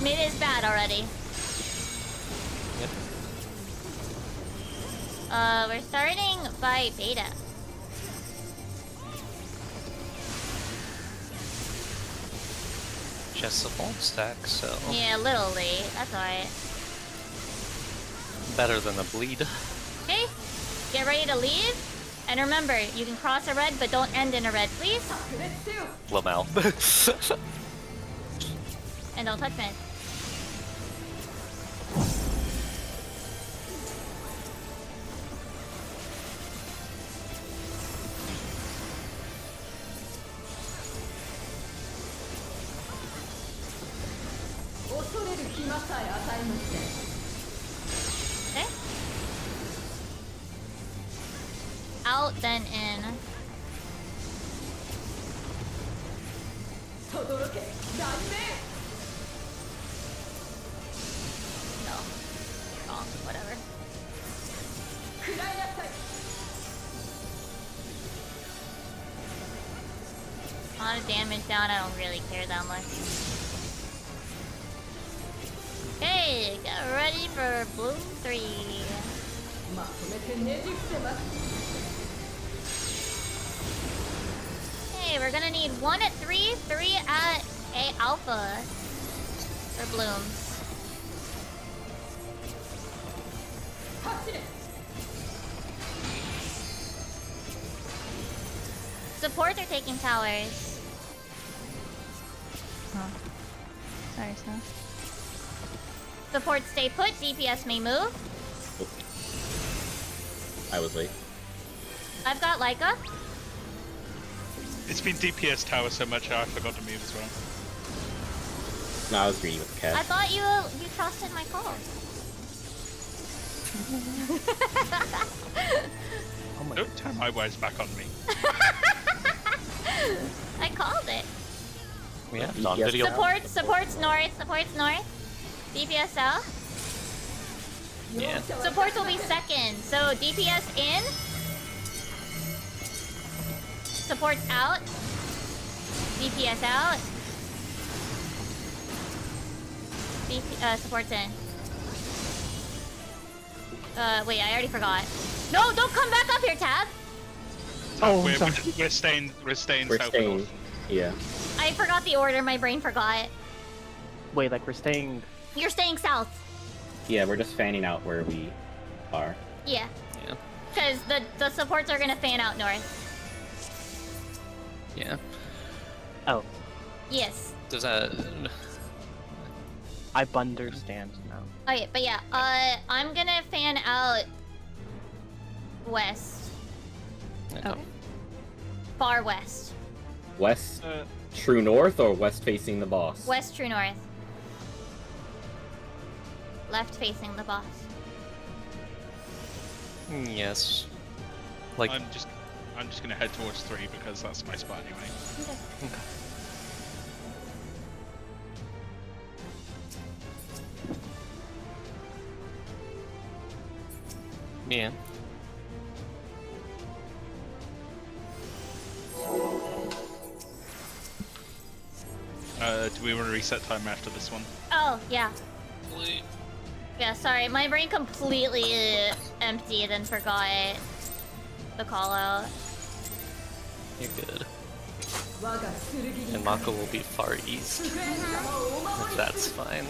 Mid is bad already.
Yep.
We're starting by beta.
Just a full stack, so
Yeah, a little late. That's alright.
better than a bleed.
Okay, get ready to leave. And remember, you can cross a red, but don't end in a red, please.
Lamau.
And don't touch mid. Okay. Out, then in. No. Wrong. Whatever. A lot of damage down. I don't really care that much. Okay, get ready for Bloom 3. Hey, we're gonna need 1 at 3, 3 at A alpha for blooms. Supports are taking towers.
Oh. Sorry, Sal.
Support stay put, DPS may move.
I was late.
I've got Leica.
It's been DPS tower so much I forgot to move as well.
No, I was greedy with the
I
cat.
thought you trusted my call.
Oh my Don't turn my words back on me.
I called it.
Yeah, non-video.
Supports north. DPS south.
Yeah.
Supports will be second. So DPS in. Supports out. DPS out. Supports in. Wait, I already forgot. No, don't come back up here, Tab.
Oh,
we're
sorry.
staying
We're
south
staying.
north.
Yeah.
I forgot the order. My brain forgot.
Wait, like we're staying.
You're staying south.
Yeah, we're just fanning out where we are.
Yeah.
Yeah.
Because the supports are gonna fan out north.
Yeah.
Oh,
Yes.
Does that?
I understand now.
Okay, but yeah, I'm gonna fan out west.
Okay.
Far west.
West, true north, or west facing the boss?
West true north. Left facing the boss.
Yes. Like.
I'm just gonna head towards 3 because that's my spot anyway.
Okay.
Yeah.
Do we want to reset time after this one?
Oh, yeah. Yeah, sorry, my brain completely emptied and forgot the call out.
You're good. And Mako will be far east. If that's fine.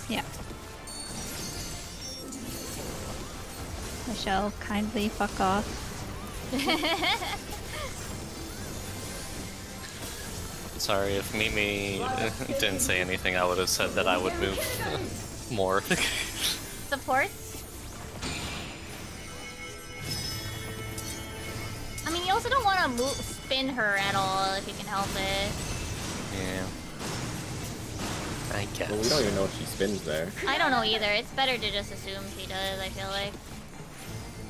Yeah. Michelle, kindly fuck off.
Sorry, if Mimi didn't say anything, I would have said that I would move more.
Supports? I mean, you also don't want to spin her at all if you can help it.
Yeah. I guess.
Well, we don't even know if she spins there.
I don't know either. It's better to just assume she does, I feel like.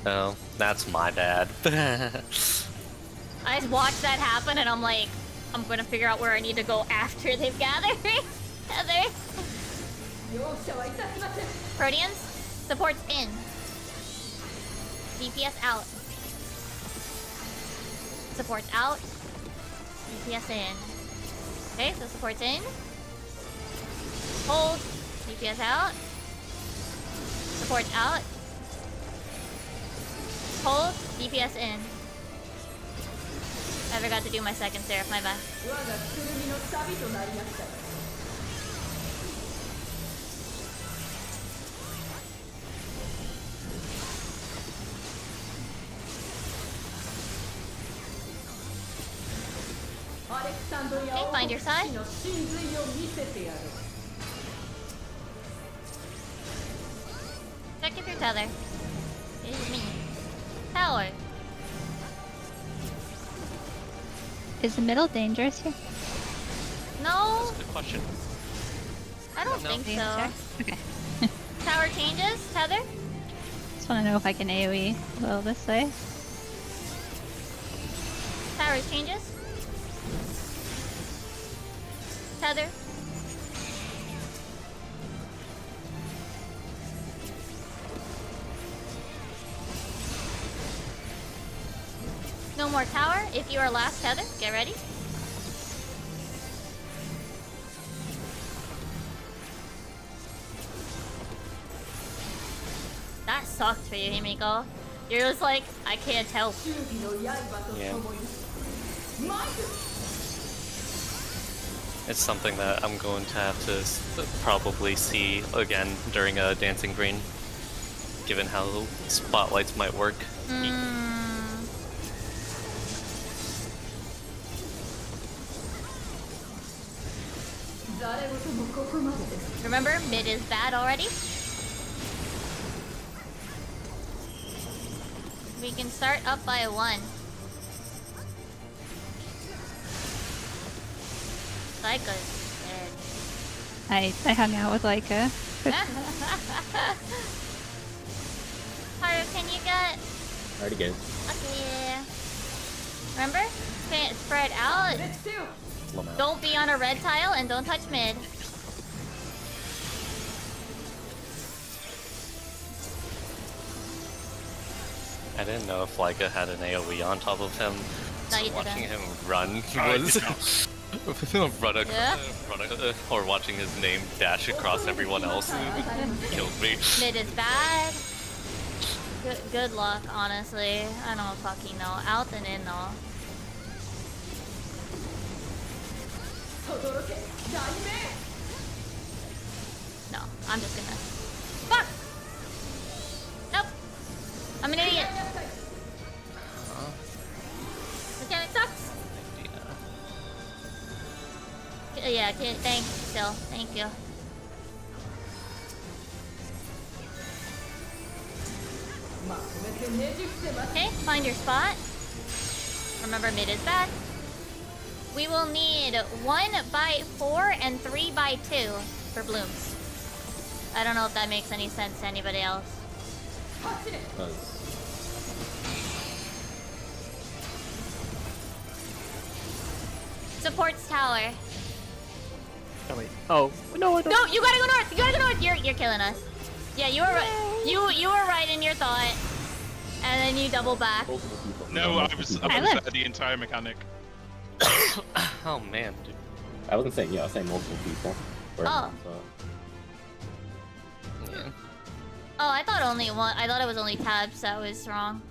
Oh, that's my bad.
I just watched that happen and I'm like, I'm gonna figure out where I need to go after they've gathered. Heather. Proteans, supports in. DPS out. Supports out. DPS in. Okay, so supports in. Hold. DPS out. Supports out. Hold. DPS in. I forgot to do my second seraph, my bad. Okay, find your side. Check if you're tether. It is me. Tower.
Is the middle dangerous here?
No,
Good question.
I don't
No.
think so.
Check. Okay.
Tower changes, tether.
Just want to know if I can AoE a little this way.
Tower changes. Tether. No more tower. If you are last tether, get ready. That sucked for you, Himiko. You're just like, I can't help.
Yeah. It's something that I'm going to have to probably see again during a Dancing Green, given how spotlights might work.
Remember, mid is bad already. We can start up by 1. Psycho's dead.
I hung out with Laika.
Haru, can you get...
Already good.
Okay. Remember? Spread out. Don't be on a red tile and don't touch mid.
I didn't know if Laika had an AoE on top of him.
No,
So
you
watching
didn't.
him run was or watching his name dash across everyone else killed me.
Mid is bad. Good luck, honestly. I don't fucking know. Out and in though. No, I'm just gonna... Fuck! Nope. Yeah, thanks, still. Thank you. Okay, find your spot. Remember, mid is back. We will need 1x4 and 3x2 for blooms. I don't know if that makes any sense to anybody else. Supports tower.
Oh wait. Oh no, I don't.
No, you gotta go north. You gotta go north. You're killing us. Yeah, you were right. You were right in your thought, and then you double back.
No, I was the entire mechanic.
Oh man, dude.
I wasn't saying I was saying multiple people.
Oh.
Yeah.
Oh, I thought only one. I thought it was only tabs. That was wrong.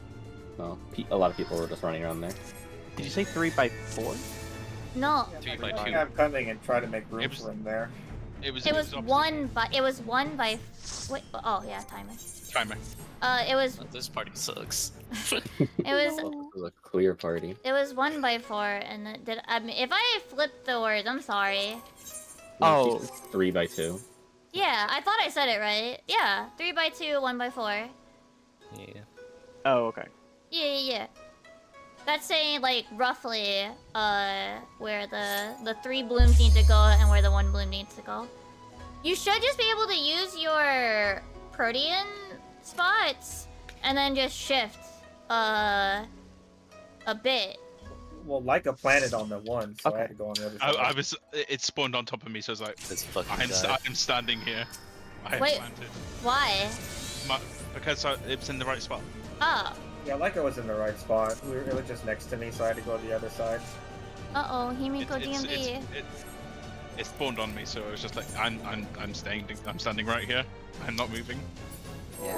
No, a lot of people were just running around there.
Did you say 3x4?
No.
3x2.
I'm coming and try to make room for him there.
It was
one by. It was one by. Wait. Oh yeah, timer.
Timer.
It was.
Oh, this party sucks.
It was.
This was a clear party.
It was 1x4, and then did if I flipped the words, I'm sorry.
Oh.
3x2.
Yeah, I thought I said it right. Yeah, 3x2, 1x4.
Yeah.
Oh, okay.
Yeah. That's saying like roughly where the 3 blooms need to go and where the 1 bloom needs to go. You should just be able to use your Protean spots and then just shift a bit.
Well, like a planet on the one, so
Okay.
I had to go on the other side.
It spawned on top of me, so I was like,
This fucking
I'm
guy.
standing here. I have
Wait.
planted.
Why?
Because it was in the right spot.
Oh.
Yeah, Leica was in the right spot. It was just next to me, so I had to go to the other side.
Uh-oh, Himiko DMV.
It spawned on me, so I was just like, I'm standing right here. I'm not moving.
Yeah.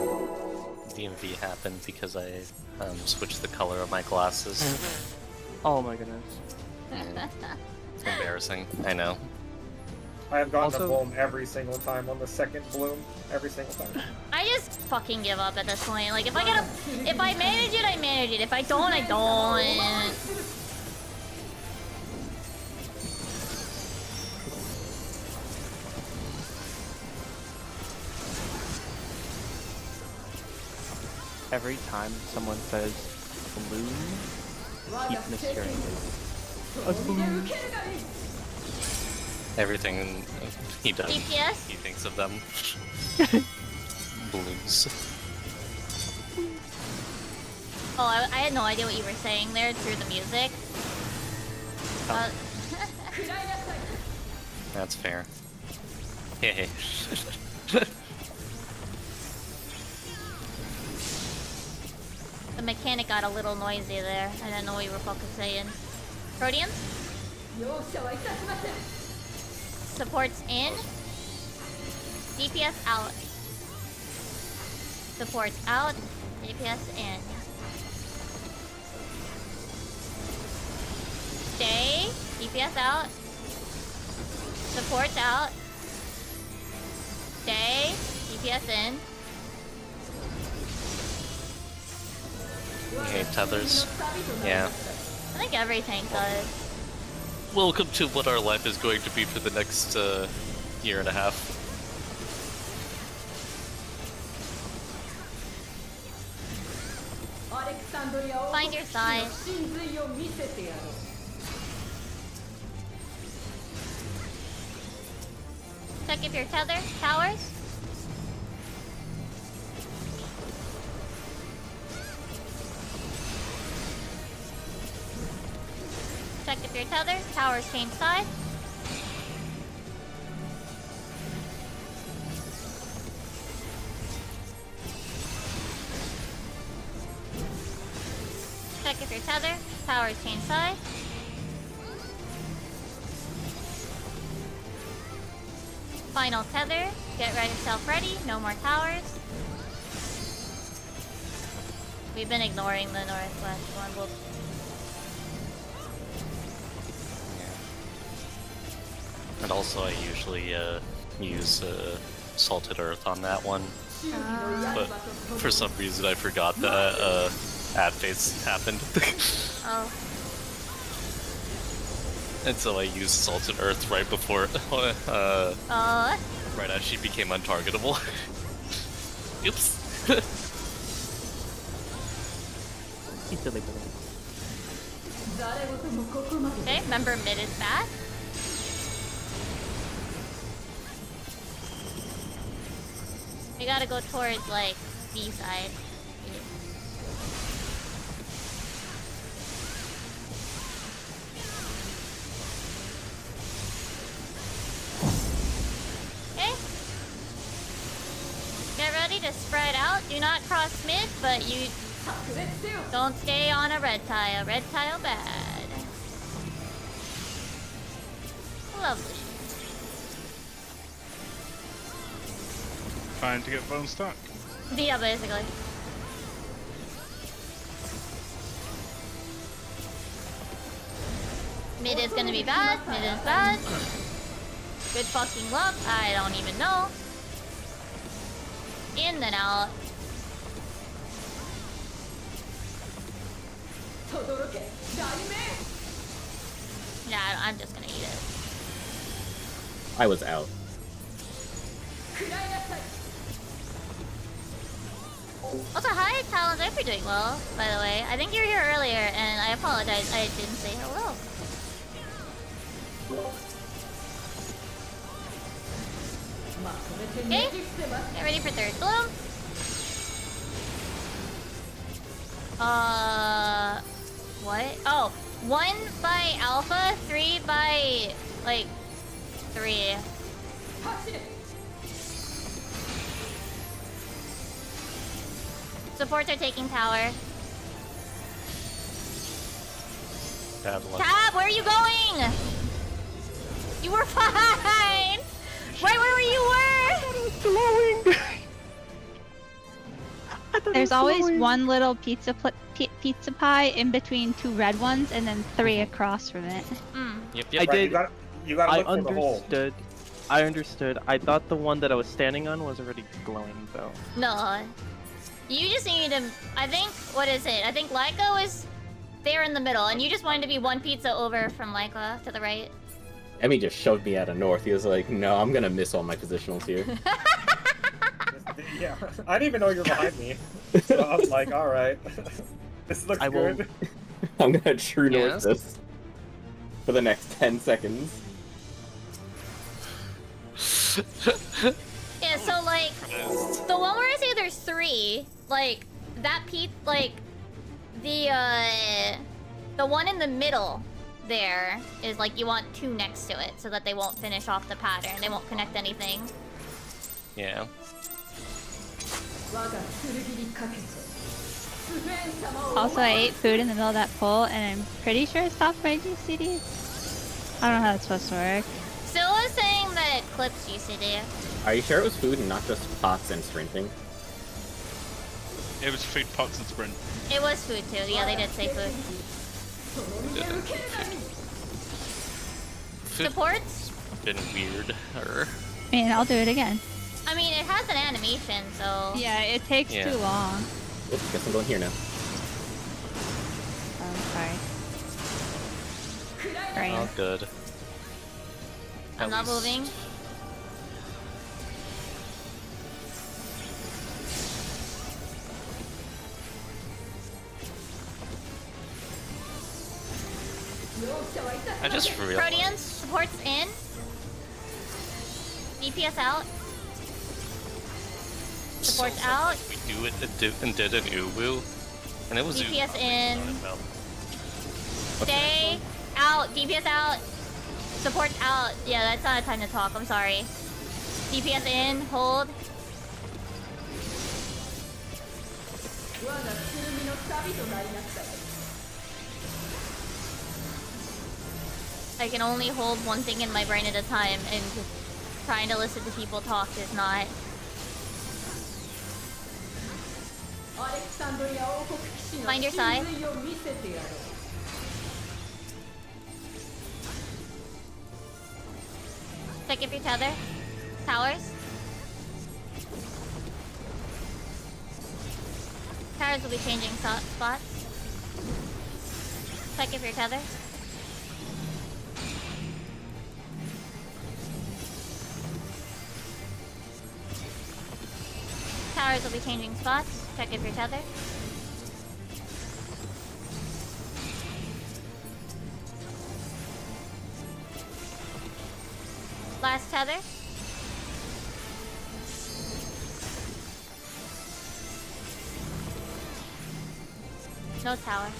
DMV happened because I switched the color of my glasses.
Oh my goodness.
Yeah. It's embarrassing. I know.
I have gotten
Also-
a bloom every single time on the second bloom. Every single time.
I just fucking give up at this point. Like, if I manage it, I manage it. If I don't, I don't.
Every time someone says bloom, keep mishearing it. A bloom.
Everything he does,
DPS?
he thinks of them. Balloons.
Oh, I had no idea what you were saying there through the music.
That's fair. Hey.
The mechanic got a little noisy there. I didn't know what you were fucking saying. Proteans? Supports in. DPS out. Supports out. DPS in. Stay. DPS out. Supports out. Stay. DPS in.
Okay, tethers. Yeah.
I think everything does.
Welcome to what our life is going to be for the next year and a half.
Find your side. Check if your tether towers. Check if your tether towers change side. Check if your tether towers change side. Final tether. Get yourself ready. No more towers. We've been ignoring the northwest one. We'll...
And also, I usually use salted earth on that one, but for some reason I forgot that ad phase happened.
Oh.
And so I used Salt and Earth right before, right as she became untargetable. Oops.
Okay, remember mid is back. We gotta go towards like B side. Okay. Get ready to spread out. Do not cross mid, but you don't stay on a red tile. Red tile bad. Lovely.
Trying to get bone stuck.
Yeah, basically. Mid is gonna be bad. Mid is bad. Good fucking luck. I don't even know. In and out. Yeah, I'm just gonna eat it.
I was out.
Also, hi, Talons. I hope you're doing well, by the way. I think you were here earlier, and I apologize. I didn't say hello. Okay, get ready for third bloom. What? Oh, 1 by Alpha, 3 by, like, 3. Supports are taking tower.
Bad luck.
Tab, where are you going? You were fine! Right where you were!
There's always one little pizza pie in between 2 red ones, and then 3 across from it.
Yep,
I
yep.
did.
You gotta
I
look for the hole.
understood. I understood. I thought the one that I was standing on was already glowing, though.
No. You just need to... I think... What is it? I think Laika was there in the middle, and you just wanted to be 1 pizza over from Laika to the right.
Emmy just shoved me out of north. He was like, no, I'm gonna miss all my positionals here.
Yeah, I didn't even know you were behind me. So I was like, alright. This looks good.
I'm gonna true north
Yes.
this for the next 10 seconds.
Yeah, so like... The one where I say there's 3, like, that like, the one in the middle there is like you want 2 next to it so that they won't finish off the pattern. They won't connect anything.
Yeah.
Also, I ate food in the middle of that poll, and I'm pretty sure it stopped my GCD. I don't know how that's supposed to work.
Still is saying that it clips GCD.
Are you sure it was food and not just pots and sprinting?
It was food, pots, and sprint.
It was food too. Yeah, they did say food. Supports?
Been weird.
I mean, I'll do it again.
I mean, it has an animation, so...
Yeah, it takes too long.
Oops, guess I'm going here now.
I'm sorry. Right.
Oh, good.
I'm not moving.
I just realized.
Proteans, supports in. DPS out. Supports out.
We do it and did an uwu, and it was
DPS in.
Well,
Stay out. DPS out. Supports out. Yeah, that's not a time to talk. I'm sorry. DPS in. Hold. I can only hold one thing in my brain at a time, and trying to listen to people talk is not. Find your side. Check if your tether. Towers. Towers will be changing spots. Check if your tether. towers will be changing spots. Check if you're tethered. Last tether. No tower.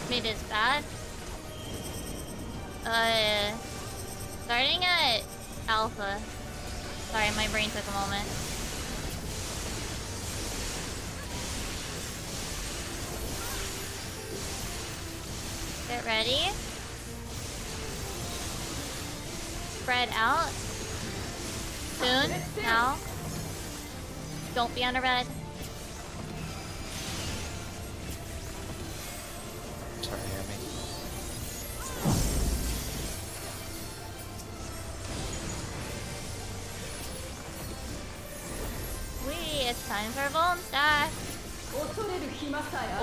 Mid is bad. Starting at alpha. Sorry, my brain took a moment. Get ready. Spread out. Soon. Now. Don't be on a red.
Sorry, Amy.
It's time for Bone Stack.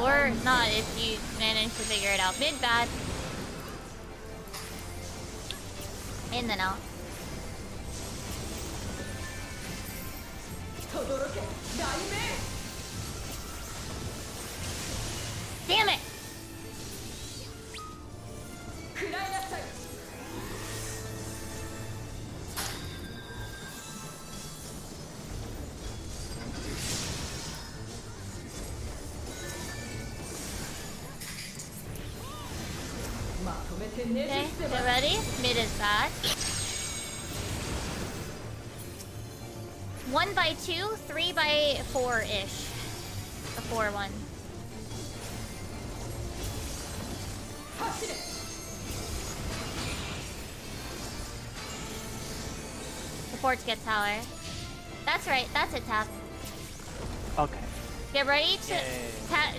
Or not if you manage to figure it out. Mid bad. In then out. Damn it! Okay, get ready. Mid is bad. 1 by 2, 3 by 4-ish. A 4-1. Supports get tower. That's right, that's a tap.
Okay.
Get ready to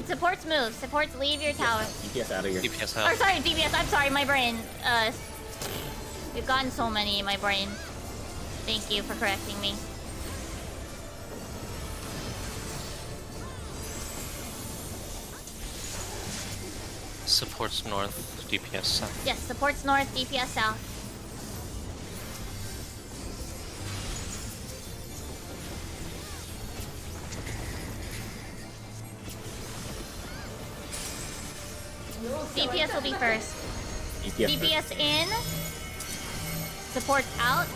supports move. Supports leave your tower.
DPS out of here.
DPS out.
Or sorry, DPS. I'm sorry, my brain. We've gotten so many in my brain. Thank you for correcting me.
Supports north, DPS south.
Yes, supports north, DPS south. DPS will be first. DPS in. Supports out.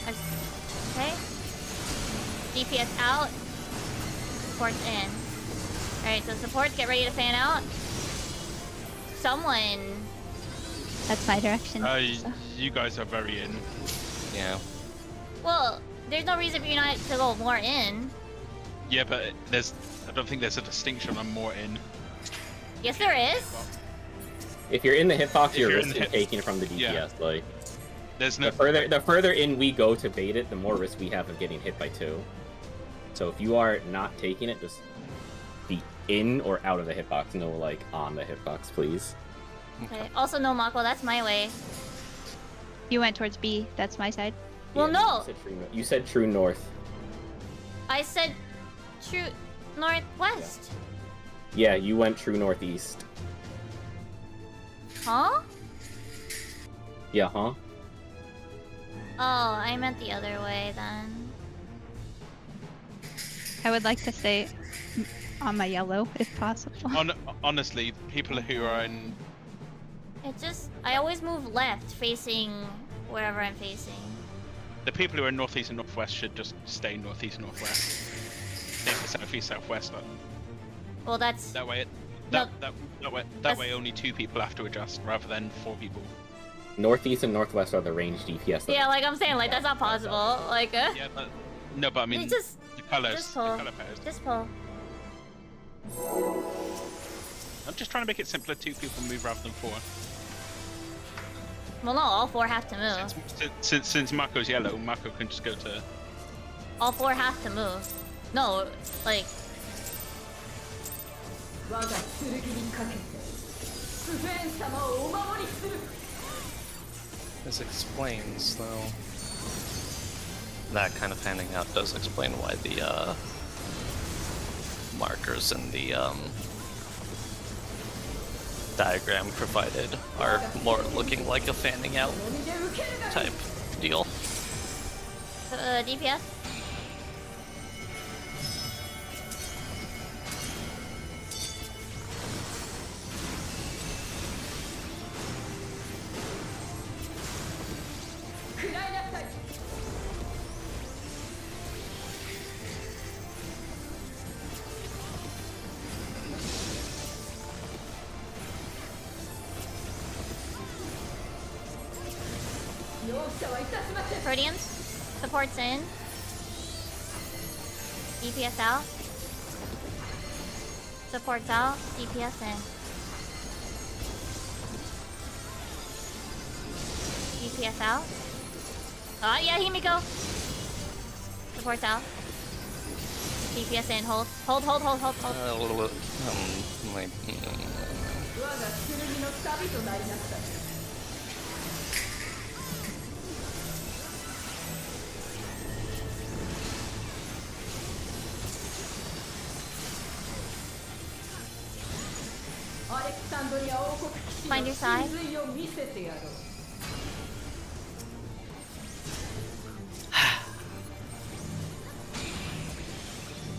Okay. DPS out. Supports in. Alright, so supports, get ready to fan out. Someone.
That's my direction. So.
You guys are very in.
Yeah.
Well, there's no reason for you not to go more in.
Yeah, but I don't think there's a distinction on more in.
Yes, there is.
If you're in the hitbox,
If
you're
you're in
risking
the
taking it from the DPS.
Yeah.
Like,
There's no.
the further in we go to bait it, the more risk we have of getting hit by 2. So if you are not taking it, just be in or out of the hitbox. No, like, on the hitbox, please.
Okay. Also, no Mako, that's my way.
You went towards B. That's my side.
Well, no.
You said true north.
I said true northwest.
Yeah, you went true northeast.
Huh?
Yeah, huh?
Oh, I meant the other way then.
I would like to stay on my yellow if possible.
Honestly, people who are in.
It just... I always move left, facing wherever I'm facing.
The people who are northeast and northwest should just stay northeast and northwest. Leave the southeast, southwest.
Well, that's...
That way,
No.
that way, only 2 people have to adjust rather than 4 people.
Northeast and northwest are the ranged DPS.
Yeah, like I'm saying, like that's not possible. Like,
Yeah, but no, but I mean,
just
the colors,
just
the
pull.
color pairs.
Just pull.
I'm just trying to make it simpler. 2 people move rather than 4.
Well, no, all 4 have to move.
Since Mako's yellow, Mako can just go to.
All 4 have to move. No, like.
This explains, though. That kind of handing out does explain why the markers in the diagram provided are more looking like a fanning out type deal.
DPS? Proteans, supports in. DPS out. Supports out, DPS in. DPS out. Oh yeah, Himiko! Supports out. DPS in, hold. Hold.
My,
Find your side.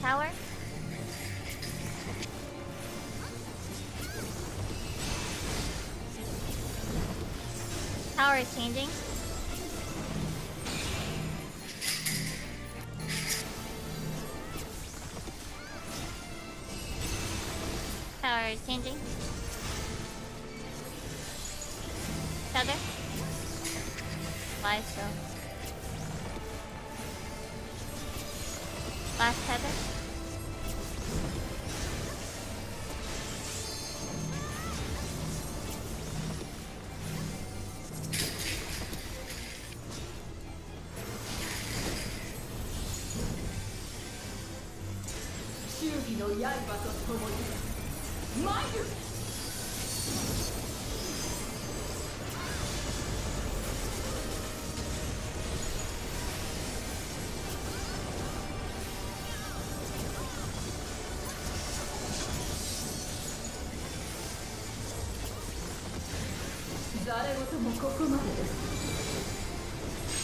Tower. Tower is changing. Tower is changing. Tether. Live still. Last tether.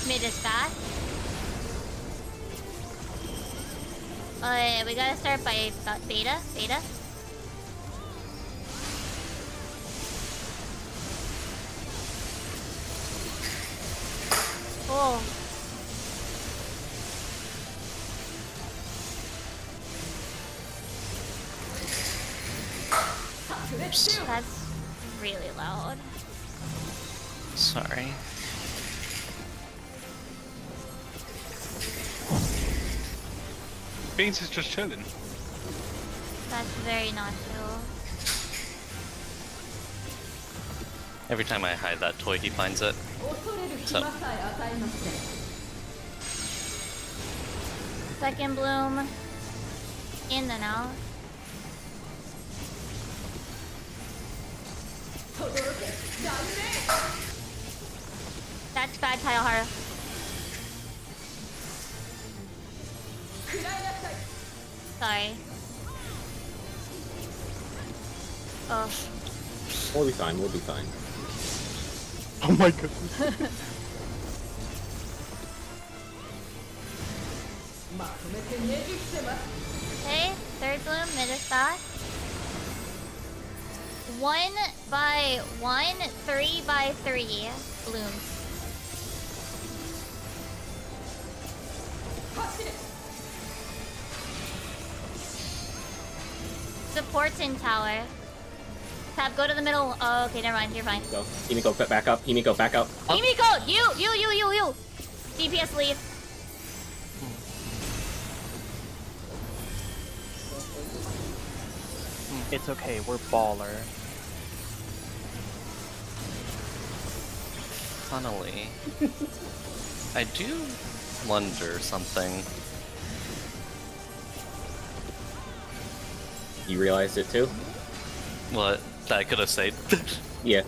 Mid is back. We gotta start by beta. Oh. That's really loud.
sorry.
Beans is just chilling.
That's very not chill.
Every time I hide that toy, he finds it. So.
Second bloom. In and out. That's bad, Kayahara. Sorry. Oh.
We'll be fine, we'll be fine.
Oh my goodness.
Okay, third bloom, mid is back. 1 by 1, 3 by 3 blooms. Supports in tower. Tab, go to the middle. Oh, okay, never mind. You're fine.
Go. Himiko, back up. Himiko, back up.
Himiko! You! DPS leave.
It's okay, we're baller.
funnily, I do wonder something.
You realized it too?
What? That I could have said.
Yeah.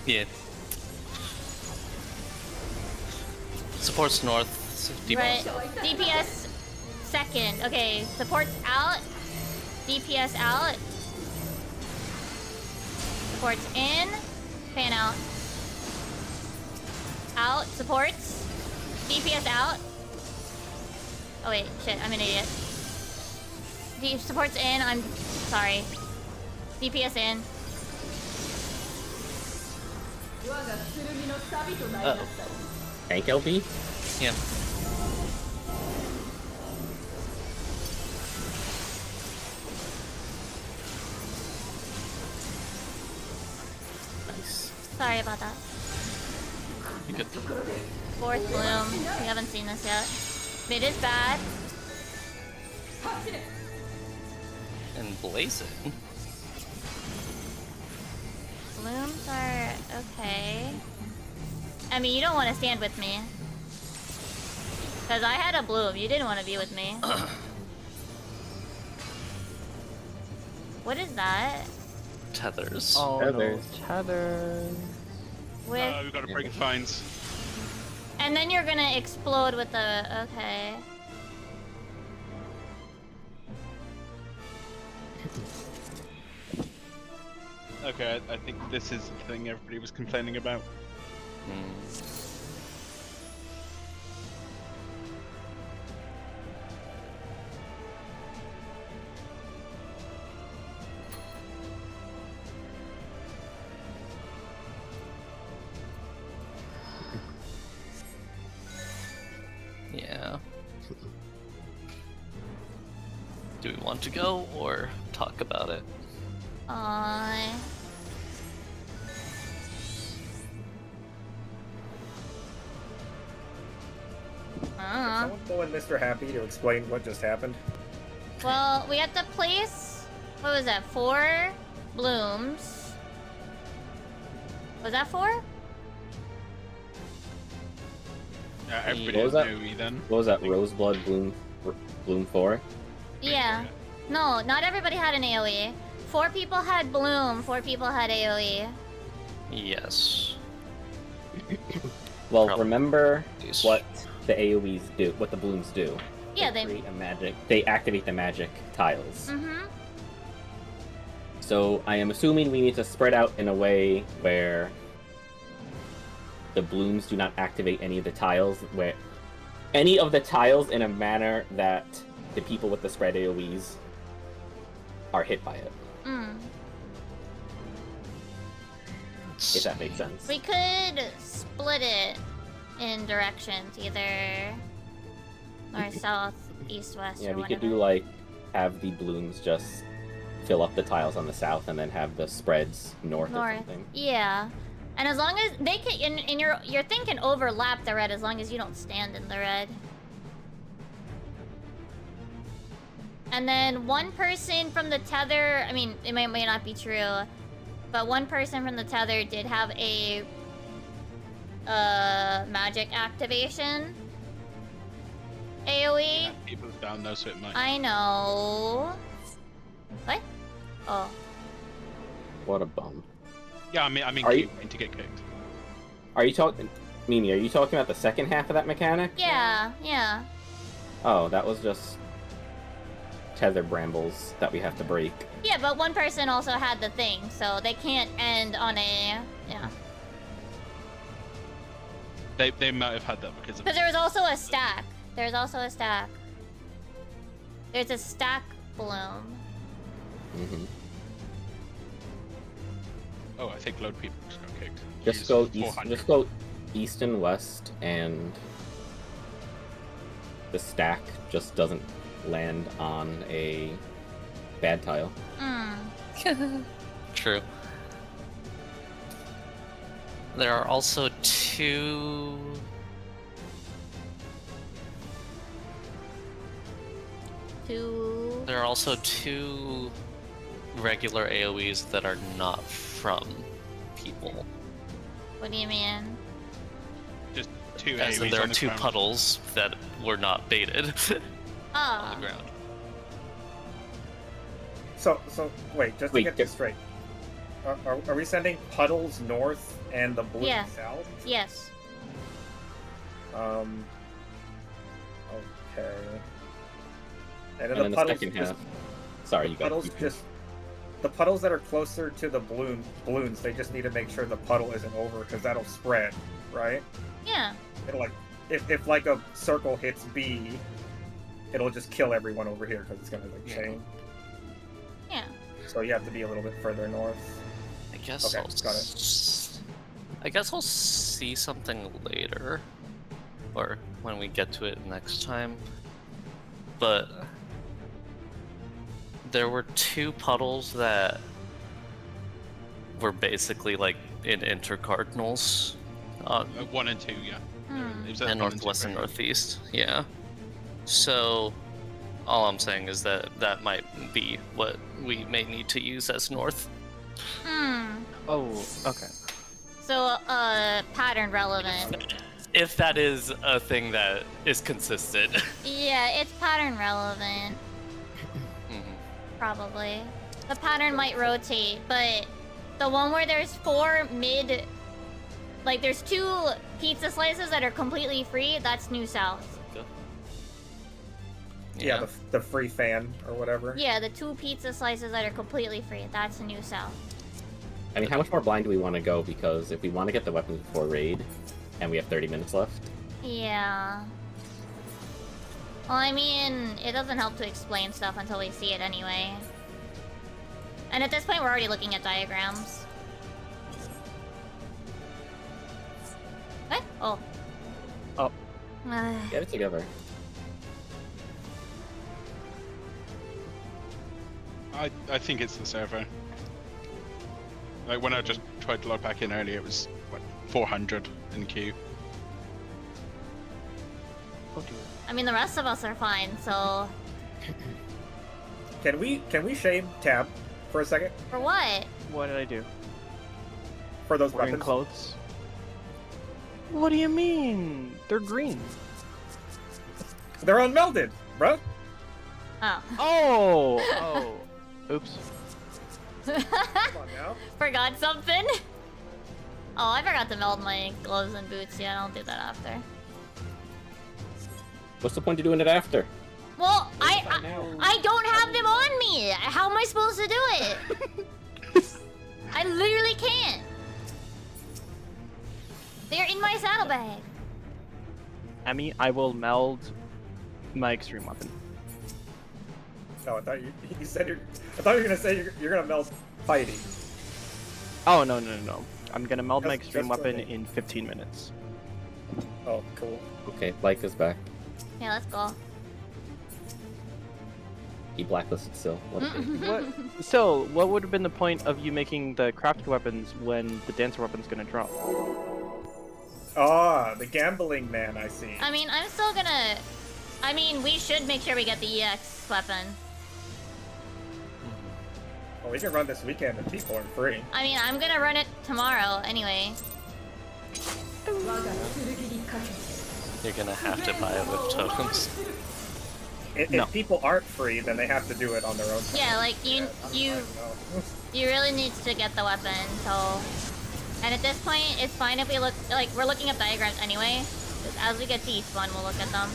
Yeah. Supports north.
Right. DPS second. Okay, supports out. DPS out. Supports in. Fan out. Out. Supports. DPS out. Oh wait, shit, I'm an idiot. Supports in, I'm sorry. DPS in.
Tank LP?
Yeah.
Nice.
Sorry about that.
You good?
Fourth bloom. We haven't seen this yet. Mid is bad.
And blazing.
Blooms are okay. I mean, you don't want to stand with me. Because I had a bloom. You didn't want to be with me. What is that?
Tethers.
Oh
Tethers.
no, tethers.
With...
We've got to break fines.
And then you're gonna explode with the... Okay.
Okay, I think this is the thing everybody was complaining about.
Yeah. Do we want to go or talk about it?
Someone pull in Mr. Happy to explain what just happened.
Well, we had to place... What was that? 4 blooms. Was that 4?
Everybody
What was that?
knew me then.
What was that? Roseblood Bloom 4?
Yeah. No, not everybody had an AoE. 4 people had bloom, 4 people had AoE.
Yes.
Well,
Probably.
remember
These-
what the AoEs do, what the blooms do.
Yeah,
They
they...
create a magic. They activate the magic tiles.
Mm-hmm.
So I am assuming we need to spread out in a way where the blooms do not activate any of the tiles, where any of the tiles in a manner that the people with the spread AoEs are hit by it. If that makes sense.
We could split it in directions, either north, south, east, west,
Yeah,
or
we
whatever.
could do like have the blooms just fill up the tiles on the south, and then have the spreads north or something.
Yeah. And as long as they can, and your thing can overlap the red as long as you don't stand in the red. And then one person from the tether, I mean, it may not be true, but one person from the tether did have a magic activation AoE.
Yeah, people's down though, so it might.
I know. What? Oh.
What a bum.
Yeah, I mean,
Are
keep
you-
waiting to get kicked.
Are you talking, Mimi? Are you talking about the second half of that mechanic?
Yeah, yeah.
Oh, that was just tether brambles that we have to break.
Yeah, but one person also had the thing, so they can't end on a... Yeah.
They might have had that because of.
Because there was also a stack. There's also a stack. There's a stack bloom.
Mm-hmm.
Oh, I think load people just got kicked.
Just
Jeez,
go east.
400.
Just go east and west, and the stack just doesn't land on a bad tile.
True. There are also 2... There are also 2 regular AoEs that are not from people.
What do you mean?
two
As in
AoEs
there are
on the
two
ground.
puddles that were not baited on
Oh.
the ground.
So wait, just to
Wait,
get this straight. Are we sending puddles north and the blue
Yeah.
south?
Yes.
Okay. And then
And in
the
the
puddles
second
just
half. Sorry, you guys.
puddles just the puddles that are closer to the balloons, they just need to make sure the puddle isn't over because that'll spread, right?
Yeah.
It'll like if like a circle hits B, it'll just kill everyone over here because it's gonna like chain.
Yeah.
So you have to be a little bit further north.
I guess
Okay,
I'll
got it.
I guess I'll see something later, or when we get to it next time. But there were two puddles that were basically like in intercardinals,
1 and 2, yeah. It was at
and
1 and 2,
northwest and
right?
northeast. Yeah. So all I'm saying is that that might be what we may need to use as north.
Hmm.
Oh, okay.
So, pattern relevant.
If that is a thing that is consistent.
Yeah, it's pattern relevant. Probably. The pattern might rotate, but the one where there's 4 mid... Like, there's 2 pizza slices that are completely free, that's New South.
Yeah, the free fan or whatever.
Yeah, the 2 pizza slices that are completely free, that's New South.
I mean, how much more blind do we want to go? Because if we want to get the weapons before raid, and we have 30 minutes left,
Yeah. Well, I mean, it doesn't help to explain stuff until we see it anyway. And at this point, we're already looking at diagrams. What? Oh.
Oh.
get it together.
I think it's the server. Like when I just tried to log back in earlier, it was what, 400 in queue.
Oh dear.
I mean, the rest of us are fine, so...
Can we shame Tab for a second
For what?
What did I do?
for those
Wearing
weapons?
clothes? What do you mean? They're green.
They're unmelded, bruh.
Oh.
Oh! Oops.
Come on now.
Forgot something? Oh, I forgot to meld my gloves and boots. Yeah, I'll do that after.
What's the point of doing it after?
Well, I don't have them on me. How am I supposed to do it? I literally can't. They're in my saddlebag.
Emmy, I will meld my extreme weapon.
No, I thought you said I thought you were gonna say you're gonna meld fighting.
Oh, no. I'm gonna meld my
Just-
extreme
just for
weapon
me.
in 15 minutes.
Oh, cool.
Okay, Blake is back.
Yeah, let's go.
He blacklisted still. What a dick.
What? So, what would have been the point of you making the crafted weapons when the dancer weapon's gonna drop?
Ah, the gambling man, I see.
I mean, I'm still gonna... I mean, we should make sure we get the EX weapon.
Well, we can run this weekend and people are free.
I mean, I'm gonna run it tomorrow anyway.
You're gonna have to buy it with totems.
If people aren't free, then they have to do it on their own time.
Yeah, like, you really need to get the weapon, so... And at this point, it's fine if we look... Like, we're looking up diagrams anyway. Just as we get to each one, we'll look at them.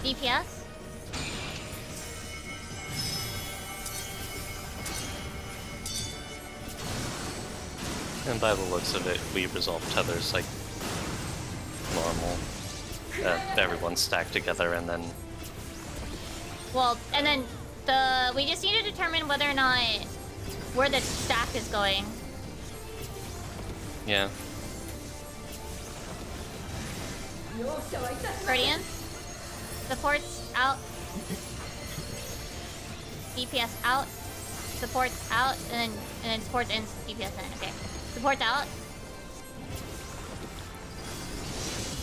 DPS?
And by the looks of it, we resolved tethers like normal. Everyone's stacked together and then...
Well, and then we just need to determine whether or not where the stack is going.
Yeah.
Guardian? Supports out. DPS out. Supports out, and then supports in, DPS in. Okay. Supports out.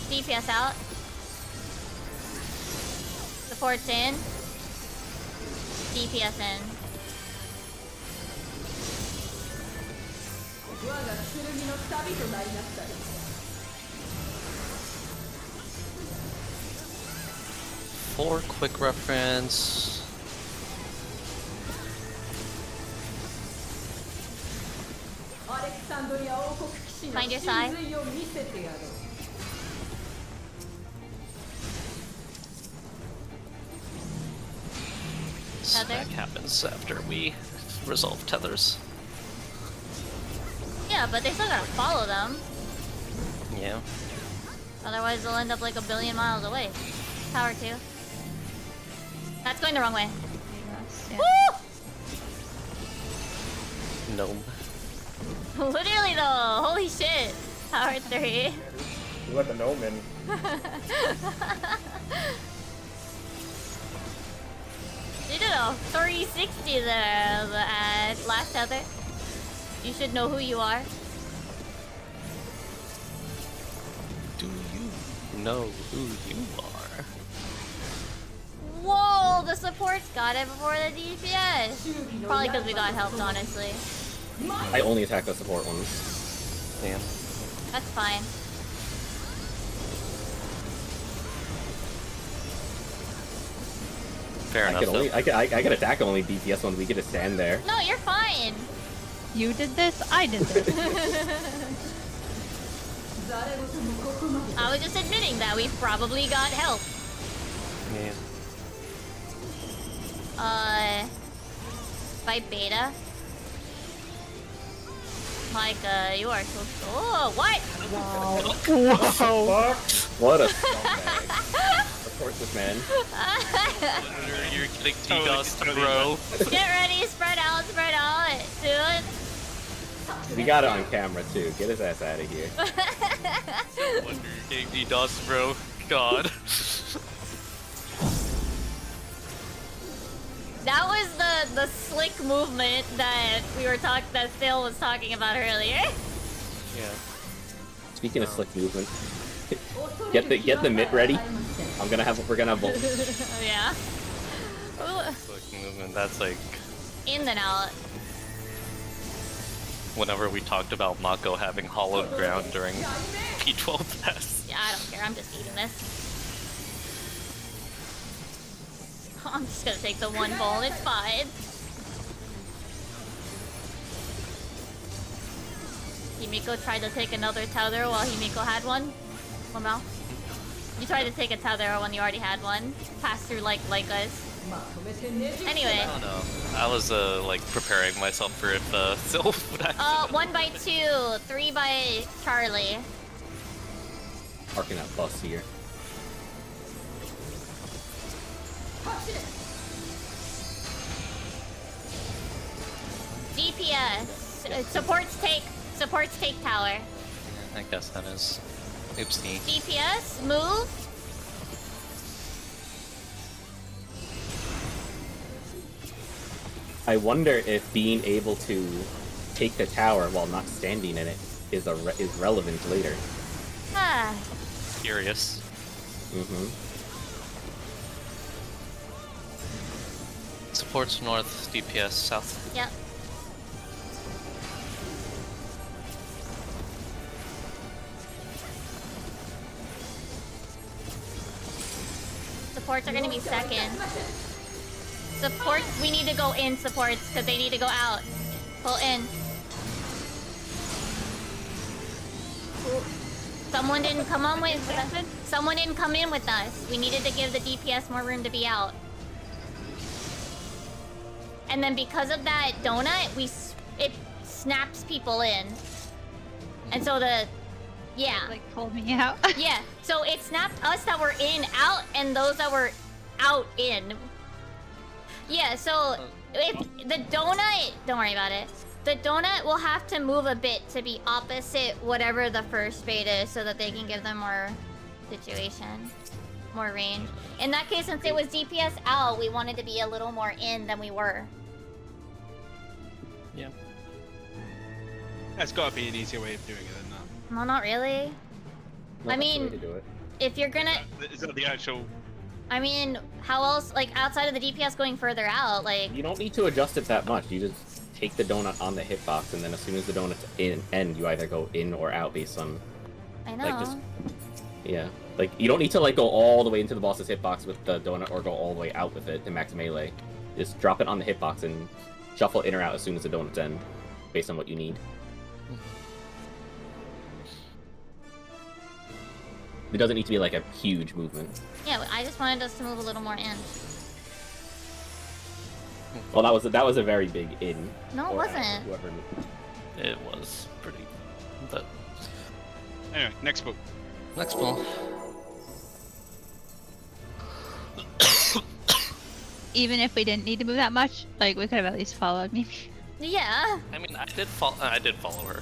DPS out. Supports in. DPS in.
For quick reference,
Find your side. Tether?
That happens after we resolve tethers.
Yeah, but they still gotta follow them.
Yeah.
Otherwise, they'll end up like a billion miles away. Power 2. That's going the wrong way.
Yeah.
Woo!
Gnome.
Literally though, holy shit. Power 3.
You let the gnome in.
You did a 360 there, last tether. You should know who you are.
Do you know who you are?
Whoa, the supports got it before the DPS. Probably because we got helped, honestly.
I only attack the support ones.
Yeah.
That's fine.
Fair enough.
I can attack only DPS when we get to stand there.
No, you're fine.
You did this, I did this.
I was just admitting that we probably got help.
Yeah.
By beta. Like, you are so. Oh, what?
Fuck!
What a scumbag. Report this man.
You're getting DDoS, bro.
Get ready, spread out, dude.
We got it on camera too. Get his ass out of here.
No wonder you're getting DDoS, bro. God.
That was the slick movement that that Phil was talking about earlier.
Yeah.
Speaking of slick movement, get the mitt ready. We're gonna have both.
Yeah. Ooh.
Quick movement, that's like
In and out.
whenever we talked about Mako having hollowed ground during P12 tests.
Yeah, I don't care. I'm just eating this. I'm just gonna take the one bowl. It's fine. Himiko tried to take another tether while Himiko had one. Lamau. You tried to take a tether when you already had one. Pass through like us. Anyway.
I don't know. I was like preparing myself for if Sylph would accidentally.
1 by 2, 3 by Charlie.
Parking that bus here.
DPS. Supports take tower.
Yeah, I guess that is. Oopsie.
DPS, move.
I wonder if being able to take the tower while not standing in it is relevant later.
Ah.
Curious.
Mm-hmm.
Supports north, DPS south.
Yep. Supports are gonna be second. Supports, we need to go in supports because they need to go out. Pull in. Someone didn't come on with us. Someone didn't come in with us. We needed to give the DPS more room to be out. And then because of that donut, it snaps people in. And so yeah.
Like pulled me out.
Yeah, so it snapped us that were in out and those that were out in. Yeah, so if the donut, don't worry about it. The donut will have to move a bit to be opposite whatever the first bait is so that they can give them more situation, more range. In that case, since it was DPS out, we wanted to be a little more in than we were.
Yeah.
That's gotta be an easier way of doing it than that.
No, not really. I mean,
To do it.
if you're gonna...
Is that the actual...
I mean, how else, like, outside of the DPS going further out, like...
You don't need to adjust it that much. You just take the donut on the hitbox, and then as soon as the donut's end, you either go in or out based on
I know.
like just yeah. Like you don't need to like go all the way into the boss's hitbox with the donut or go all the way out with it to max melee. Just drop it on the hitbox and shuffle in or out as soon as the donut's end, based on what you need. It doesn't need to be like a huge movement.
Yeah, I just wanted us to move a little more in.
Well, that was a very big in.
No, it
or out,
wasn't.
whoever moved.
It was pretty. But
Anyway, next book.
next ball.
Even if we didn't need to move that much, like we could have at least followed me.
Yeah.
I mean, I did follow her.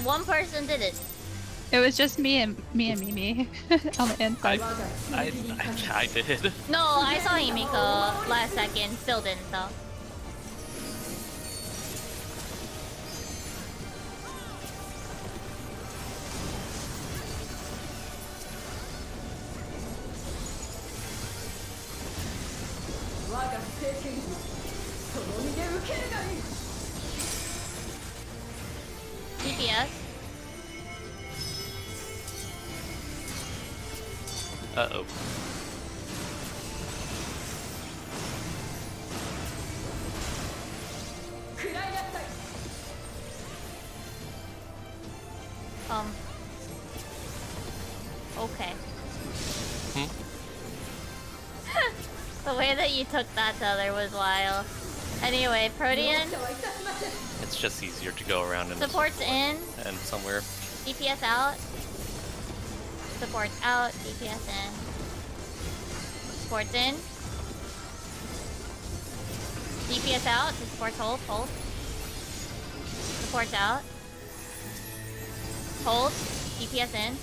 One person did it.
It was just me and Mimi on the inside.
I did.
No, I saw Himiko last second. Still didn't though. DPS.
Uh-oh.
Okay.
Hmm?
The way that you took that there was wild. Anyway, Protean,
It's just easier to go around and
support's in,
and somewhere.
DPS out. Support's out, DPS in. Support's in. DPS out, the support's hold. Support's out. Hold, DPS in.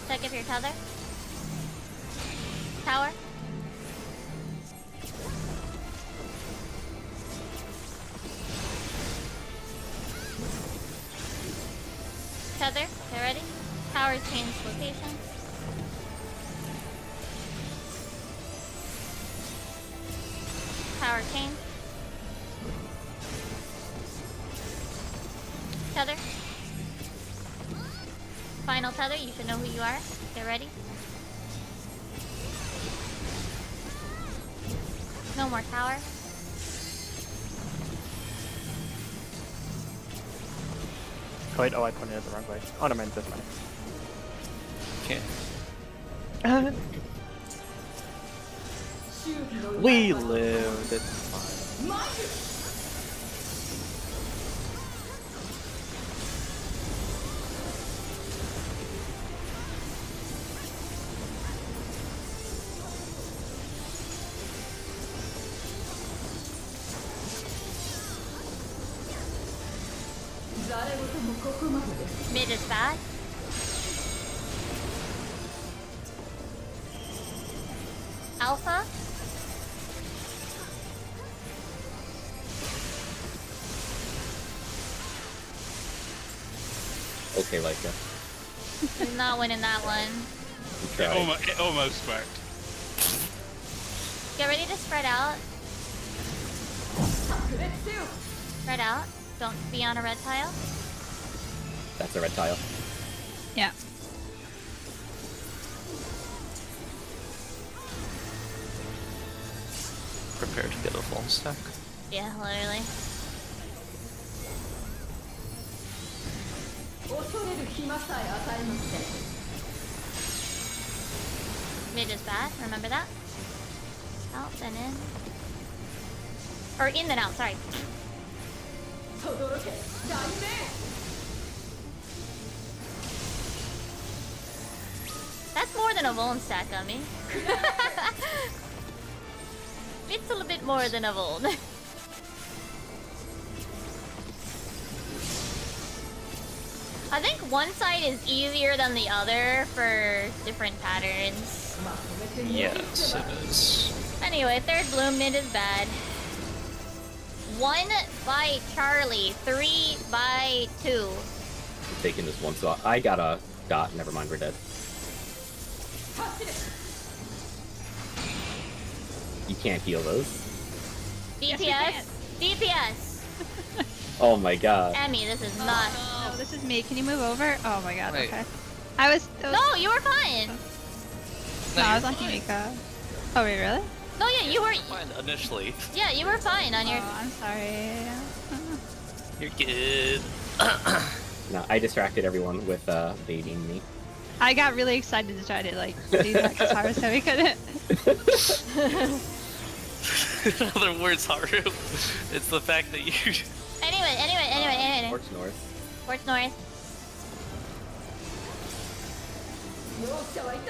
Check if you're tether. Tower. Tether, get ready. Tower's changed location. Tower change. Tether. Final tether, you should know who you are. Get ready. No more tower.
Wait, oh, I pointed it the wrong way. Oh, no, man, this way.
Okay.
We lived, it's fine.
Mid is bad. Alpha.
Okay, Leica.
He's not winning that one.
You
It
tried.
almost worked.
Get ready to spread out. Spread out. Don't be on a red tile.
That's a red tile.
Yeah.
Prepare to get a full stack.
Yeah, literally. Mid is bad, remember that? Out, then in. Or in, then out, sorry. That's more than a Voln stack on me. It's a little bit more than a Voln. I think one side is easier than the other for different patterns.
Yes, it is.
Anyway, third bloom mid is bad. 1 by Charlie, 3 by 2.
I'm taking this one slot. I got a dot. Never mind, we're dead. You can't heal those.
DPS. DPS.
Oh my god.
Emmy, this is not.
No, this is me. Can you move over? Oh my god,
Wait.
okay. I was...
No, you were fine.
No, I was on Himiko. Oh, wait, really?
No, yeah, you were.
Fine initially.
Yeah, you were fine on your.
Oh, I'm sorry.
You're good.
No, I distracted everyone with baiting me.
I got really excited to try to, like, do that because Haru said we couldn't.
In other words, Haru, it's the fact that you...
Anyway.
Torch north.
Towards north.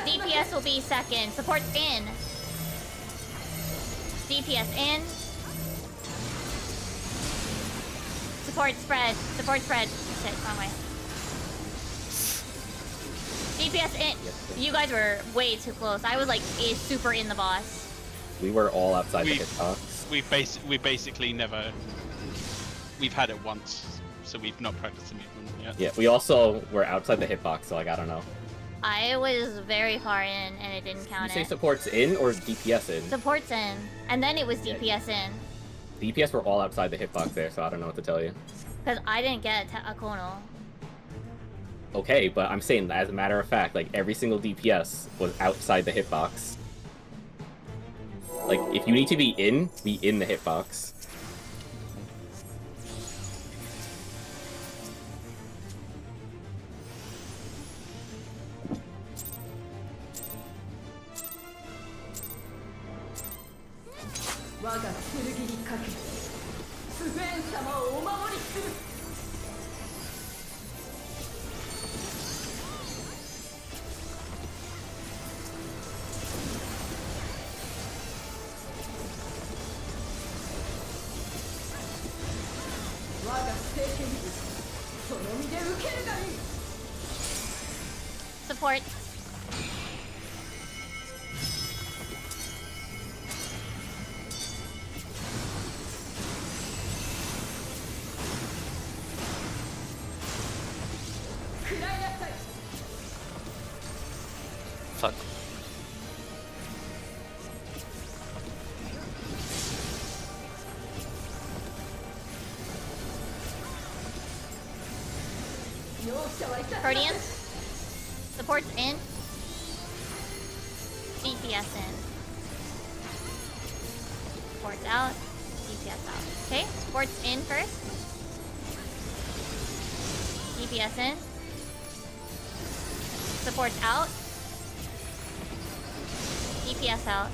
DPS will be second. Support's in. DPS in. Support spread. Support spread. Shit, wrong way. DPS in. You guys were way too close. I was like super in the boss.
We were all outside the
We-
hitbox.
We basically never. We've had it once, so we've not practiced the movement yet.
Yeah, we also were outside the hitbox, so like, I don't know.
I was very far in and it didn't
You
count
say
it.
support's in or DPS in?
Support's in. And then it was
Yeah.
DPS in.
DPS were all outside the hitbox there, so I don't know what to tell you.
Because I didn't get a Kono.
Okay, but I'm saying that as a matter of fact, like every single DPS was outside the hitbox. Like, if you need to be in the hitbox.
Support.
Fuck.
Guardians. Support's in. DPS in. Support's out. DPS out. Okay, support's in first. DPS in. Support's out. DPS out.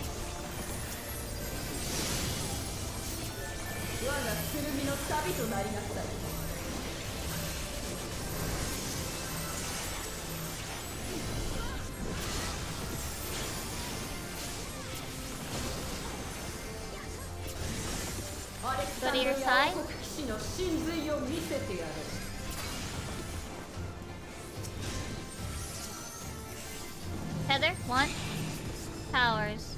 Go to your side. Heather, 1. Towers.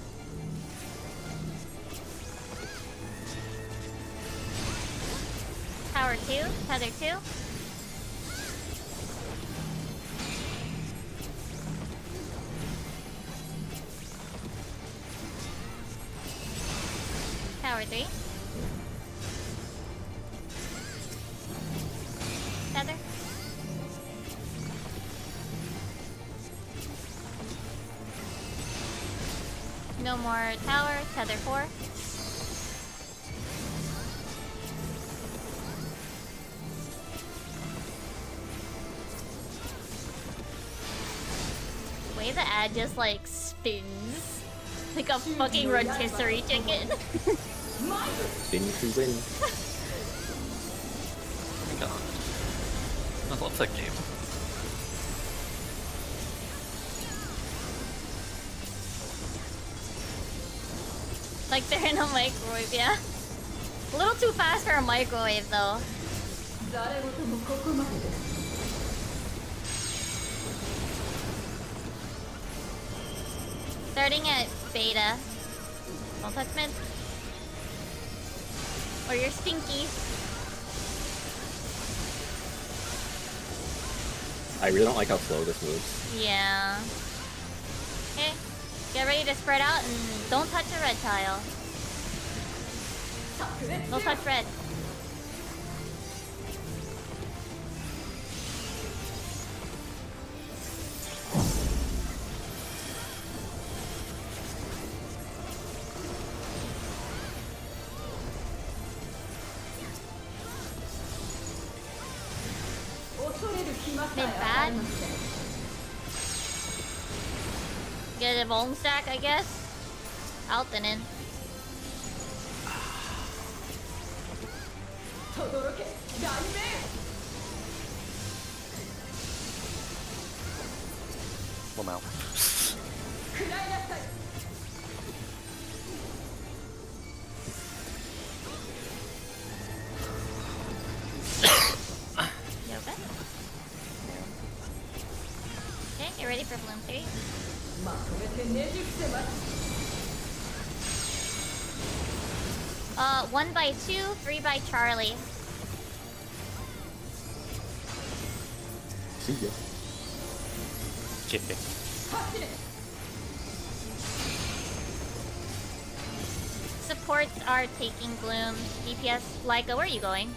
Tower 2. Heather 2. Tower 3. Heather. No more tower. Tether 4. The way the ad just like spins like a fucking rotisserie chicken.
Spin to win.
Oh my god. I love that game.
Like they're in a microwave, yeah. A little too fast for a microwave though. Starting at beta. Don't touch mid. Or you're stinky.
I really don't like how slow this moves.
Yeah. Okay. Get ready to spread out and don't touch a red tile. Don't touch red. Mid bad. Get a bone stack, I guess. Out then in.
Well, now.
You okay? Okay, you ready for Bloom 3? 1 by 2, 3 by Charlie.
See ya.
Okay.
Supports are taking Bloom. DPS, Leica, where are you going?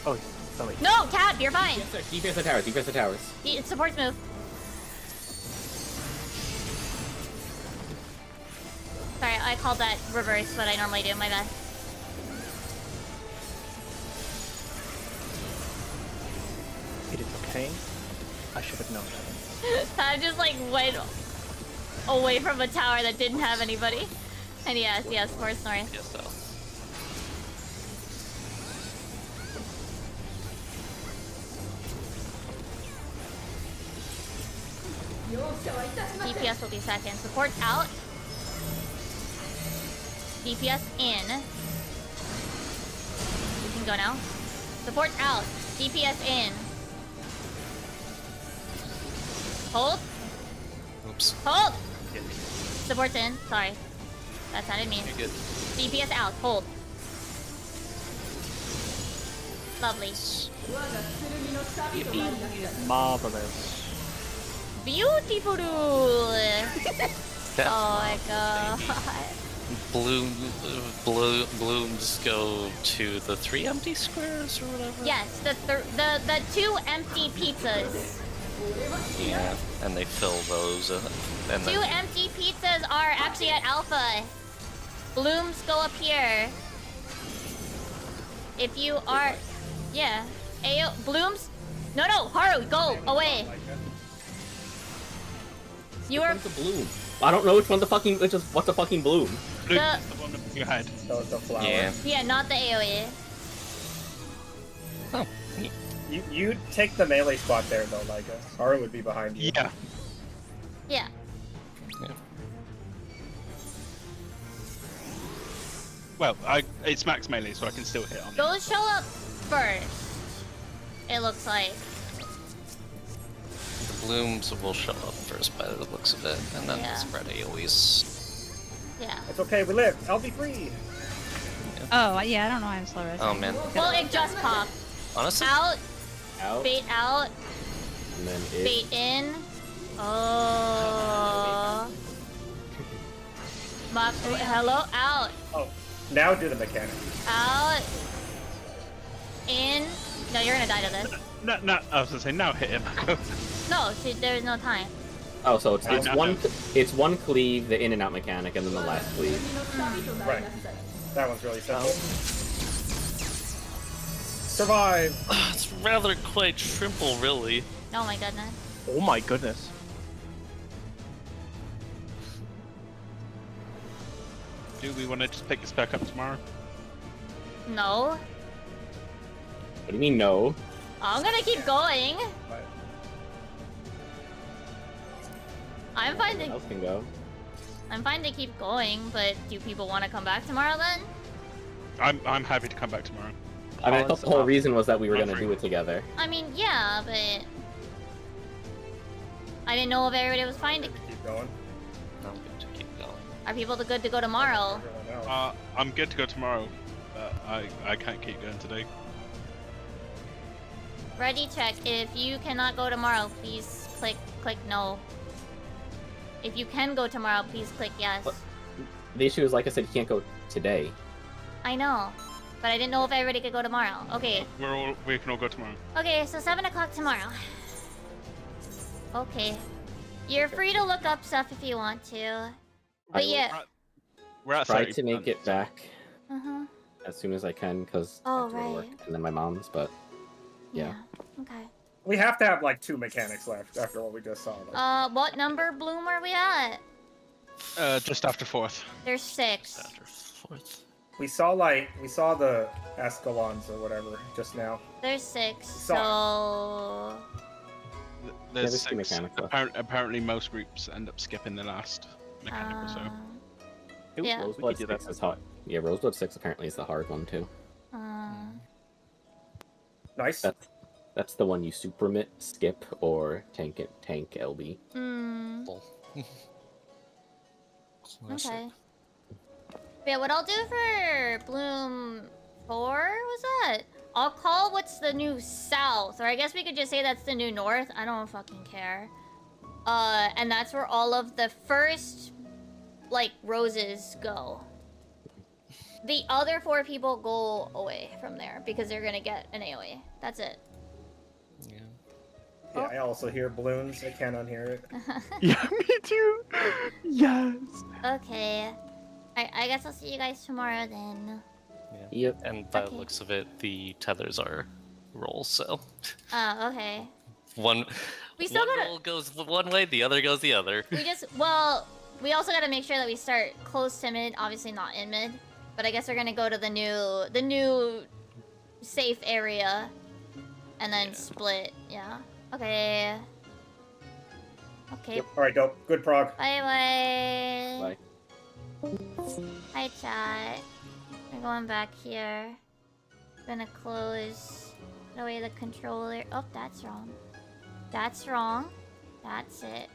Oh, wait.
No, Tab, you're fine.
Defense the towers, defense the towers.
It's supports move. Sorry, I called that reverse what I normally do, my bad.
It is okay. I should have known that.
I just like went away from a tower that didn't have anybody. And yes, force north.
Yes, though.
DPS will be second. Support out. DPS in. You can go now. Support out. DPS in. Hold.
Oops.
Hold! Support's in. Sorry. That sounded mean.
You're good.
DPS out. Hold. Lovely.
Marvelous.
Beautiful! Oh my god.
Blooms go to the 3 empty squares or whatever?
Yes, the 2 empty pizzas.
Yeah, and they fill those and
2
then
empty pizzas are actually at Alpha. Blooms go up here. If you are... Yeah. Ayo, Blooms... No, Haru, go away. You are...
Which one's the bloom? I don't know which one's the fucking bloom.
Luke, the one behind.
The flower.
Yeah.
Yeah, not the AoE.
oh,
You take the melee spot there though, like Haru would be behind you.
Yeah.
Yeah.
Well, it's max melee, so I can still hit on it.
Those show up first. It looks like.
the blooms will show up first by the looks of it, and then
Yeah.
the spread AoEs.
Yeah.
It's okay, we live. I'll be free.
Oh, yeah, I don't know why I'm slow resting.
Oh man.
Well, it just popped.
Honestly,
Out,
Out.
bait out,
And then it.
bait in. Oh. Hello, out.
Oh, now do the mechanic.
Out. In. No, you're gonna die to this.
No, I was gonna say now hit him.
No, see, there's no time.
Oh, so it's
No.
one cleave, the in and out mechanic, and then the last cleave.
Right. That one's really simple. Survive.
it's rather quite simple, really.
Oh my goodness.
Oh my goodness.
Do we want to just pick this back up tomorrow?
No.
What do you mean no?
I'm gonna keep going.
Right.
I'm fine
Someone
to
else can go.
I'm fine to keep going, but do people want to come back tomorrow then?
I'm happy to come back tomorrow.
I mean, I thought the whole reason was that we were
I'm
gonna
free.
do it together.
I mean, yeah, but I didn't know if everybody was fine to.
Keep going.
I'm going to keep going.
Are people good to go tomorrow?
Everyone else.
I'm good to go tomorrow. I can't keep going today.
Ready check. If you cannot go tomorrow, please click no. If you can go tomorrow, please click yes.
What? The issue is, like I said, you can't go today.
I know, but I didn't know if everybody could go tomorrow. Okay.
We can all go tomorrow.
Okay, so 7 o'clock tomorrow. Okay. You're free to look up stuff if you want to. But yeah.
We're at
Try
30%.
to make it back
Uh-huh.
as soon as I can, because
Oh,
I have to go to work,
right.
and then my mom's, but yeah.
Okay.
We have to have like 2 mechanics left after what we just saw. Like,
What number bloom are we at?
Just after 4th.
There's 6.
After 4th.
we saw the Escalons or whatever just now.
There's 6.
So-
So
There's
there's 2
6.
mechanics left.
Apparently, most groups end up skipping the last mechanic or so.
Ooh,
Yeah.
Roseblood
We could do that
6 is hard. Yeah, Roseblood 6 apparently is the hard one too.
Nice.
That's the one you supermit, skip, or tank LB.
Okay. Yeah, what I'll do for Bloom 4 was that? I'll call what's the new south, or I guess we could just say that's the new north. I don't fucking care. And that's where all of the first, like, roses go. The other 4 people go away from there because they're gonna get an AoE. That's it.
Yeah.
Yeah, I also hear balloons. I can't unhear it.
Yeah, me too. Yes.
Okay. I guess I'll see you guys tomorrow then.
Yep.
And by
Okay.
the looks of it, the tethers are rolls, so
Oh, okay.
one
We still
one
gotta-
roll goes one way, the other goes the other.
We also gotta make sure that we start close to mid, obviously not in mid. But I guess we're gonna go to the new safe area and then split, yeah. Okay. Okay.
Yep. All right, dope. Good prog.
Bye.
Bye.
Hi chat. We're going back here. Gonna close away the controller. Oh, that's wrong. That's wrong. That's it.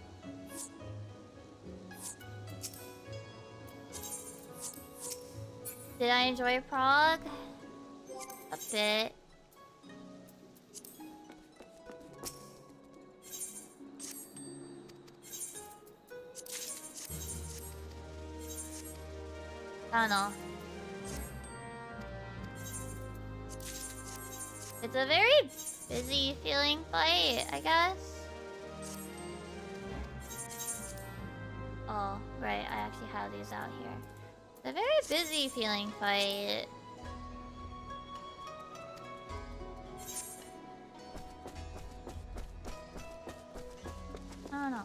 Did I enjoy Prague? A bit. I don't know. It's a very busy feeling fight, I guess. Oh, right, I actually have these out here. It's a very busy feeling fight. I don't know.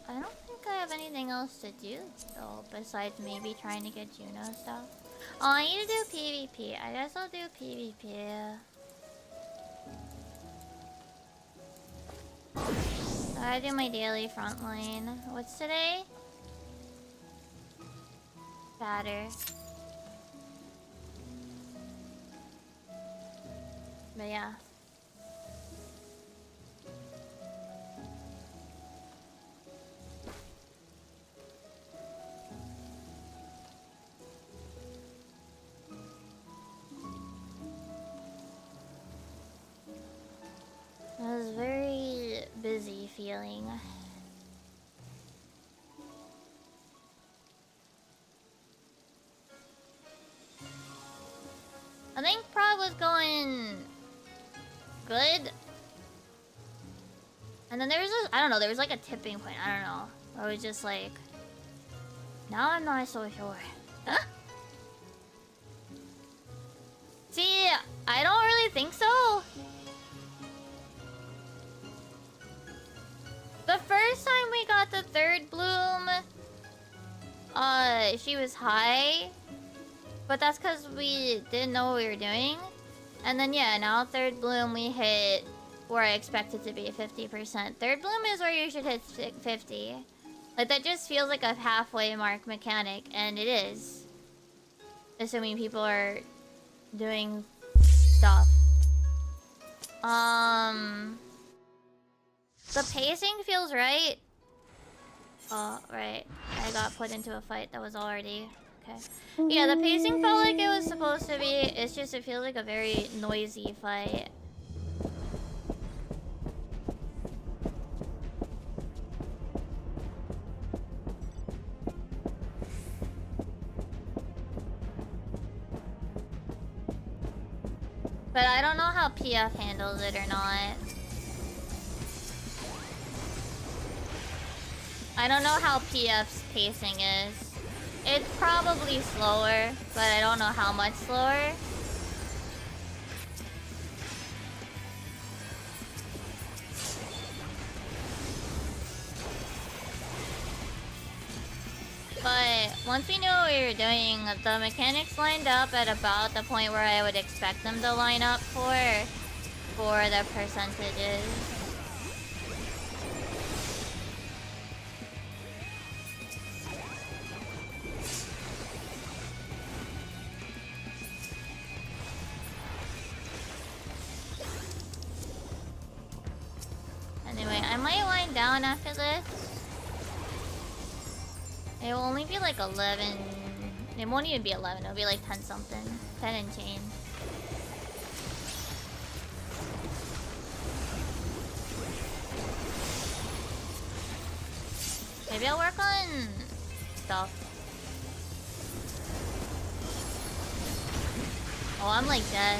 I don't think I have anything else to do though, besides maybe trying to get Juno stuff. Oh, I need to do PvP. I guess I'll do PvP. I do my daily frontline. What's today? Batter. But yeah. It was very busy feeling. I think Prague was going good. And then there was this, I don't know, there was like a tipping point, I don't know. I was just like, now I'm not so sure. Huh? See, I don't really think so. The first time we got the third bloom, she was high. But that's because we didn't know what we were doing. And then yeah, now third bloom we hit where I expect it to be 50%. Third bloom is where you should hit 50. Like that just feels like a halfway mark mechanic, and it is. Assuming people are doing stuff. The pacing feels right. Oh, right. I got put into a fight that was already... Okay. Yeah, the pacing felt like it was supposed to be. It's just it feels like a very noisy fight. But I don't know how PF handles it or not. I don't know how PF's pacing is. It's probably slower, but I don't know how much slower. But once we knew what we were doing, the mechanics lined up at about the point where I would expect them to line up for the percentages. Anyway, I might wind down after this. It will only be like 11. It won't even be 11. It'll be like 10 something. 10 and change. Maybe I'll work on stuff. Oh, I'm like dead.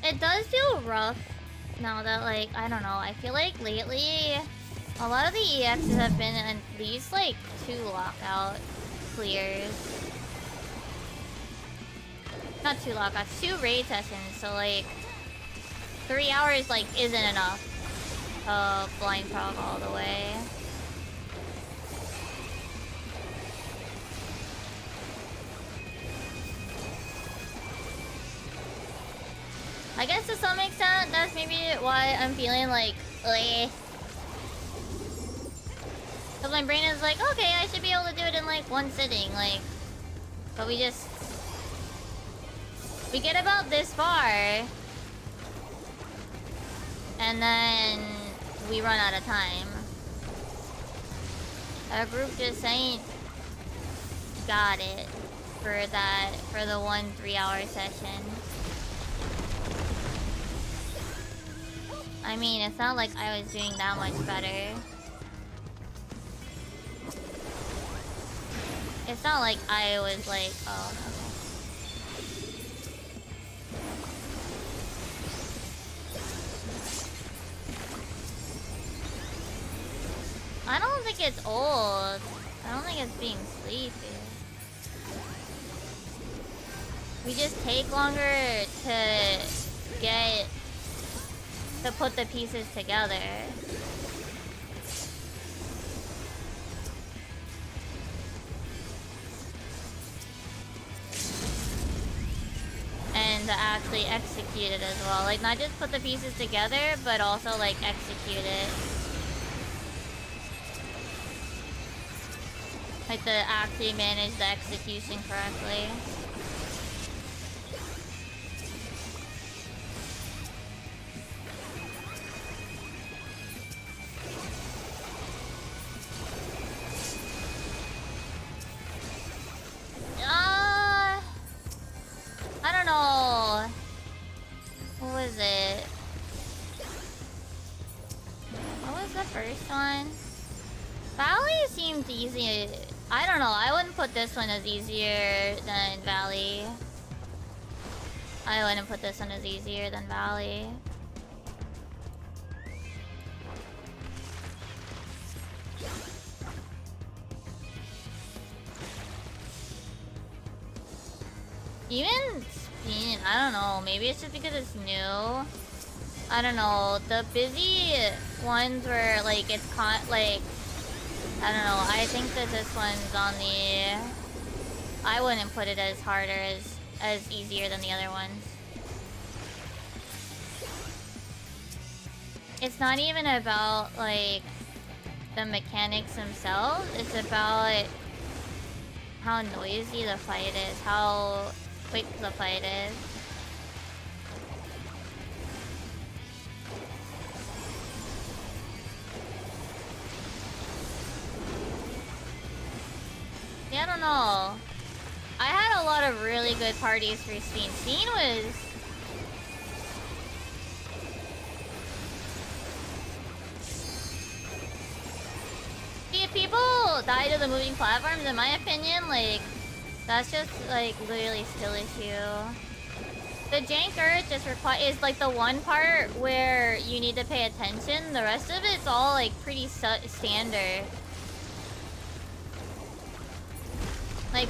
It does feel rough now that, like, I don't know, I feel like lately a lot of the EXs have been at least like 2 lockout clears. Not 2 lockouts, 2 raid sessions, so like 3 hours like isn't enough to blind prog all the way. I guess to some extent, that's maybe why I'm feeling like, ugh. Cause my brain is like, okay, I should be able to do it in like 1 sitting, like, but we get about this far, and then we run out of time. Our group just ain't got it for the 1 3-hour session. I mean, it's not like I was doing that much better. It's not like I was like, oh, okay. I don't think it's old. I don't think it's being sleepy. We just take longer to put the pieces together. And to actually execute it as well. Like, not just put the pieces together, but also, like, execute it. Like, to actually manage the execution correctly. I don't know. What was it? What was the first one? Valley seemed easy. I don't know. I wouldn't put this one as easier than Valley. I wouldn't put this one as easier than Valley. Even Spin, I don't know. Maybe it's just because it's new. I don't know, the busy ones where like it's like I don't know, I think that this one's on the I wouldn't put it as hard or as easier than the other ones. It's not even about like the mechanics themselves, it's about how noisy the fight is, how quick the fight is. Yeah, I don't know. I had a lot of really good parties for Steen. Steen was... See, if people die to the moving platforms, in my opinion, like, that's just, like, literally skill issue. The janker just is, like, the one part where you need to pay attention. The rest of it's all, like, pretty standard. Like,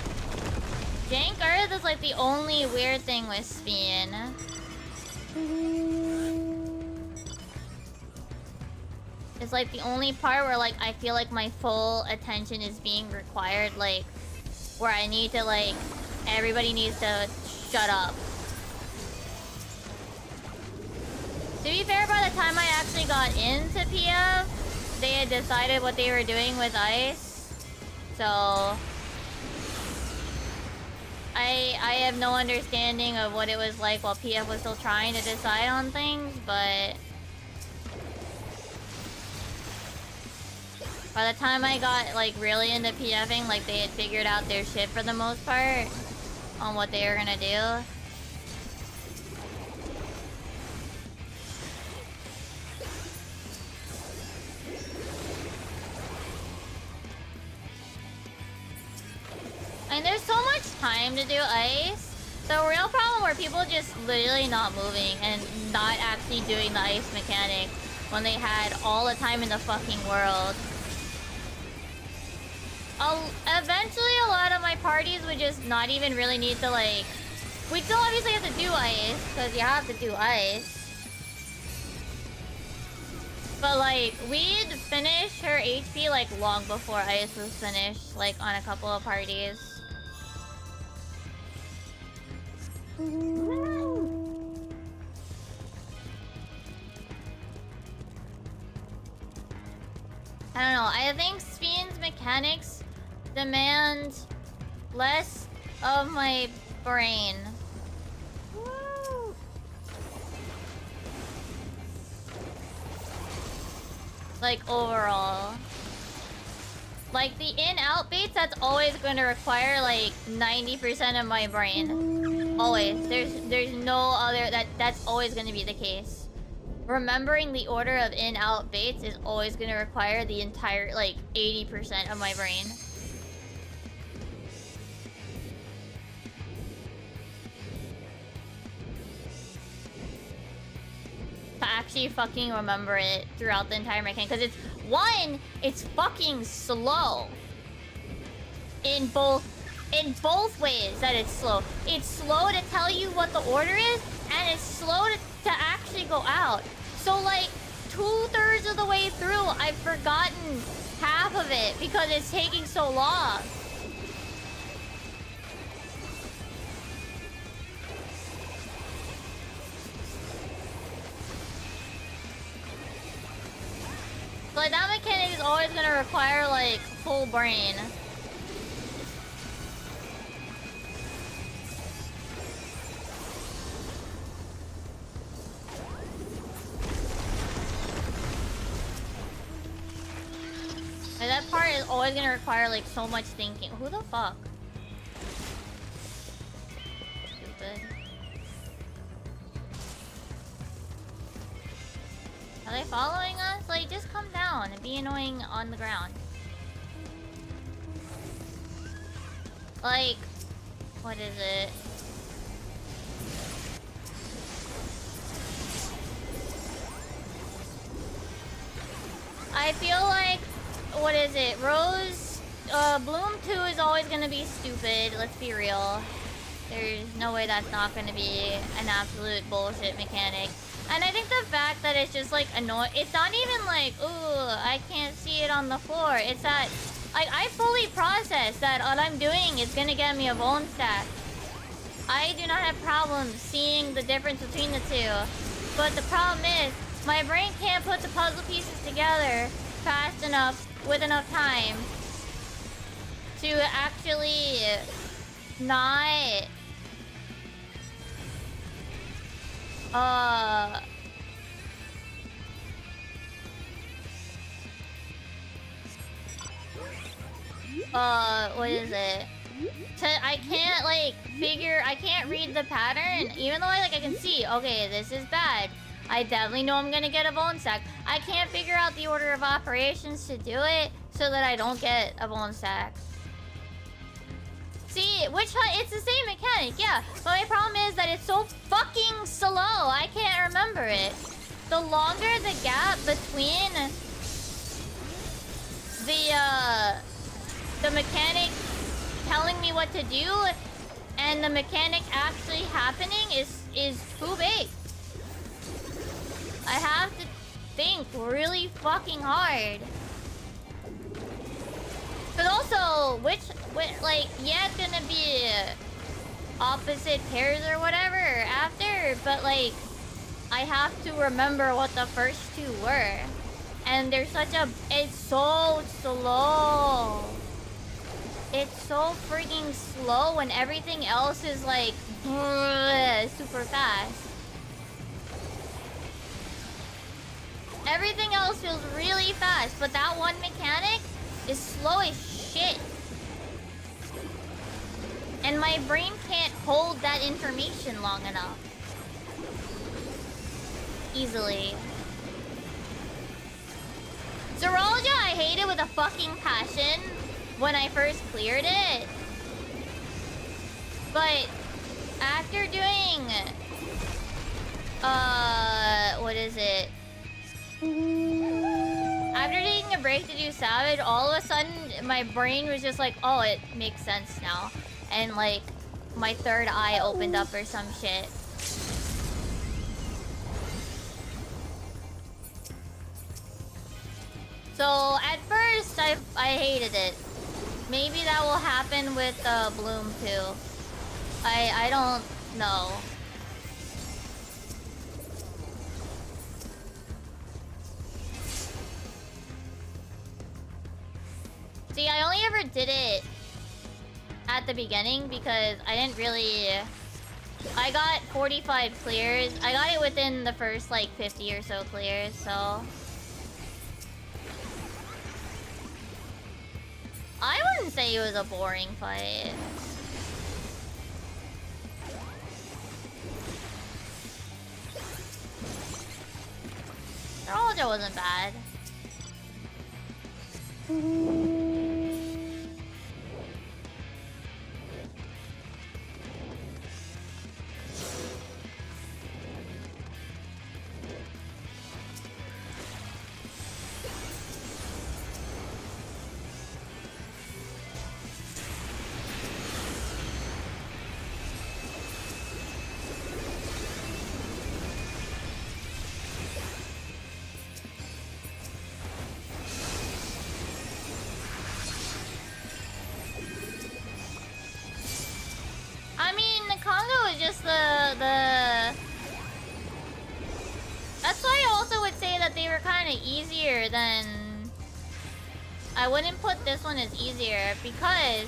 Jank Earth is like the only weird thing with Spin. It's like the only part where like I feel like my full attention is being required, like where I need to like everybody needs to shut up. To be fair, by the time I actually got into PF, they had decided what they were doing with Ice. So I have no understanding of what it was like while PF was still trying to decide on things, but by the time I got like really into PFing, like they had figured out their shit for the most part on what they were gonna do. And there's so much time to do ice. The real problem where people just literally not moving and not actually doing the ice mechanic when they had all the time in the fucking world. Eventually a lot of my parties would just not even really need to like... We still obviously have to do ice, because you have to do ice. But like, we'd finish her HP like long before ice was finished, like on a couple of parties. I don't know, I think Spin's mechanics demand less of my brain. Like overall. Like the in-out baits, that's always going to require like 90% of my brain. Always. There's no other that's always going to be the case. Remembering the order of in-out baits is always going to require the entire like 80% of my brain. To actually fucking remember it throughout the entire mechanic, because it's one, it's fucking slow in both ways that it's slow. It's slow to tell you what the order is, and it's slow to actually go out. So like 2/3 of the way through, I've forgotten half of it because it's taking so long. Like that mechanic is always gonna require like full brain. And that part is always gonna require like so much thinking. Who the fuck? Stupid. Are they following us? Like, just come down and be annoying on the ground. Like, what is it? I feel like, what is it? Bloom 2 is always gonna be stupid, let's be real. There's no way that's not gonna be an absolute bullshit mechanic. And I think the fact that it's just like annoying, it's not even like, ooh, I can't see it on the floor. It's that, like, I fully process that all I'm doing is gonna get me a bone stack. I do not have problems seeing the difference between the two. But the problem is, my brain can't put the puzzle pieces together fast enough, with enough time, to actually not... what is it? I can't, like, I can't read the pattern, even though I can see, okay, this is bad. I definitely know I'm gonna get a bone stack. I can't figure out the order of operations to do it so that I don't get a bone stack. See, it's the same mechanic, yeah. But my problem is that it's so fucking slow, I can't remember it. The longer the gap between the mechanic telling me what to do and the mechanic actually happening is too big. I have to think really fucking hard. But also, like, yeah, it's gonna be opposite pairs or whatever after, but like, I have to remember what the first two were. And there's it's so slow. It's so freaking slow when everything else is like, super fast. Everything else feels really fast, but that one mechanic is slow as shit. And my brain can't hold that information long enough. Easily. Zeralja, I hate it with a fucking passion when I first cleared it. But after doing... what is it? After taking a break to do Savage, all of a sudden my brain was just like, oh, it makes sense now. And like, my third eye opened up or some shit. So at first I hated it. Maybe that will happen with Bloom too. I don't know. See, I only ever did it at the beginning because I didn't really... I got 45 clears. I got it within the first, like, 50 or so clears, so... I wouldn't say it was a boring fight. Neuralgia wasn't bad. That's why I also would say that they were kind of easier than... I wouldn't put this one as easier because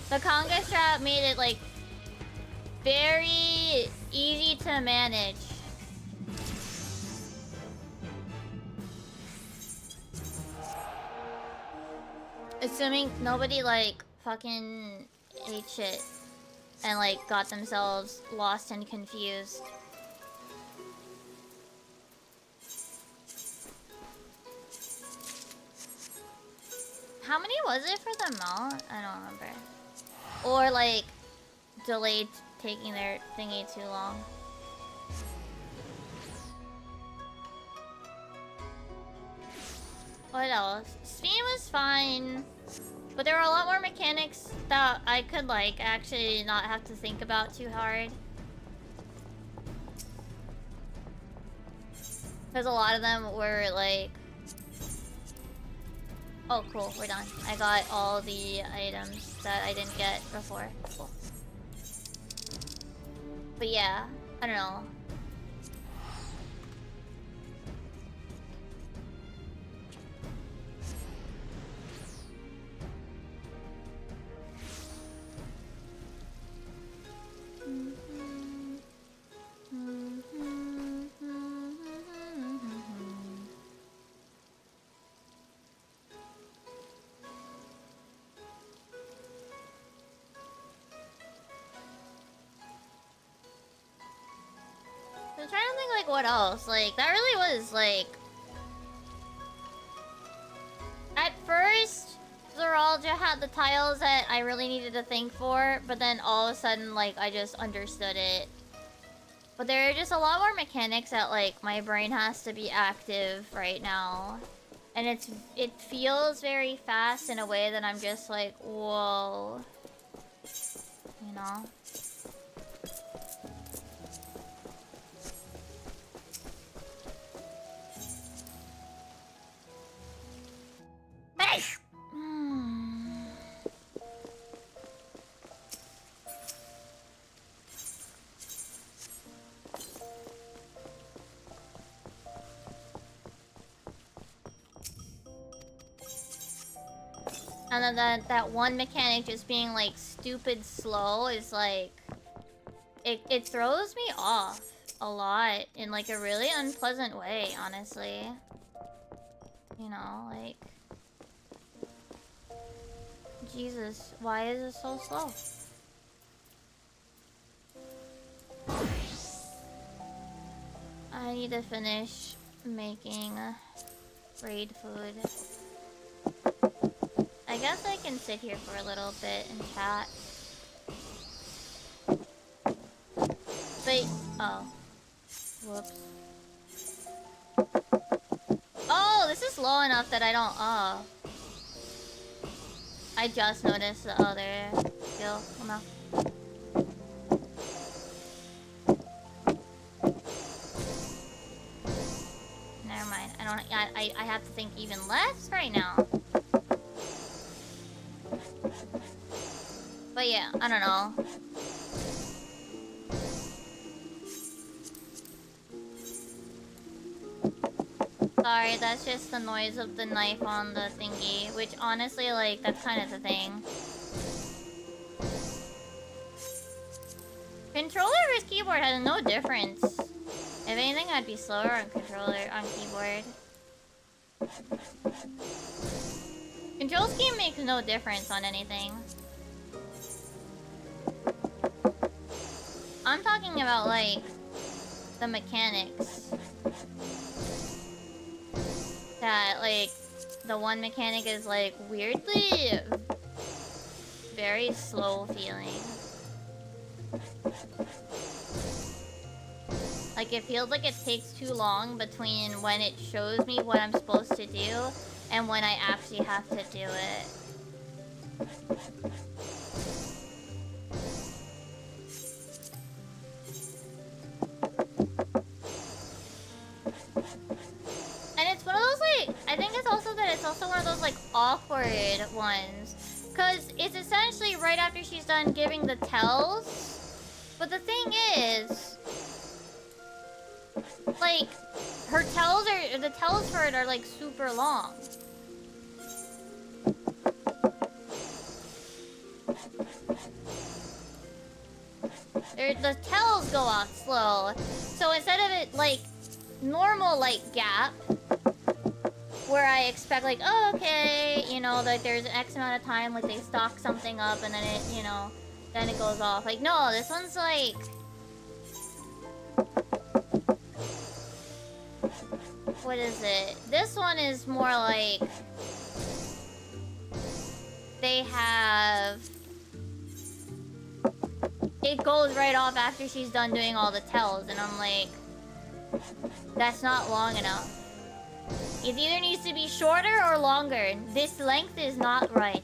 the conga strap made it like very easy to manage. Assuming nobody like fucking ate shit and like got themselves lost and confused. How many was it for the mount? I don't remember. Or like delayed taking their thingy too long. What else? Speed was fine. But there were a lot more mechanics that I could, like, actually not have to think about too hard. Because a lot of them were, like... Oh, cool, we're done. I got all the items that I didn't get before. Cool. But yeah, I don't know. I'm trying to think, like, what else? Like, that really was, like... At first, Zeralja had the tiles that I really needed to think for, but then all of a sudden, like, I just understood it. But there are just a lot more mechanics that, like, my brain has to be active right now. And it feels very fast in a way that I'm just like, whoa. You know? And then that one mechanic just being like stupid slow is like it throws me off a lot in like a really unpleasant way, honestly. You know, like Jesus, why is it so slow? I need to finish making raid food. I guess I can sit here for a little bit and chat. Wait, oh. Whoops. Oh, this is low enough that I don't, oh. I just noticed the other skill. Oh no. Never mind. I have to think even less right now. But yeah, I don't know. Sorry, that's just the noise of the knife on the thingy, which honestly, like, that's kind of the thing. Controller versus keyboard has no difference. If anything, I'd be slower on keyboard. Control scheme makes no difference on anything. I'm talking about, like, the mechanics. That, like, the one mechanic is, like, weirdly very slow feeling. Like, it feels like it takes too long between when it shows me what I'm supposed to do and when I actually have to do it. And it's one of those, like, I think it's also that it's also one of those, like, awkward ones. Because it's essentially right after she's done giving the tells. But the thing is, like, the tells for it are, like, super long. The tells go off slow. So instead of it, like, normal, like, gap, where I expect, like, oh, okay, you know, like, there's an X amount of time, like, they stock something up, and then it, you know, then it goes off. Like, no, this one's, like... What is it? This one is more like... They have... It goes right off after she's done doing all the tells, and I'm like... That's not long enough. It either needs to be shorter or longer. This length is not right.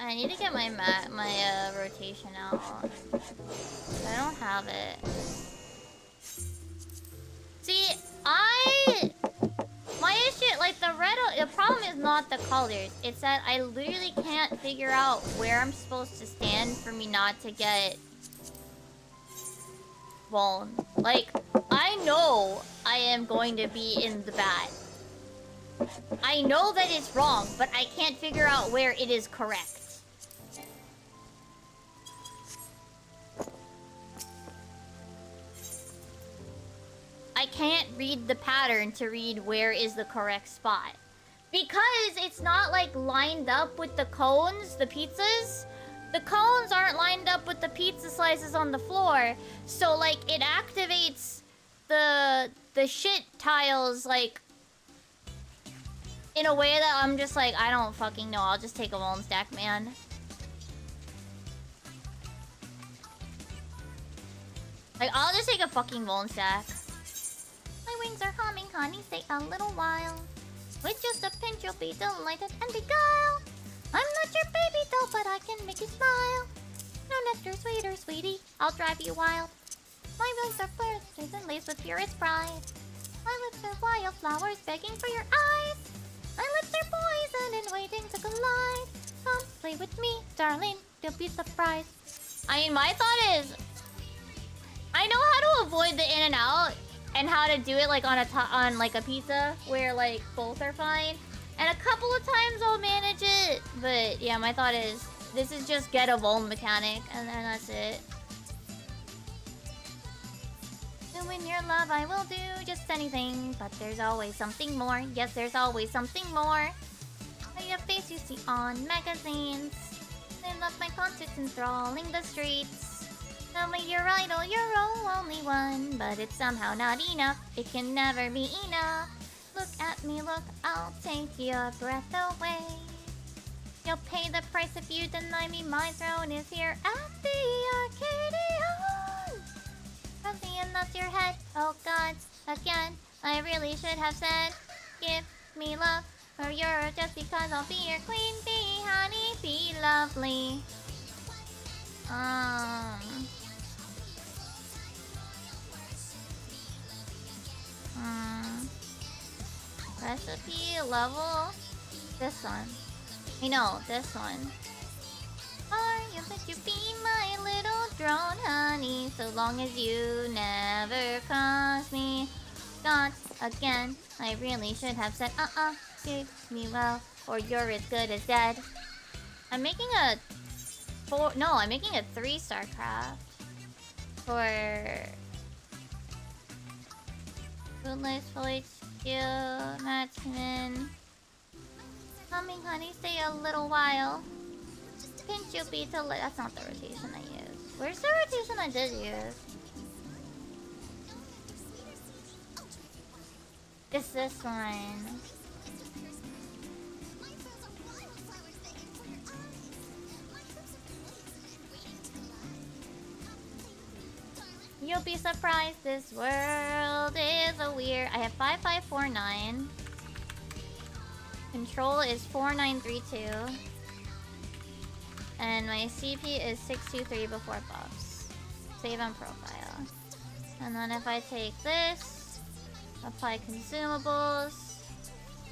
I need to get my rotation out. I don't have it. See, my issue, like the problem is not the colors. It's that I literally can't figure out where I'm supposed to stand for me not to get blown. Like, I know I am going to be in the bad. I know that it's wrong, but I can't figure out where it is correct. I can't read the pattern to read where is the correct spot. Because it's not like lined up with the cones, the pizzas. The cones aren't lined up with the pizza slices on the floor. So like it activates the shit tiles like in a way that I'm just like, I don't fucking know. I'll just take a bone stack, man. Like, I'll just take a fucking bone stack. My wings are humming, honey, stay a little while. With just a pinch, you'll be delighted and beguiled. I'm not your baby doll, but I can make you smile. No nectar sweeter, sweetie, I'll drive you wild. My wings are birthdays and laced with purest pride. My lips are wildflowers begging for your eyes. My lips are poison and waiting to collide. Come play with me, darling, you'll be surprised. I mean, my thought is, I know how to avoid the in and out and how to do it like on like a pizza where like both are fine. And a couple of times I'll manage it, but yeah, my thought is this is just get a bone mechanic and then that's it. In your love I will do just anything, but there's always something more. Yes, there's always something more. Your face you see on magazines. They love my concerts enthralling the streets. Tell me you're idol, you're only one, but it's somehow not enough. It can never be enough. Look at me, look, I'll take your breath away. You'll pay the price if you deny me. My throne is here at the Arcadian. And that's your head. Oh gods, again, I really should have said, give me love, or you're just because I'll be your queen bee, honey, be lovely. Recipe level, this one. I know, this one. Are you let you be my little drone, honey? So long as you never cross me. God, again, I really should have said, give me well, or you're as good as dead. I'm making a 3-star craft for Bootlace Full HQ, Matchman. Humming, honey, stay a little while. Pinch you'll be to that's not the rotation I used. Where's the rotation I did use? It's this one. You'll be surprised, this world is a weird. I have 5549. Control is 4932. And my CP is 623 before buffs. Save on profile. And then if I take this, apply consumables.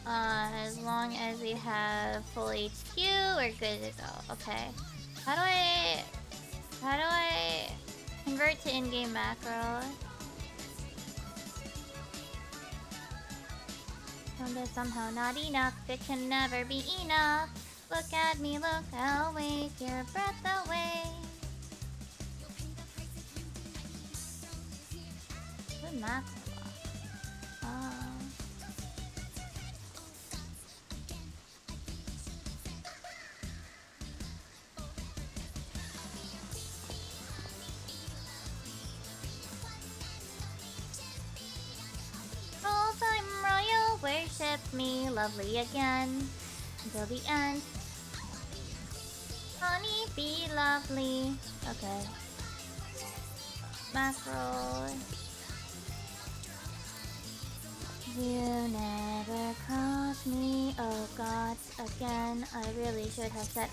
As long as we have full HQ, we're good to go. Okay. How do I convert to in-game macro? Oh, there's somehow not enough. It can never be enough. Look at me, look, I'll wake your breath away. Good max. All-time royal, worship me, lovely again, until the end. Honey, be lovely. Okay. Macro. You never cross me, oh God, again. I really should have said,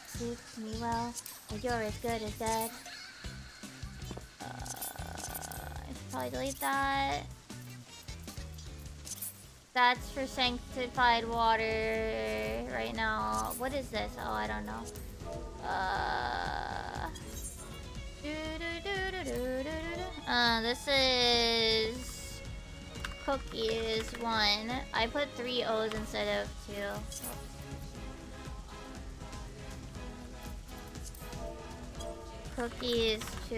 suits me well, but you're as good as dead. I should probably delete that. That's for sanctified water right now. What is this? Oh, I don't know. This is cookies 1. I put 3 O's instead of 2. Cookies 2.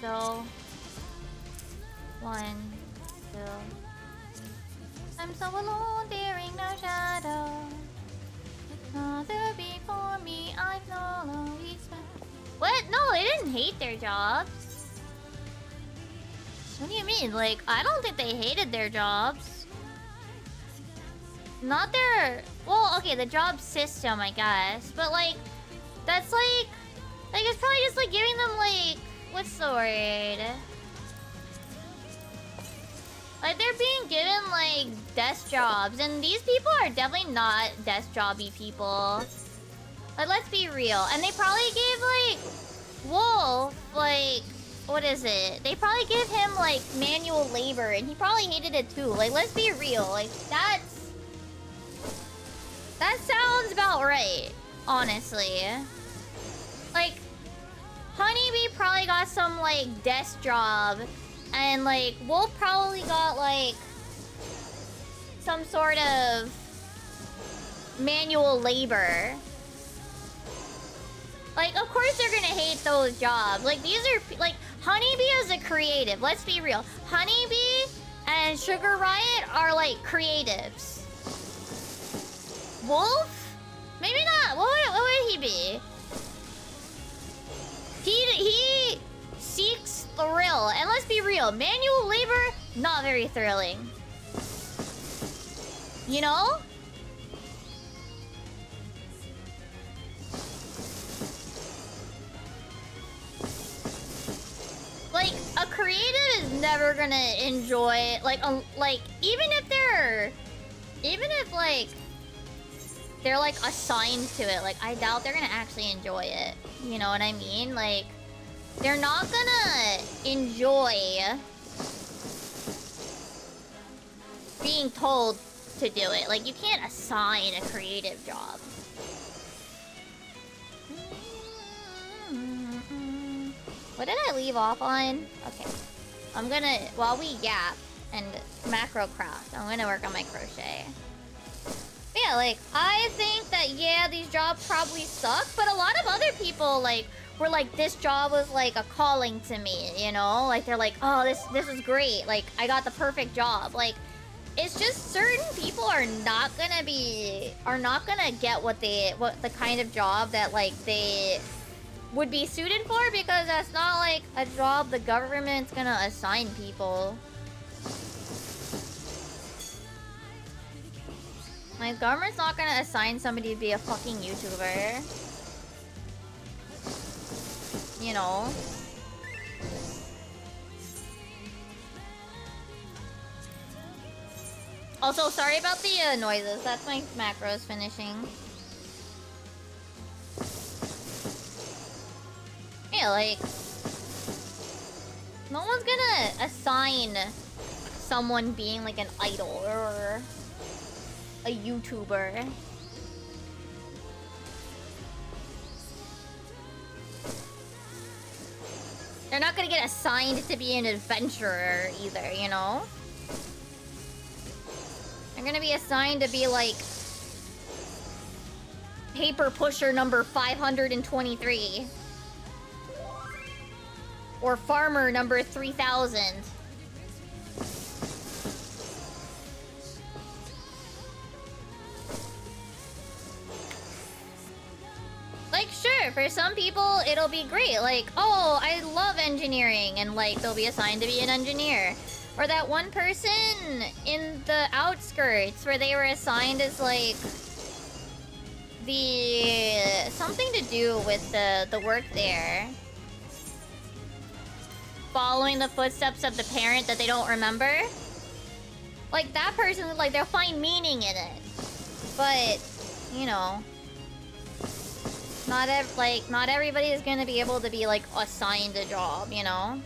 So 1, 2. I'm so alone, daring no shadow. Father before me, I've no lonely spent. What? No, they didn't hate their jobs. What do you mean? Like, I don't think they hated their jobs. Not their... Well, okay, the job system, I guess. But, like, that's like... Like, it's probably just, like, giving them, like... What's the word? Like, they're being given, like, desk jobs. And these people are definitely not desk jobby people. Like, let's be real. And they probably gave, like, Wolf, like, what is it? They probably gave him, like, manual labor. And he probably hated it too. Like, let's be real. Like, that sounds about right. Honestly. Like, Honeybee probably got some, like, desk job. And, like, Wolf probably got, like, some sort of manual labor. Like, of course they're gonna hate those jobs. Like, these are, like, Honeybee is a creative. Let's be real. Honeybee and Sugar Riot are, like, creatives. Wolf? Maybe not. What would he be? He seeks thrill. And let's be real, manual labor, not very thrilling. You know? Like, a creative is never gonna enjoy, like, even if they're like assigned to it, like, I doubt they're gonna actually enjoy it. You know what I mean? Like, they're not gonna enjoy being told to do it. Like, you can't assign a creative job. What did I leave off on? Okay. I'm gonna, while we gap and macro craft, I'm gonna work on my crochet. But yeah, like, I think that, yeah, these jobs probably suck, but a lot of other people, like, were like, this job was like a calling to me, you know? Like, they're like, oh, this is great. Like, I got the perfect job. Like, it's just certain people are not gonna get what the kind of job that, like, they would be suited for, because that's not, like, a job the government's gonna assign people. My government's not gonna assign somebody to be a fucking YouTuber. You know? Also, sorry about the noises. That's my macros finishing. Yeah, like... No one's gonna assign someone being, like, an idol or a YouTuber. They're not gonna get assigned to be an adventurer either, you know? They're gonna be assigned to be, like, paper pusher number 523. Or farmer number 3000. Like, sure, for some people, it'll be great. Like, oh, I love engineering, and, like, they'll be assigned to be an engineer. Or that one person in the outskirts where they were assigned as, like, the... something to do with the work there. Following the footsteps of the parent that they don't remember. Like, that person, like, they'll find meaning in it. But, you know... Not everybody is gonna be able to be, like, assigned a job, you know?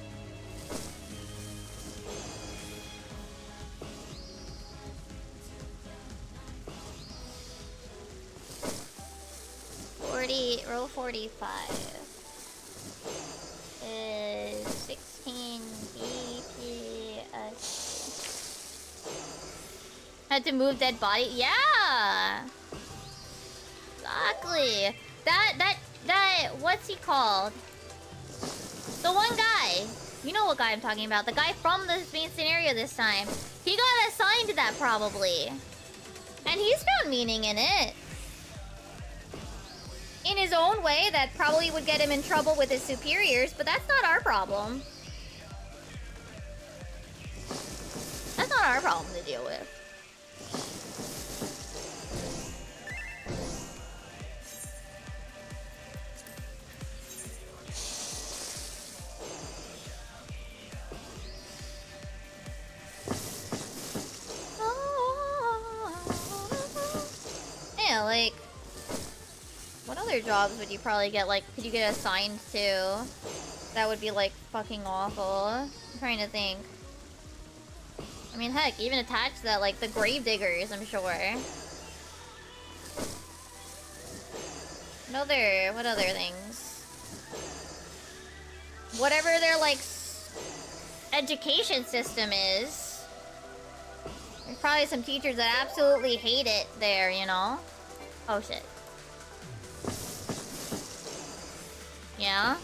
Row 45 is 16 BPS. Had to move dead body? Yeah! Exactly. That, what's he called? The one guy. You know what guy I'm talking about. The guy from the main scenario this time. He got assigned to that probably. And he's found meaning in it. In his own way, that probably would get him in trouble with his superiors, but that's not our problem. That's not our problem to deal with. Yeah, like... What other jobs would you probably get, like, could you get assigned to? That would be, like, fucking awful. I'm trying to think. I mean, heck, even attached to that, like, the grave diggers, I'm sure. What other things? Whatever their, like, education system is. There's probably some teachers that absolutely hate it there, you know? Oh, shit. Yeah?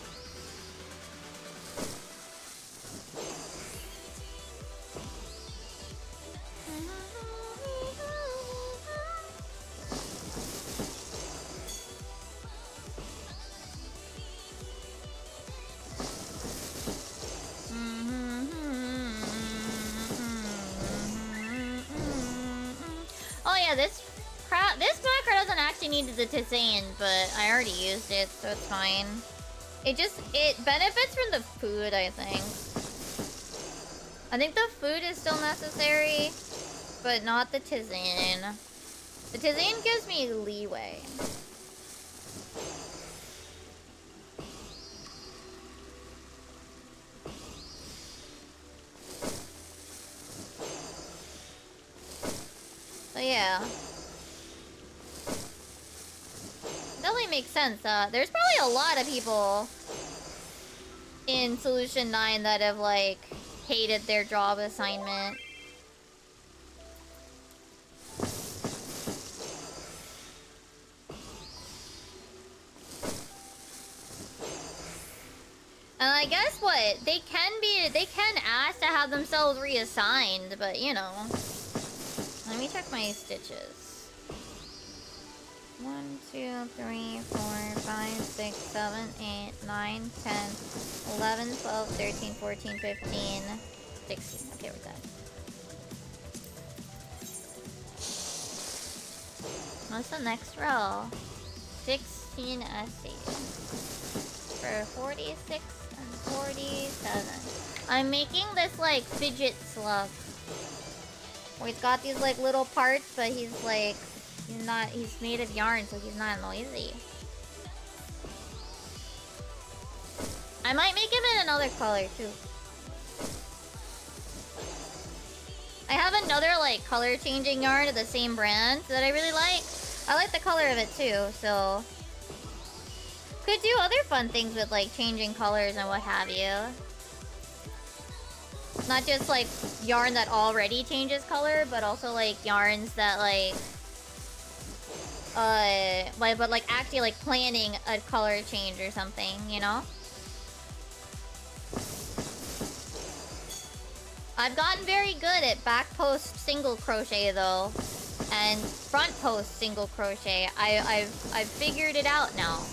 Oh yeah, this macro doesn't actually need the Tizain, but I already used it, so it's fine. It benefits from the food, I think. I think the food is still necessary, but not the Tizain. The Tizain gives me leeway. But yeah. Definitely makes sense. There's probably a lot of people in Solution 9 that have, like, hated their job assignment. And I guess what? They can ask to have themselves reassigned, but you know. Let me check my stitches. 1, 2, 3, 4, 5, 6, 7, 8, 9, 10, 11, 12, 13, 14, 15, 16. Okay, we're done. What's the next row? 16 SC. For 46 and 47. I'm making this, like, fidget slug. Where he's got these, like, little parts, but he's, like... He's made of yarn, so he's not noisy. I might make him in another color, too. I have another, like, color-changing yarn of the same brand that I really like. I like the color of it, too, so... Could do other fun things with, like, changing colors and what have you. Not just, like, yarn that already changes color, but also, like, yarns that, like... but like actually like planning a color change or something, you know? I've gotten very good at back post single crochet though, and front post single crochet. I've figured it out now.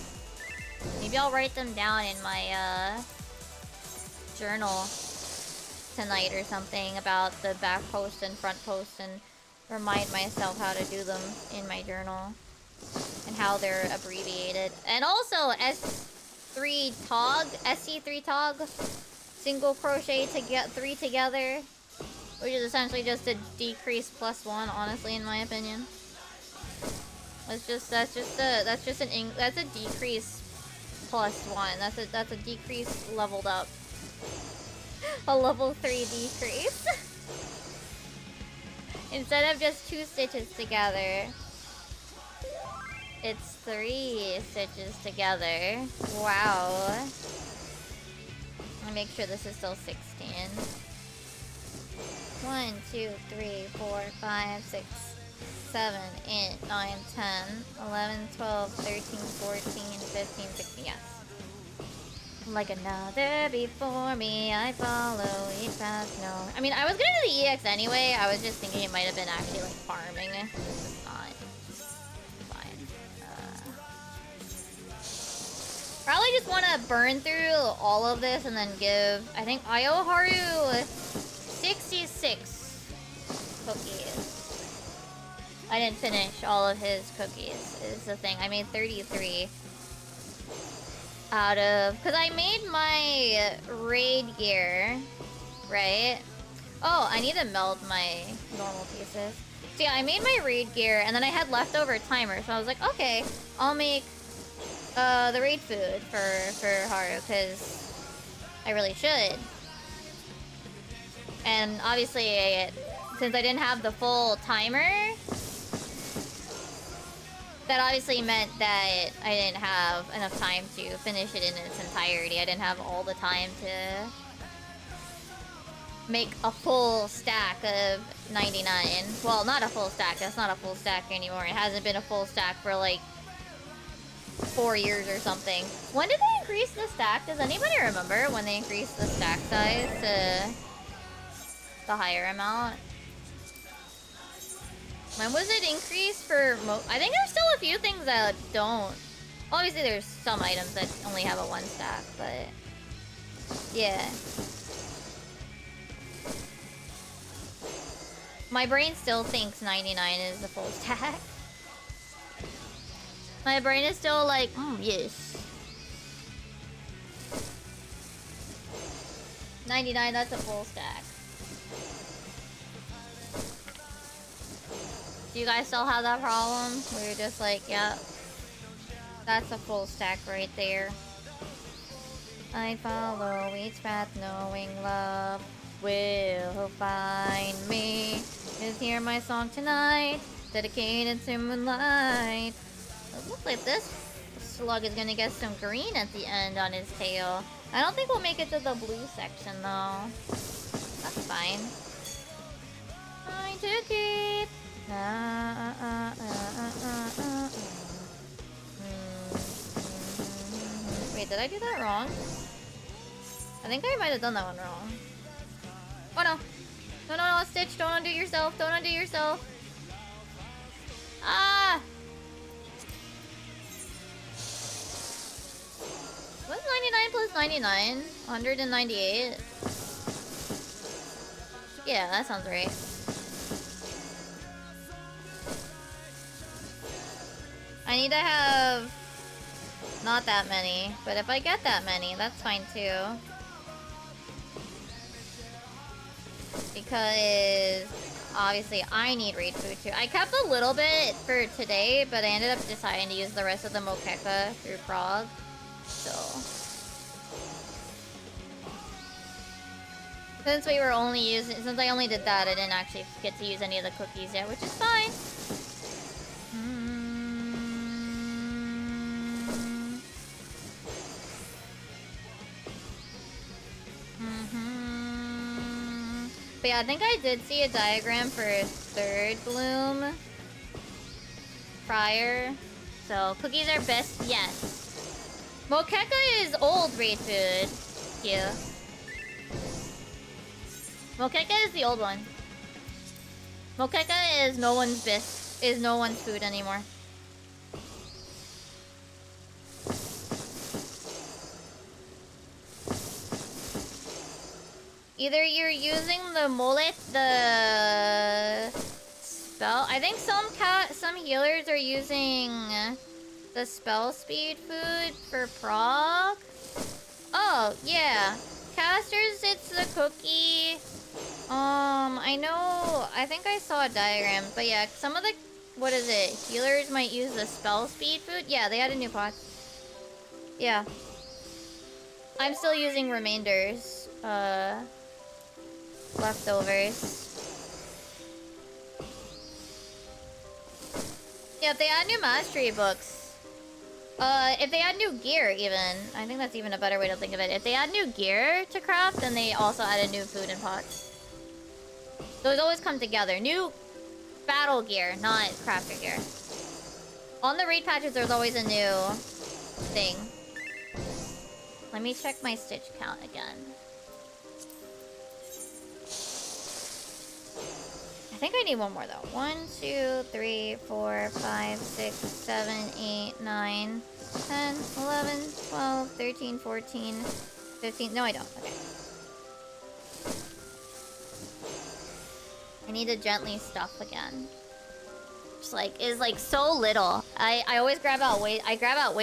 Maybe I'll write them down in my journal tonight or something about the back post and front post, and remind myself how to do them in my journal and how they're abbreviated. And also SC3 tog single crochet to get 3 together, which is essentially just a decrease +1, honestly, in my opinion. That's a decrease +1. That's a decrease leveled up. A level 3 decrease. Instead of just 2 stitches together, it's 3 stitches together. Wow. Let me make sure this is still 16. 1, 2, 3, 4, 5, 6, 7, 8, 9, 10, 11, 12, 13, 14, 15, 16, yes. Like another before me, I follow each path, no. I mean, I was gonna do the EX anyway. I was just thinking it might have been actually like farming. It's not. Fine. Probably just want to burn through all of this and then give, I think, Ayoharu 66 cookies. I didn't finish all of his cookies, is the thing. I made 33 out of, because I made my raid gear, right? Oh, I need to meld my normal pieces. So yeah, I made my raid gear, and then I had leftover timer, so I was like, okay, I'll make the raid food for Haru, because I really should. And obviously, since I didn't have the full timer, that obviously meant that I didn't have enough time to finish it in its entirety. I didn't have all the time to make a full stack of 99. Well, not a full stack. That's not a full stack anymore. It hasn't been a full stack for like 4 years or something. When did they increase the stack? Does anybody remember when they increased the stack size to the higher amount? When was it increased for I think there's still a few things that don't. Obviously there's some items that only have a 1 stack, but yeah. My brain still thinks 99 is the full stack. My brain is still like, yes. 99, that's a full stack. Do you guys still have that problem? Where you're just like, yeah, that's a full stack right there. I follow each path knowing love will find me. Is here my song tonight, dedicated to moonlight. It looks like this slug is gonna get some green at the end on his tail. I don't think we'll make it to the blue section though. That's fine. Trying to keep. Wait, did I do that wrong? I think I might have done that one wrong. Oh no! No, Stitch, don't undo yourself, don't undo yourself! Ah! What's 99 plus 99? 198? Yeah, that sounds right. I need to have not that many, but if I get that many, that's fine too. Because obviously I need raid food too. I kept a little bit for today, but I ended up deciding to use the rest of the Mokeka through Prague. So since we were only using, since I only did that, I didn't actually get to use any of the cookies yet, which is fine. But yeah, I think I did see a diagram for 3rd bloom prior. So cookies are best, yes. Mokeka is old raid food. Yeah. Mokeka is the old one. Mokeka is no one's best. Is no one's food anymore. Either you're using the mullet, the spell. I think some healers are using the spell speed food for proc. Oh yeah, casters it's the cookie. I know. I think I saw a diagram, but yeah, some of the healers might use the spell speed food. Yeah, they added new pots. Yeah, I'm still using remainders. Leftovers. Yeah, if they add new mastery books. If they add new gear even. I think that's even a better way to think of it. If they add new gear to craft, then they also added new food and pots. Those always come together. New battle gear, not crafter gear. On the raid patches, there's always a new thing. Let me check my stitch count again. I think I need one more though. 1, 2, 3, 4, 5, 6, 7, 8, 9, 10, 11, 12, 13, 14, 15. No, I don't. Okay. I need to gently stuff again. Just like, is like so little. I always grab out way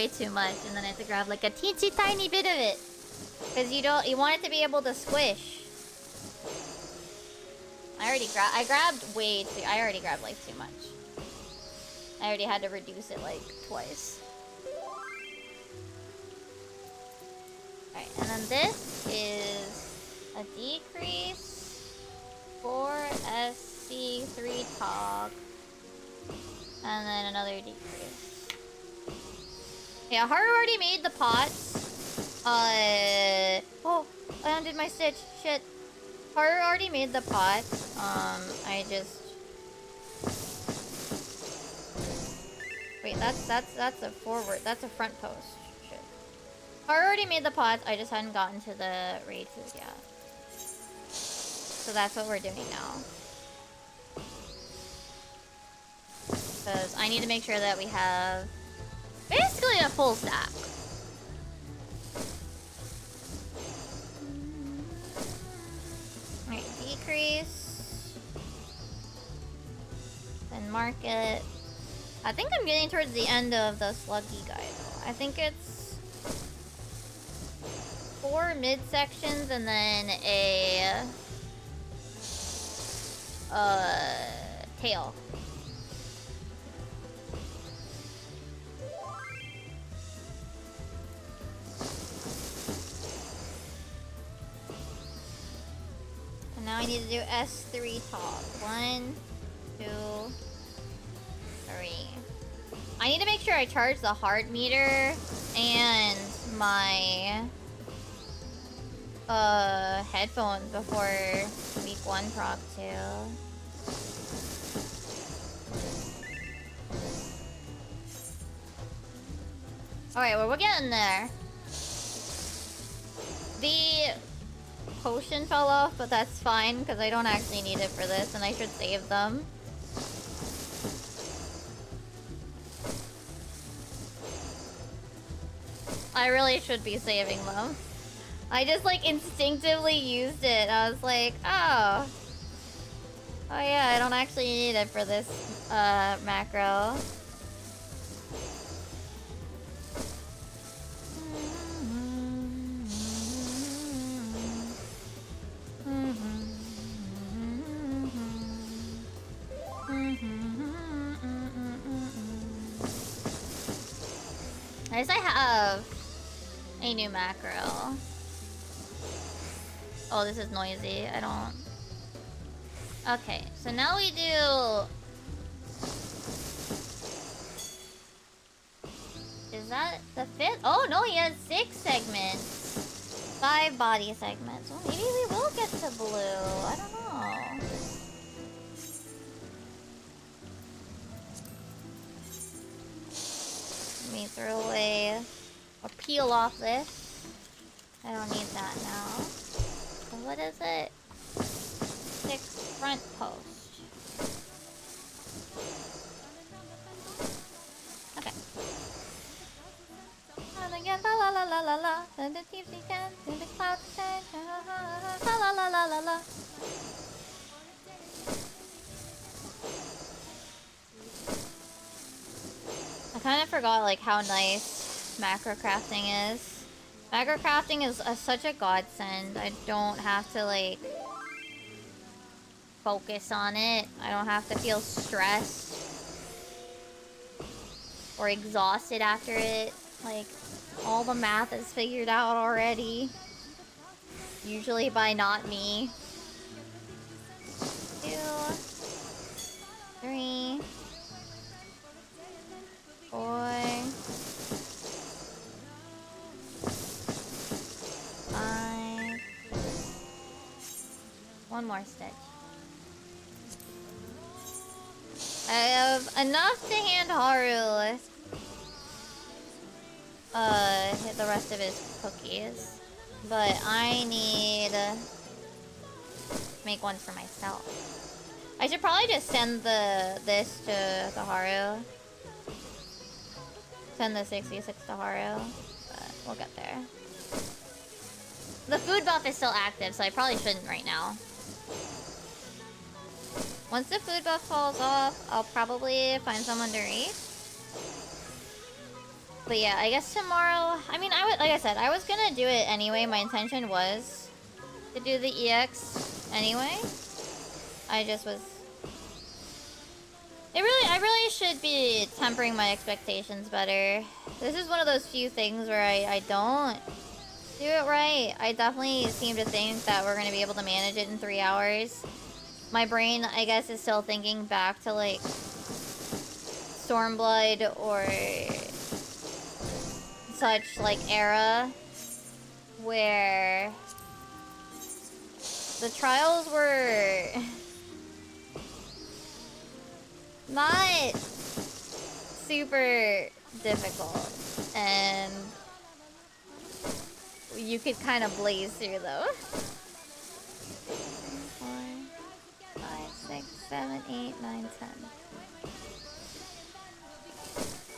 too much, and then I have to grab like a teensy tiny bit of it. Cause you want it to be able to squish. I already grabbed like too much. I already had to reduce it like twice. Alright, and then this is a decrease for SC3 Tog. And then another decrease. Yeah, Haru already made the pots. Oh, I undid my stitch. Shit. Haru already made the pot. I just... Wait, that's a forward. That's a front post. Shit. Haru already made the pots. I just hadn't gotten to the raid food yet. So that's what we're doing now. Because I need to make sure that we have basically a full stack. Alright, decrease. Then market. I think I'm getting towards the end of the sluggy guy though. I think it's 4 mid-sections and then a tail. And now I need to do S3 top. 1, 2, 3. I need to make sure I charge the heart meter and my headphones before week 1 proc 2. Alright, well, we're getting there. The potion fell off, but that's fine, because I don't actually need it for this, and I should save them. I really should be saving them. I just, like, instinctively used it. I was like, oh. Oh yeah, I don't actually need it for this, macro. At least I have a new macro. Oh, this is noisy. I don't... Okay, so now we do... Is that the 5th? Oh, no, he has 6 segments. 5 body segments. Well, maybe we will get to blue. I don't know. me throw away or peel off this. I don't need that now. So what is it? 6 front post. Okay. La la la la la la. The deep sea can, the clouds say, la la la la la la. I kind of forgot like how nice macro crafting is. Macro crafting is such a godsend. I don't have to like focus on it. I don't have to feel stressed or exhausted after it. Like all the math is figured out already. Usually by not me. 2, 3, 4, 5. One more stitch. I have enough to hand Haru the rest of his cookies, but I need to make one for myself. I should probably just send this to Haru. Send the 66 to Haru, but we'll get there. The food buff is still active, so I probably shouldn't right now. Once the food buff falls off, I'll probably find someone to read. But yeah, I guess tomorrow... I mean, like I said, I was gonna do it anyway. My intention was to do the EX anyway. I just was... I really should be tempering my expectations better. This is one of those few things where I don't do it right. I definitely seem to think that we're gonna be able to manage it in 3 hours. My brain, I guess, is still thinking back to, like, Stormblood or such, like, era where the trials were not super difficult, and you could kind of blaze through those. 4, 5, 6, 7, 8, 9, 10.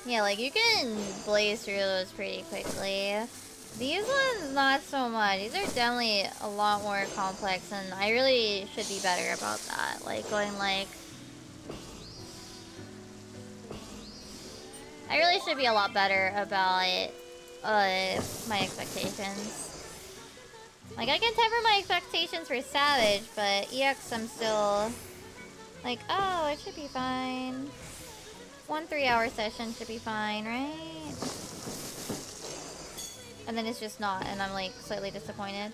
Yeah, like, you can blaze through those pretty quickly. These ones, not so much. These are definitely a lot more complex, and I really should be better about that. Like, going, like... I really should be a lot better about my expectations. Like, I can temper my expectations for Savage, but EX I'm still... like, oh, it should be fine. 1 3-hour session should be fine, right? And then it's just not, and I'm like slightly disappointed.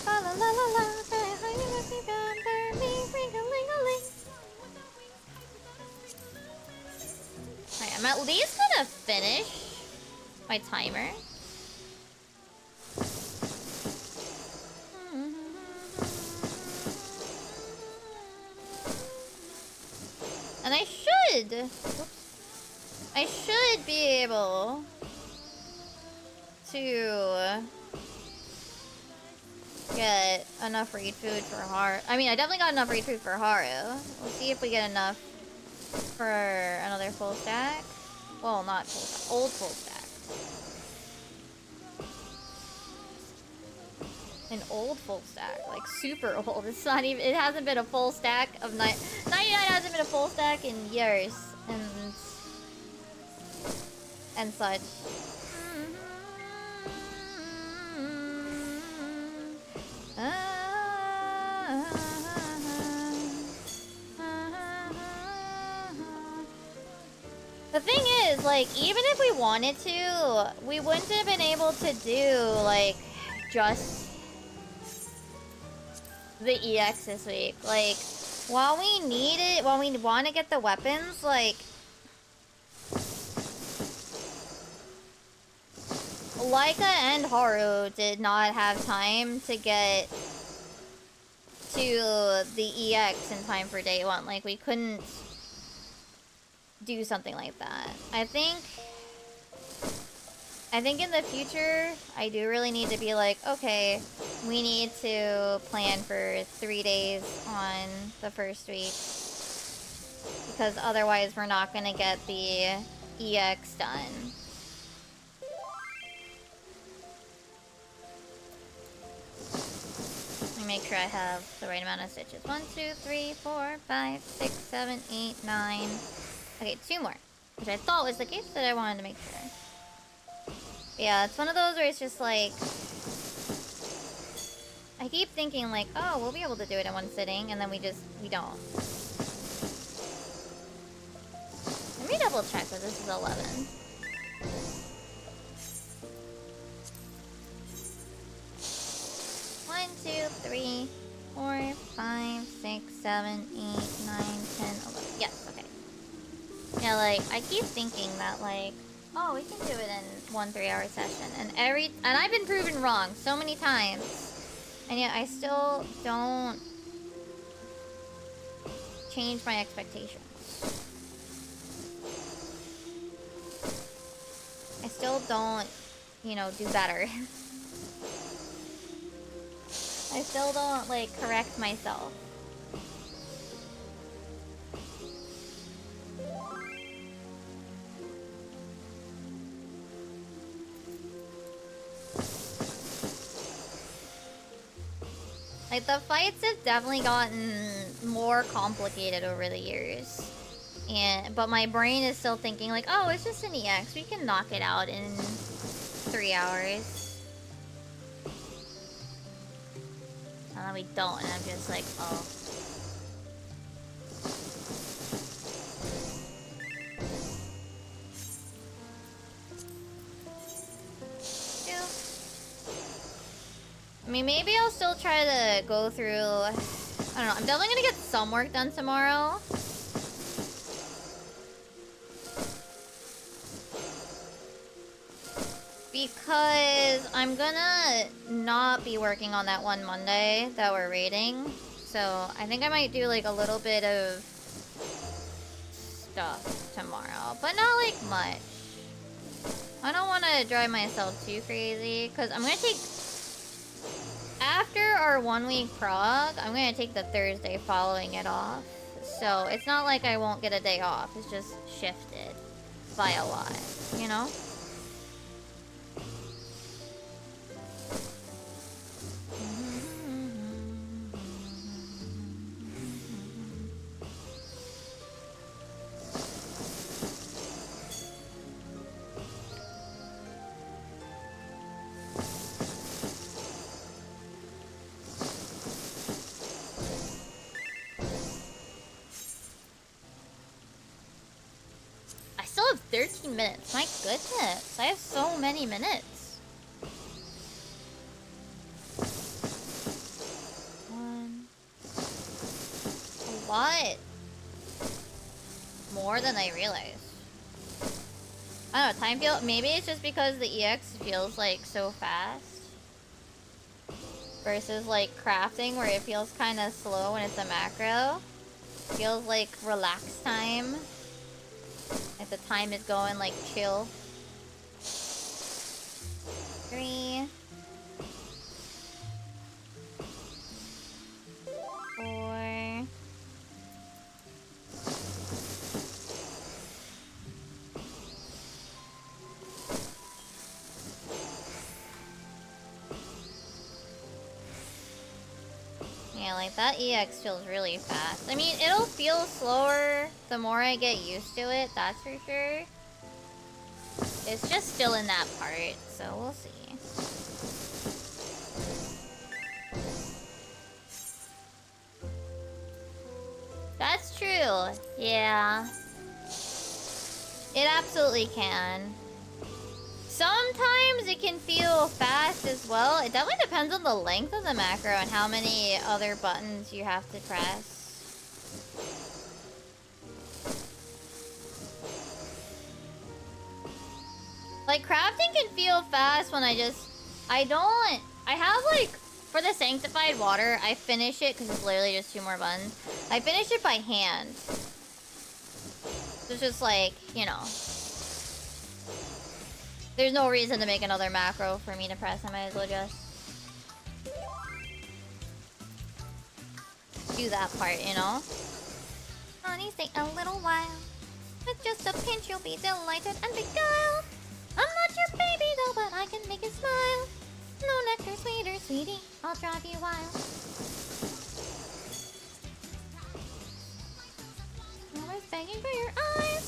La la la la la, alright, I'm at least gonna finish my timer. And I should be able to get enough read food for Haru. I mean, I definitely got enough read food for Haru. We'll see if we get enough for another full stack. Well, not full stack, old full stack. An old full stack, like super old. It's not even, it hasn't been a full stack of 99 hasn't been a full stack in years, and such. The thing is, like, even if we wanted to, we wouldn't have been able to do, like, just the EX this week. Like, while we need it, while we want to get the weapons, like, Laika and Haru did not have time to get to the EX in time for day 1. Like, we couldn't do something like that. I think in the future, I do really need to be like, okay, we need to plan for 3 days on the first week. Because otherwise we're not gonna get the EX done. Let me make sure I have the right amount of stitches. 1, 2, 3, 4, 5, 6, 7, 8, 9. Okay, 2 more. Which I thought was the case, but I wanted to make sure. Yeah, it's one of those where it's just like... I keep thinking like, oh, we'll be able to do it in one sitting, and then we don't. Let me double check that this is 11. One, 2, 3, 4, 5, 6, 7, 8, 9, 10, 11. Yes, okay. Yeah, like, I keep thinking that like, oh, we can do it in 1 3-hour session, and I've been proven wrong so many times, and yet I still don't change my expectations. I still don't, you know, do better. I still don't, like, correct myself. Like, the fights have definitely gotten more complicated over the years. But my brain is still thinking like, oh, it's just an EX. We can knock it out in 3 hours. And then we don't, and I'm just like, oh. I mean, maybe I'll still try to go through... I don't know. I'm definitely gonna get some work done tomorrow. Because I'm gonna not be working on that one Monday that we're raiding. So I think I might do like a little bit of stuff tomorrow. But not like much. I don't want to drive myself too crazy. Because I'm gonna take... After our 1 week prog, I'm gonna take the Thursday following it off. So it's not like I won't get a day off. It's just shifted by a lot, you know? I still have 13 minutes. My goodness. I have so many minutes. 1. A lot. More than I realized. I don't know, time feel... Maybe it's just because the EX feels like so fast. Versus like crafting where it feels kind of slow when it's a macro. Feels like relaxed time. Like the time is going like chill. 3. 4. 'Yeah, like that EX feels really fast. I mean, it'll feel slower the more I get used to it, that's for sure. It's just still in that part, so we'll see. That's true. Yeah. It absolutely can. Sometimes it can feel fast as well. It definitely depends on the length of the macro and how many other buttons you have to press. Like, crafting can feel fast when I have like, for the sanctified water, I finish it, because it's literally just 2 more buttons. I finish it by hand. It's just like, you know. There's no reason to make another macro for me to press. I might as well just do that part, you know? Honey, stay a little while. With just a pinch, you'll be delighted and beguiled. I'm not your baby though, but I can make you smile. No nectar sweeter, sweetie, I'll drive you wild. Always begging for your eyes.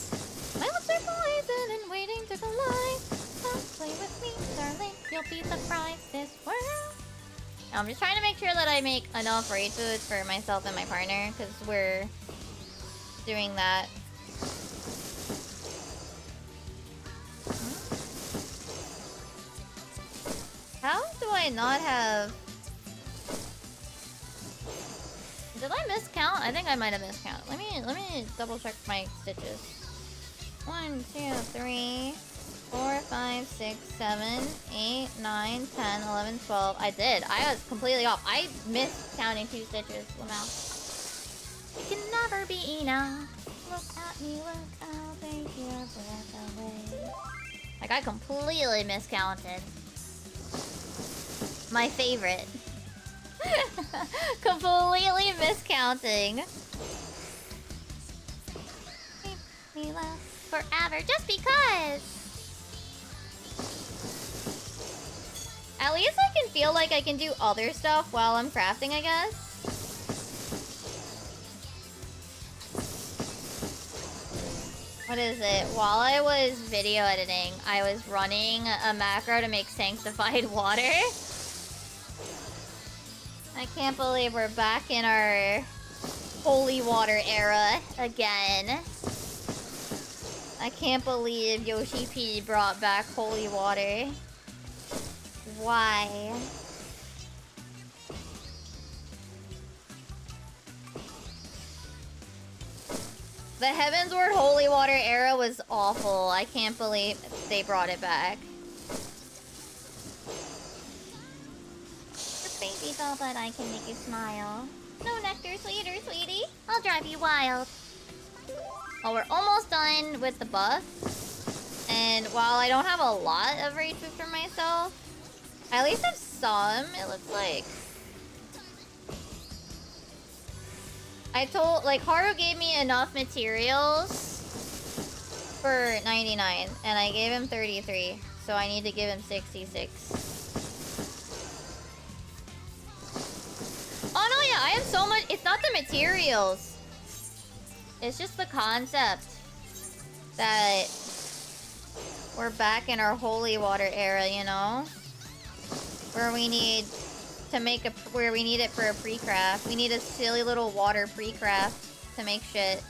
My lips are poison and waiting to collide. Come play with me, darling, you'll be surprised this world. I'm just trying to make sure that I make enough raid food for myself and my partner, because we're doing that. How do I not have... Did I miscount? I think I might have miscount. Let me double check my stitches. 1, 2, 3, 4, 5, 6, 7, 8, 9, 10, 11, 12. I did. I was completely off. I missed counting 2 stitches. Wow. It can never be enough. Look at me, look, I'll take your breath away. Like, I completely miscounted. My favorite. Completely miscounting. Make me laugh forever just because. At least I can feel like I can do other stuff while I'm crafting, I guess. What is it? While I was video editing, I was running a macro to make sanctified water. I can't believe we're back in our holy water era again. I can't believe Yoshi P brought back holy water. Why? The Heavensward Holy Water era was awful. I can't believe they brought it back. Your baby's all but I can make you smile. No nectar sweeter, sweetie. I'll drive you wild. Well, we're almost done with the buff. And while I don't have a lot of raid food for myself, I at least have some, it looks like. Haru gave me enough materials for 99, and I gave him 33, so I need to give him 66. Oh no, yeah, I have so much. It's not the materials. It's just the concept that we're back in our holy water era, you know? Where we need to make where we need it for a pre-craft. We need a silly little water pre-craft to make shit.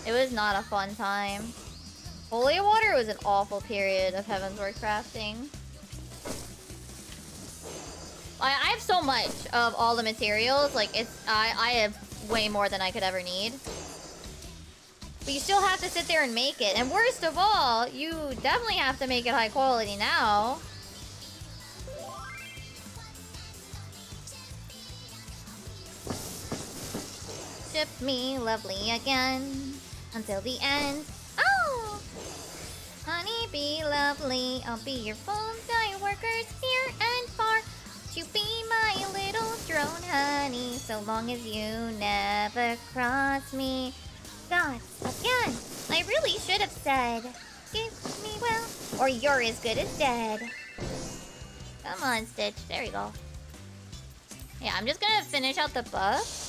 It was not a fun time. Holy water was an awful period of Heavensward crafting. I have so much of all the materials, like I have way more than I could ever need. But you still have to sit there and make it. And worst of all, you definitely have to make it high quality now. Ship me lovely again until the end. Oh! Honey, be lovely. I'll be your full-time workers here and far. You be my little drone, honey, so long as you never cross me. God, again, I really should have said, give me well, or you're as good as dead. Come on, Stitch. There we go. Yeah, I'm just gonna finish out the buff.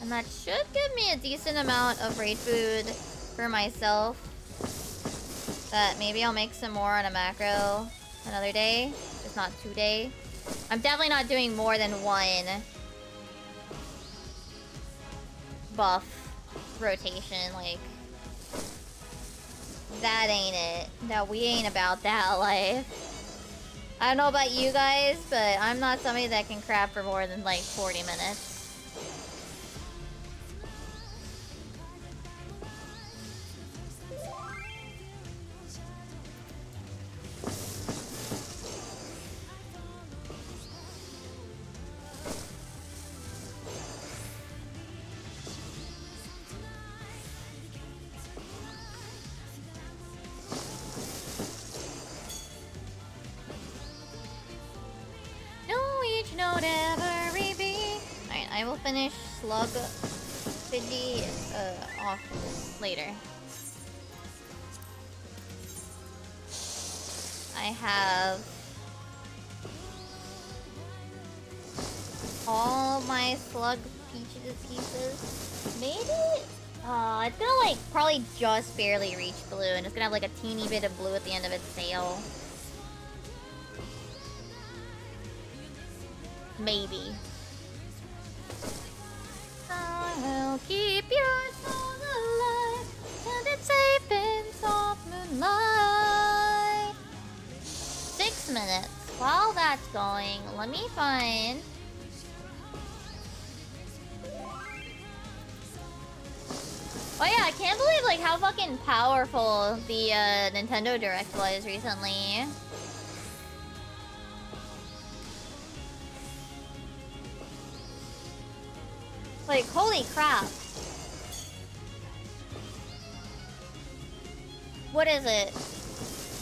And that should give me a decent amount of raid food for myself. But maybe I'll make some more on a macro another day. Just not today. I'm definitely not doing more than one buff rotation. Like, that ain't it. No, we ain't about that life. I don't know about you guys, but I'm not somebody that can craft for more than like 40 minutes. whatever we be. Alright, I will finish Slug 50 off later. I have all my Slug pieces. Maybe? It's gonna like probably just barely reach blue, and it's gonna have like a teeny bit of blue at the end of its tail. Maybe. I will keep your soul alive, and it's safe in soft moonlight. 6 minutes. While that's going, let me find. Oh yeah, I can't believe like how fucking powerful the Nintendo Direct was recently. Like, holy crap. What is it?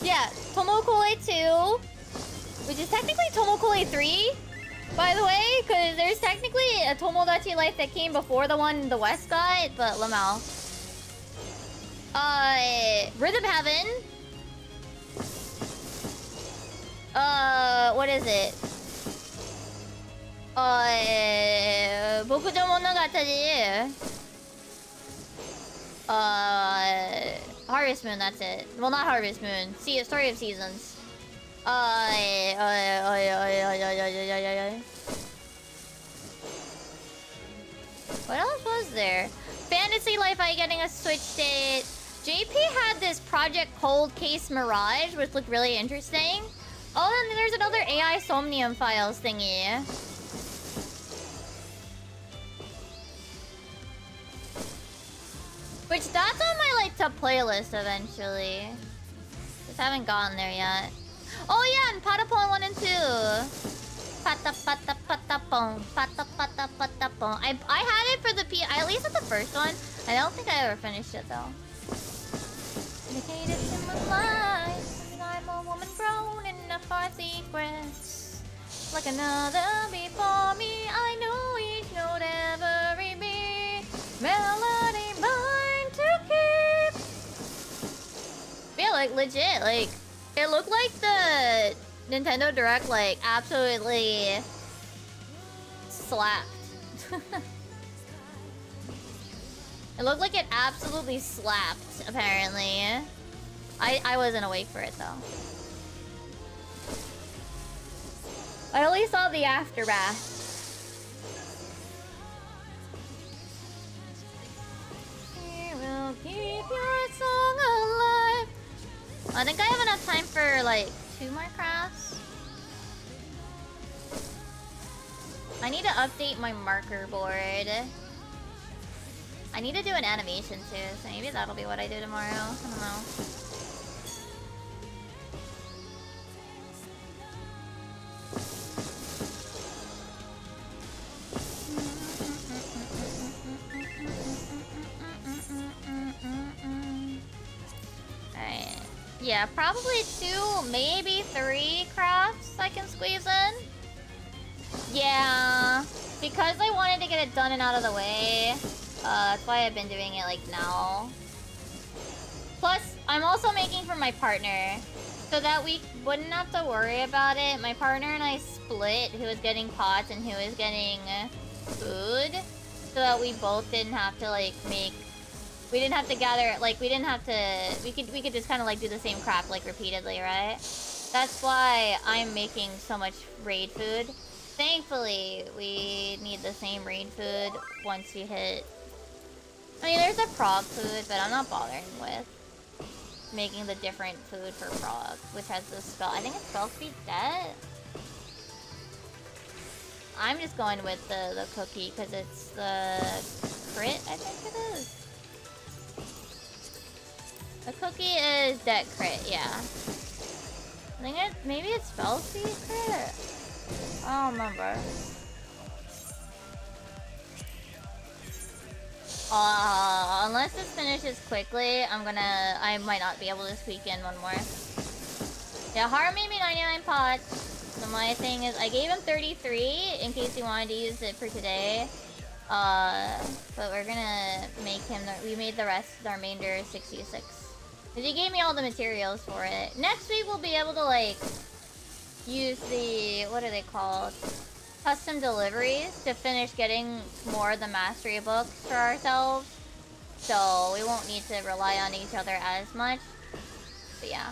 Yeah, Tomokoi 2, which is technically Tomokoi 3, by the way, because there's technically a Tomodachi Life that came before the one the West got, but Lamau. Rhythm Heaven. What is it? Bokujo Monogatari. Harvest Moon, that's it. Well, not Harvest Moon. See, Story of Seasons. What else was there? Fantasy Life, I getting a Switch date. JP had this Project Cold Case Mirage, which looked really interesting. Oh, and there's another AI Somnium Files thingy. Which, that's on my, like, top playlist eventually. Just haven't gotten there yet. Oh yeah, and Patapon 1 and 2. Patapon. Patapon. I had it for the at least at the first one. I don't think I ever finished it though. Indicated in my life, I'm a woman grown enough for secrets. Like another before me, I know each note every beat. Melody mine to keep. Yeah, like legit, like it looked like the Nintendo Direct like absolutely slapped. It looked like it absolutely slapped, apparently. I wasn't awake for it though. I only saw the aftermath. We will keep your song alive. I think I have enough time for like 2 more crafts. I need to update my marker board. I need to do an animation too, so maybe that'll be what I do tomorrow. I don't know. Alright. Yeah, probably 2, maybe 3 crafts I can squeeze in. Yeah, because I wanted to get it done and out of the way. That's why I've been doing it like now. Plus, I'm also making for my partner, so that we wouldn't have to worry about it. My partner and I split who was getting pots and who was getting food, so that we both didn't have to like make. We didn't have to gather, like we didn't have to. We could just kind of like do the same crap like repeatedly, right? That's why I'm making so much raid food. Thankfully, we need the same raid food once you hit. I mean, there's a prog food, but I'm not bothering with making the different food for prog, which has the spell. I think it's spell speed debt. I'm just going with the cookie because it's the crit. I think it is. The cookie is debt crit, yeah. I think maybe it's spell speed crit. I don't remember. Unless this finishes quickly, I might not be able to squeak in one more. Yeah, Har made me 99 pots. So my thing is, I gave him 33 in case he wanted to use it for today. But we're gonna make him, we made the remainder 66. Because he gave me all the materials for it. Next week we'll be able to like, use the, what are they called? Custom deliveries to finish getting more of the mastery books for ourselves. So we won't need to rely on each other as much. But yeah.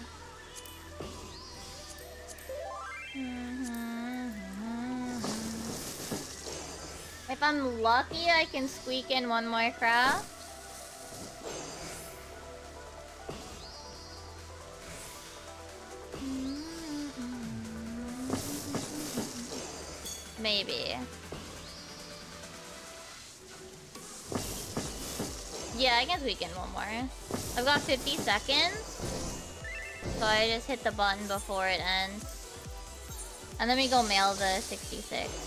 If I'm lucky, I can squeak in one more craft. Maybe. Yeah, I can squeak in one more. I've got 50 seconds. So I just hit the button before it ends. And then we go mail the 66.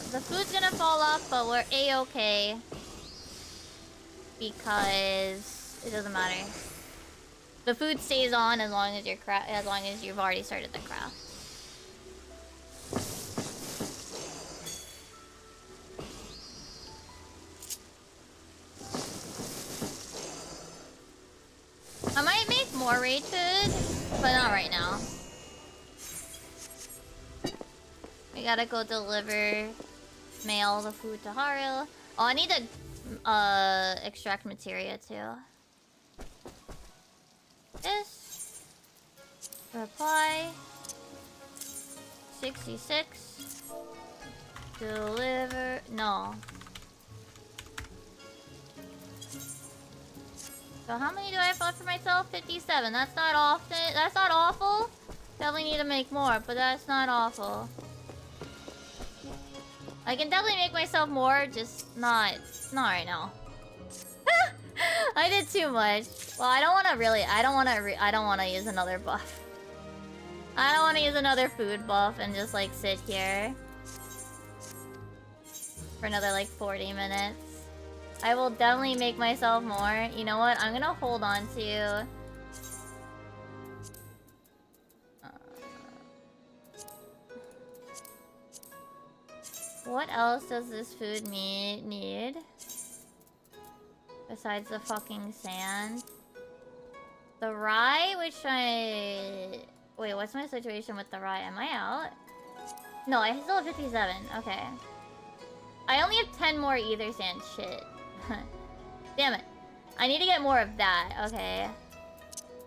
The food's gonna fall off, but we're a-okay. Because it doesn't matter. The food stays on as long as you've already started the craft. I might make more raid food, but not right now. We gotta go deliver, mail the food to Haru. Oh, I need to extract materia too. This. Reply. 66. Deliver. No. So how many do I have left for myself? 57. That's not often. That's not awful. Definitely need to make more, but that's not awful. I can definitely make myself more, just not right now. I did too much. Well, I don't want to use another buff. I don't want to use another food buff and just like sit here for another like 40 minutes. I will definitely make myself more. You know what? I'm gonna hold on to... What else does this food need? Besides the fucking sand. The rye, which I... Wait, what's my situation with the rye? Am I out? No, I still have 57. Okay. I only have 10 more ether sand. Shit. Damn it. I need to get more of that. Okay.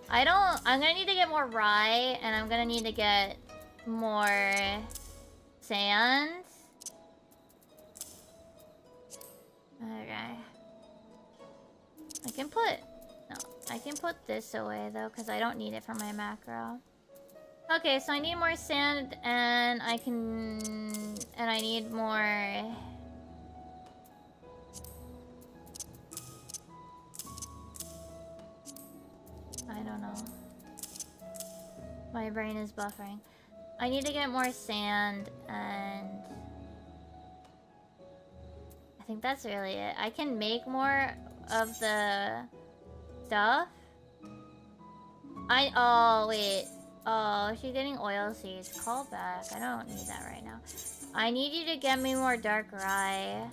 I'm gonna need to get more rye, and I'm gonna need to get more sand. Okay. I can put this away though, because I don't need it for my macro. Okay, so I need more sand, and I need more... I don't know. My brain is buffering. I need to get more sand, and... I think that's really it. I can make more of the stuff. Oh, wait. Oh, she's getting oil seeds. Call back. I don't need that right now. I need you to get me more dark rye.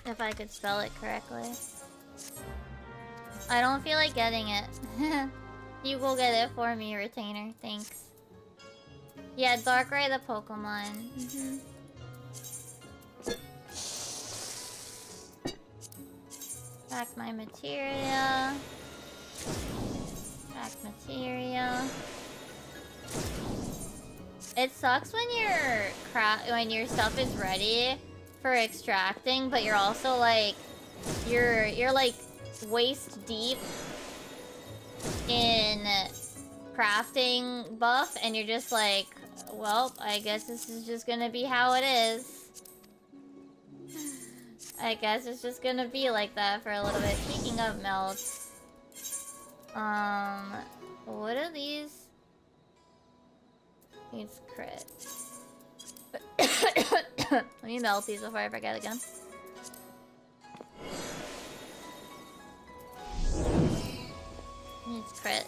If I could spell it correctly. I don't feel like getting it. You go get it for me, Retainer. Thanks. Yeah, Darkrai the Pokemon. Back my materia. Back materia. It sucks when when your stuff is ready for extracting, but you're also like you're like waist deep in crafting buff, and you're just like, well, I guess this is just gonna be how it is. I guess it's just gonna be like that for a little bit. Speaking of melts, what are these? Needs crit. Let me melt these before I forget again. Needs crit.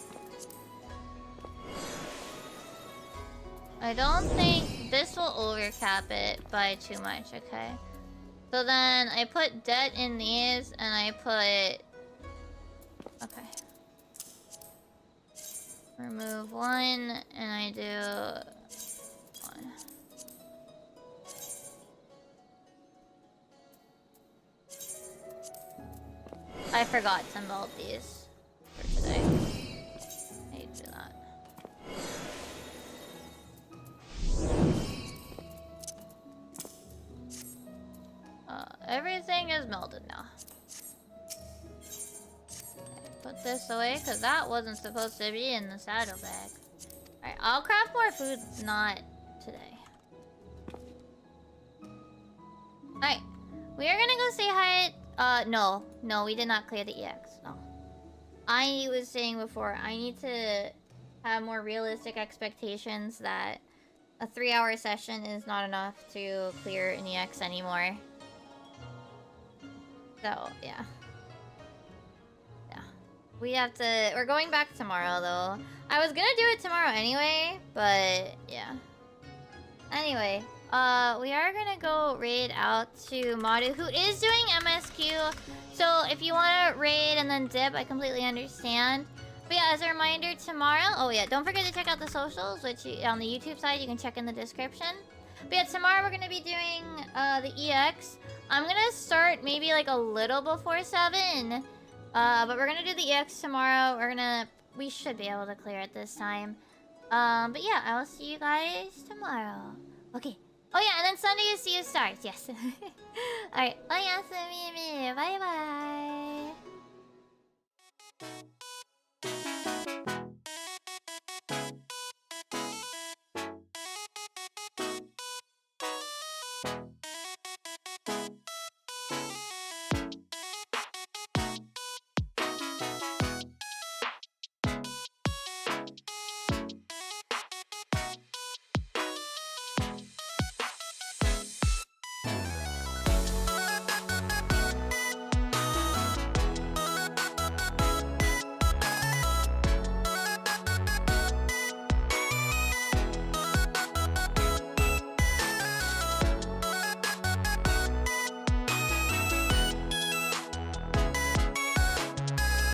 I don't think this will overcap it by too much, okay? So then I put debt in these, and I put... Okay. Remove one, and I do... one. I forgot to melt these for today. I need to do that. Everything is melted now. Put this away, because that wasn't supposed to be in the saddlebag. Alright, I'll craft more food, not today. Alright, we are gonna go say hi. No, we did not clear the EX. No. I was saying before, I need to have more realistic expectations that a 3-hour session is not enough to clear an EX anymore. So, yeah. We're going back tomorrow, though. I was gonna do it tomorrow anyway, but yeah. Anyway, we are gonna go raid out to Madu, who is doing MSQ. So if you want to raid and then dip, I completely understand. But yeah, as a reminder, tomorrow... Oh yeah, don't forget to check out the socials, which on the YouTube side, you can check in the description. But yeah, tomorrow we're gonna be doing the EX. I'm gonna start maybe like a little before 7. But we're gonna do the EX tomorrow. We should be able to clear it this time. But yeah, I will see you guys tomorrow. Okay. Oh yeah, and then Sunday is See You Stars. Yes. Alright. Oyasumi. Bye bye.